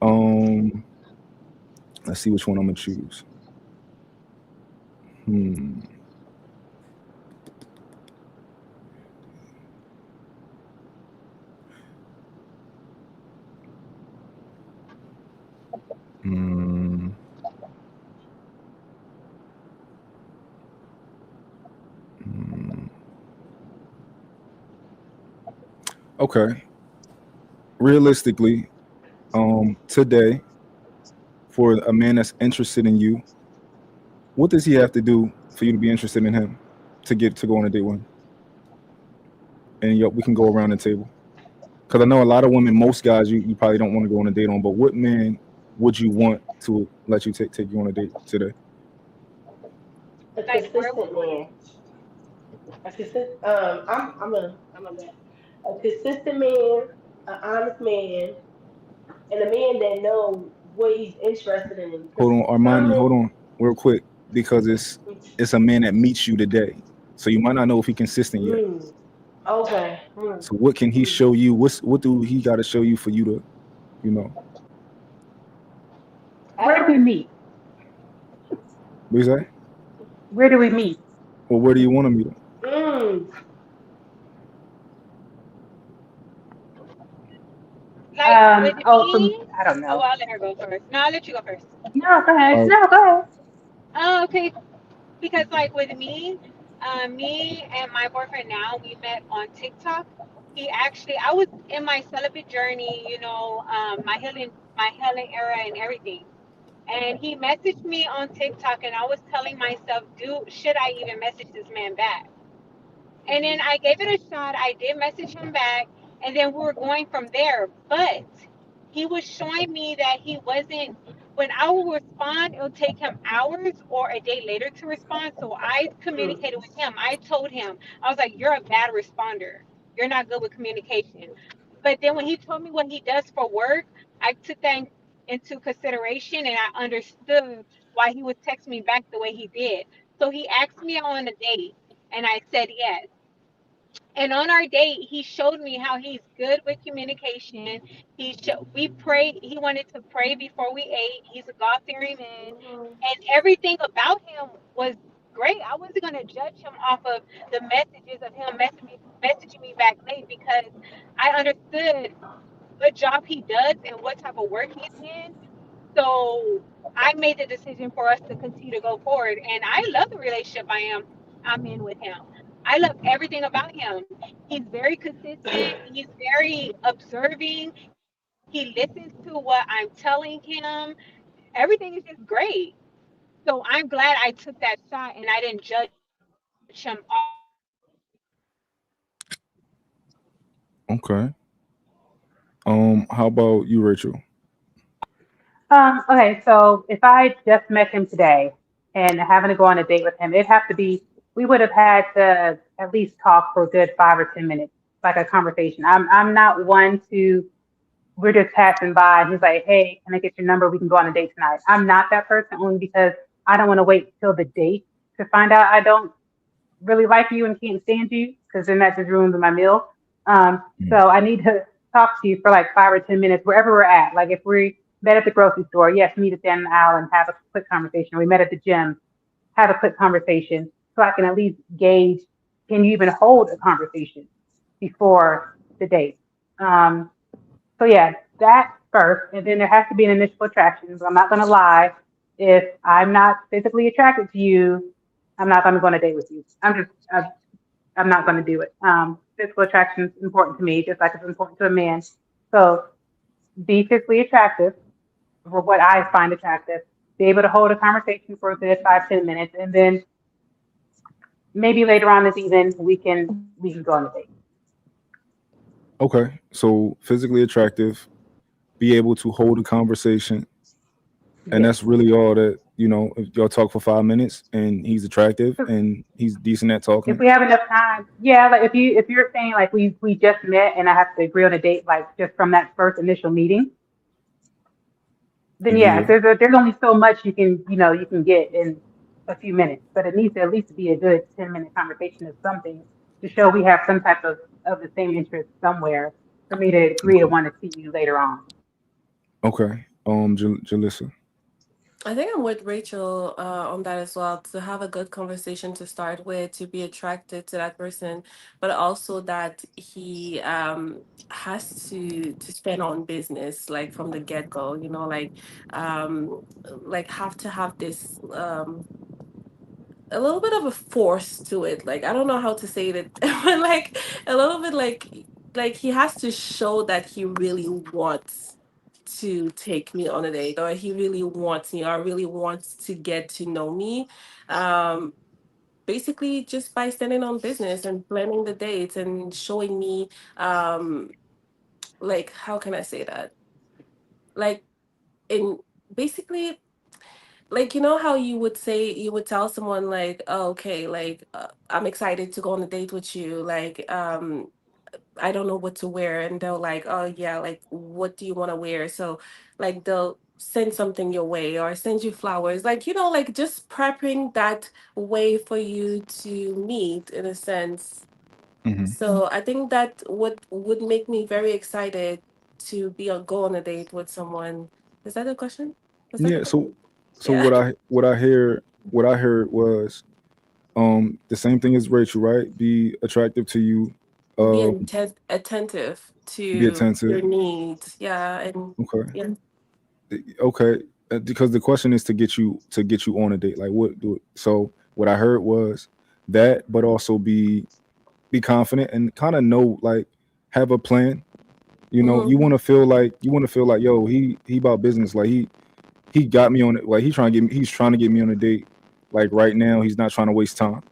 Um, let's see which one I'm gonna choose. Hmm. Hmm. Hmm. Okay. Realistically, today, for a man that's interested in you, what does he have to do for you to be interested in him to get to go on a date with him? And we can go around the table because I know a lot of women, most guys, you probably don't want to go on a date on. But what man would you want to let you take you on a date today? A Like, where consistent man. A consistent. I'm a man. A consistent man, an honest man, and a man that know what he's interested in. Because Hold on, some Armani. men. Hold on, real quick. because it's a man that meets you today. So you might not know if he consistent yet. Mm. Okay. Mm. So what can he Mm. show you? What do he got to show you for you to, you know, Where do we meet? what you say? Where do we meet? Or where do you want to meet him? Mm. Like with Oh, from me, I don't oh, know. I'll let her go first. No, I'll let you go first. No, go ahead. Uh, No, go ahead. Oh, okay. Because like with me, me and my boyfriend now, we met on TikTok. He actually, I was in my celibate journey, my healing era and everything. And he messaged me on TikTok, and I was telling myself, dude, should I even message this man back? And then I gave it a shot. I did message him back, and then we were going from there. But he was showing me that he wasn't. When I will respond, it'll take him hours or a day later to respond. So I Mm. communicated with him. I told him, I was like, "You're a bad responder. You're not good with communication." But then when he told me what he does for work, I took that into consideration, and I understood why he would text me back the way he did. So he asked me on a date, and I said yes. And on our date, he showed me how he's good with communication. We prayed. He wanted to pray before we ate. He's a God fearing man, and everything about him was great. I wasn't gonna judge him off of the messages of him messaging me back late because I understood what job he does and what type of work he's in. So I made the decision for us to continue to go forward, and I love the relationship I'm in with him. I love everything about him. He's very consistent. He's very observing. He listens to what I'm telling him. Everything is just great. So I'm glad I took that shot and I didn't judge him off of the messages of him messaging me back late. okay. How about you, Rachel? Okay, so if I just met him today and having to go on a date with him, it'd have to be, we would have had to at least talk for a good 5 or 10 minutes, like a conversation. I'm not one to, we're just passing by and he's like, hey, can I get your number? We can go on a date tonight. I'm not that person only because I don't want to wait till the date to find out I don't really like you and can't stand you because then that just ruins my meal. Mm. So I need to talk to you for like 5 or 10 minutes wherever we're at. Like if we met at the grocery store, yes, meet at the end of the aisle and have a quick conversation. We met at the gym, have a quick conversation so I can at least gauge, can you even hold a conversation before the date? Um, so yeah, that first, and then there has to be an initial attraction. But I'm not gonna lie. If I'm not physically attracted to you, I'm not gonna go on a date with you. I'm not gonna do it. Physical attraction is important to me, just like it's important to a man. So be physically attractive for what I find attractive. Be able to hold a conversation for a good 5, 10 minutes, and then maybe later on this evening we can go on a date. Okay. So physically attractive, be able to hold a conversation, and Yes. that's really all that if y'all talk for 5 minutes and he's attractive and he's decent at If talking. we have enough time, yeah, like if you're saying like we just met and I have to agree on a date like just from that first initial meeting, then yeah, Yeah. there's only so much you can get in a few minutes, but it needs to at least be a good 10-minute conversation of something to show we have some type of the same interest somewhere for me to agree to Okay. want to see you later on. Okay. Jalissa. I think I'm with Rachel on that as well. To have a good conversation to start with, to be attracted to that person, but also that he has to stand on business like from the get go. Like have to have this a little bit of a force to it. Like I don't know how to say it, but like a little bit like he has to show that he really wants to take me on a date, or he really wants me, or really wants to get to know me. Um, Basically, just by standing on business and planning the dates and showing me, like how can I say that? Like in basically like how you would tell someone like, oh, okay, like I'm excited to go on a date with you, like I don't know what to wear, and they'll like, oh yeah, like what do you want to wear? So like send something your way or send you flowers. Like, like just prepping that way for you to meet in a sense. Hmm. So I think that would make me very excited to go on a date with someone. Is that a question? Was that a Yeah. question? So Yeah. what I heard was the same thing as Rachel, right? Be attractive to you, Be um, attentive be to your attentive. needs. Yeah. And Okay. yeah. Okay. Because the question is to get you on a date. Like what do so what I heard was that, but also be confident and kind of know like have a plan. Hmm. You want to feel like yo he about business. Like he got me on it. Like he's trying to get me on a date. Like right now he's not trying to waste time.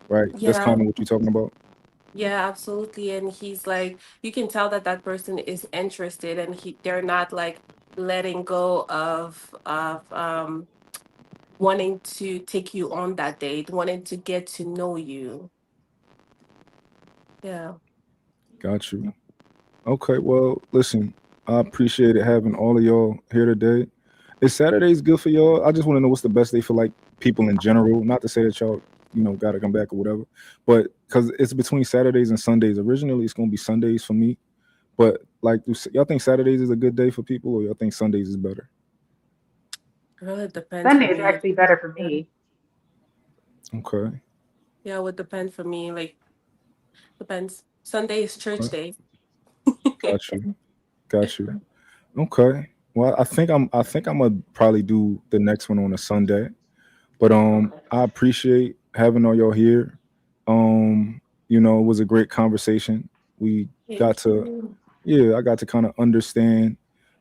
Right. That's Yeah. kind of what you're talking about. Yeah, absolutely. And he's like, you can tell that that person is interested, and they're not like letting go of wanting to take you on that date, wanting to get to know you. Yeah. Got you. Okay, well, listen, I appreciate it having all of y'all here today. Is Saturdays good for y'all? I just want to know what's the best day for like people in general. Not to say that y'all, got to come back or whatever, but because it's between Saturdays and Sundays. Originally, it's gonna be Sundays for me, but like, y'all think Saturdays is a good day for people, or y'all think Sundays is better? It really depends for Sunday is me. actually better for Yeah. me. Okay, Yeah, it would depend for me. Like, depends. Sunday is church okay, day. got you, got you. Okay, well, I think I'm gonna probably do the next one on a Sunday. But I appreciate having all y'all here. It was a great conversation. We got Thank to you. yeah, I got to kind of understand,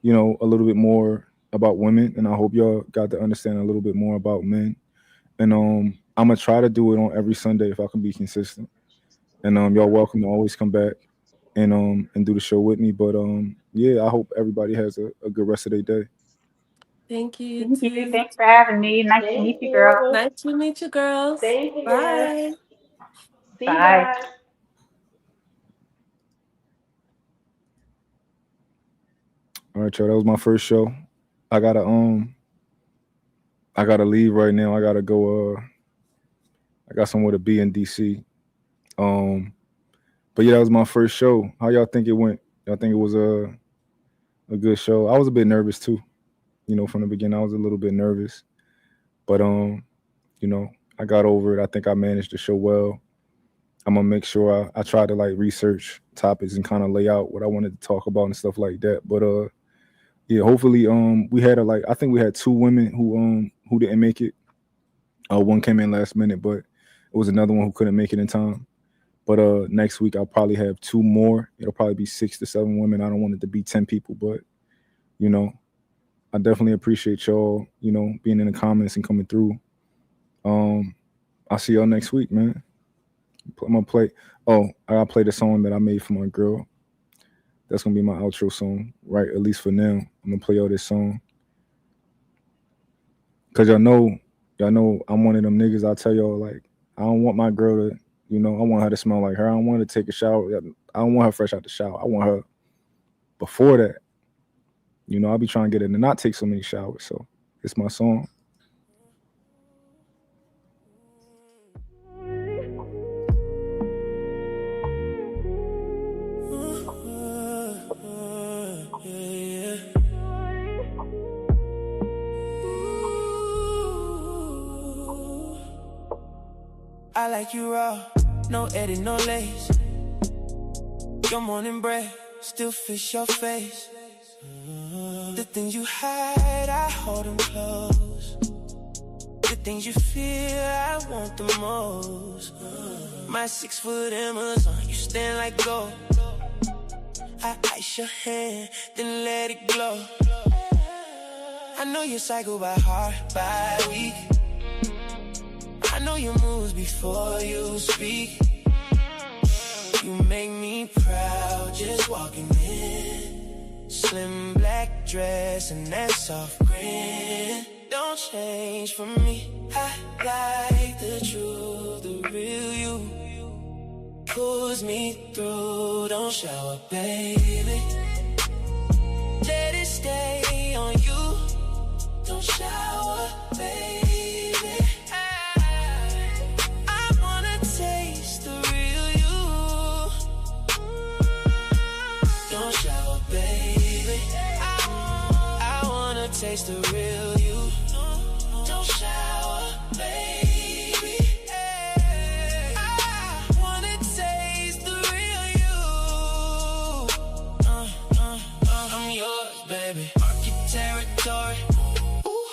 a little bit more about women, and I hope y'all got to understand a little bit more about men. And I'm gonna try to do it on every Sunday if I can be consistent. And y'all welcome to always come back and do the show with me. But yeah, I hope everybody has a good rest of their day. Thank you, you Thank you. too. Thanks for having me. Nice to Thank meet you, girl. you. Nice to meet you, girls. Thank you, guys. Bye. See you Bye. guys. All right, y'all. That was my first show. I gotta I gotta leave right now. I gotta go. I got somewhere to be in DC. Um, but yeah, that was my first show. How y'all think it went? Y'all think it was a good show? I was a bit nervous too. From the beginning, I was a little bit nervous, but I got over it. I think I managed the show well. I'm gonna make sure I try to like research topics and kind of lay out what I wanted to talk about and stuff like that. But yeah, hopefully we had I think we had two women who didn't make it. One came in last minute, but it was another one who couldn't make it in time. But next week I'll probably have two more. It'll probably be 6 to 7 women. I don't want it to be 10 people, but you know, I definitely appreciate y'all, being in the comments and coming through. I'll see y'all next week, man. I'm gonna play. Oh, I gotta play the song that I made for my girl. That's gonna be my outro song, right? At least for now. I'm gonna play all this song. Cause y'all know I'm one of them niggas. I tell y'all like I don't want my girl to, I want her to smell like her. I don't want her to take a shower. I don't want her fresh out the shower. I want her before that. I'll be trying to get her to not take so many showers. So it's my song. I like you raw, no edit, no lace. Your morning bread still fits your face. The things you hide, I hold them close. The things you feel, I want the most. My 6-foot Amazon, you stand like gold. I ice your hand, then let it glow. I know your cycle by heart, by week. I know your moves before you speak. You make me proud just walking in. Slim black dress and that soft grin. Don't change for me. I like the truth, the real you. Pulls me through, don't show up, baby. Let it stay on you. Don't shower, baby. I wanna taste the real you. Don't shower, baby. I wanna taste the real you. Don't shower, baby. I wanna taste the real you. I'm yours, baby. Mark your territory. Ooh,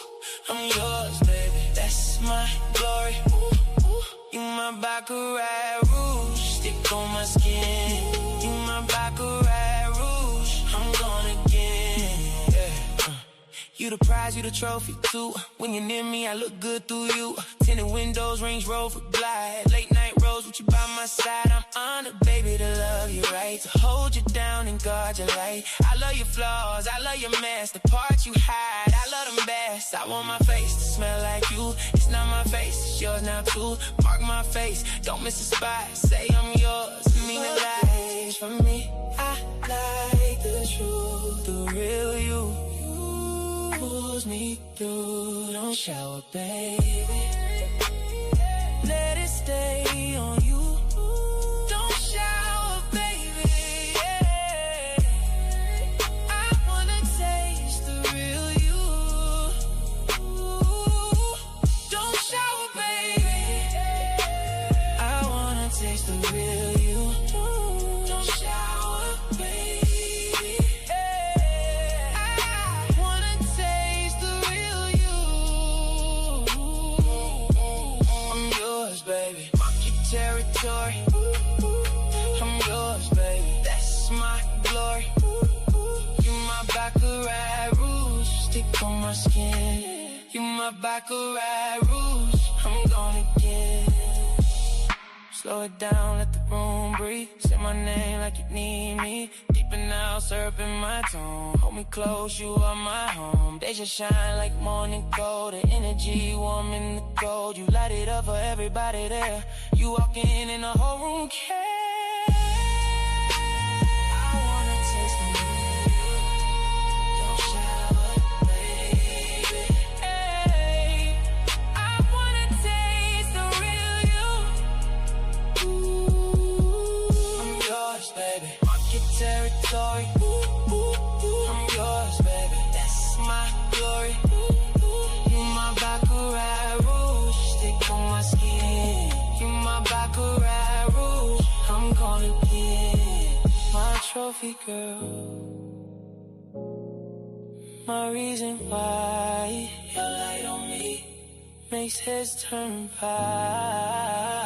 I'm yours, baby. That's my glory. Ooh, you my baccarat rouge. Stick on my skin. You my baccarat rouge. I'm gone again. Yeah. You the prize, you the trophy too. When you're near me, I look good through you. Tinted windows, Range Rover glide. Late night roads with you by my side. I'm honored, baby, to love you right. To hold you down and guard your light. I love your flaws, I love your mess. The parts you hide, I love them best. I want my face to smell like you. It's not my face, it's yours now too. Mark my face, don't miss a spot. Say I'm yours, mean it lies for me. I like the truth, the real you. Pulls me through, don't shower, baby. Let it stay on you. Don't shower, baby. I wanna taste the real you. Don't shower, baby. I wanna taste the real you. Don't shower, baby. Baby, mark your territory. I'm yours, baby. That's my glory. You my baccarat rouge. Stick on my skin. You my baccarat rouge. I'm gone again. Slow it down, let the room breathe. Say my name like you need me. Deep and out, syrup in my tone. Hold me close, you are my home. They just shine like morning gold. The energy warm in the cold. You light it up for everybody there. You walk in and the whole room cares. I wanna taste the real. Don't shower, baby. Hey, I wanna taste the real you. I'm yours, baby. Mark your territory. I'm yours, baby. That's my glory. You my baccarat rouge. Stick on my skin. You my baccarat rouge. I'm gonna get my trophy girl. My reason why your light on me makes heads turn pie.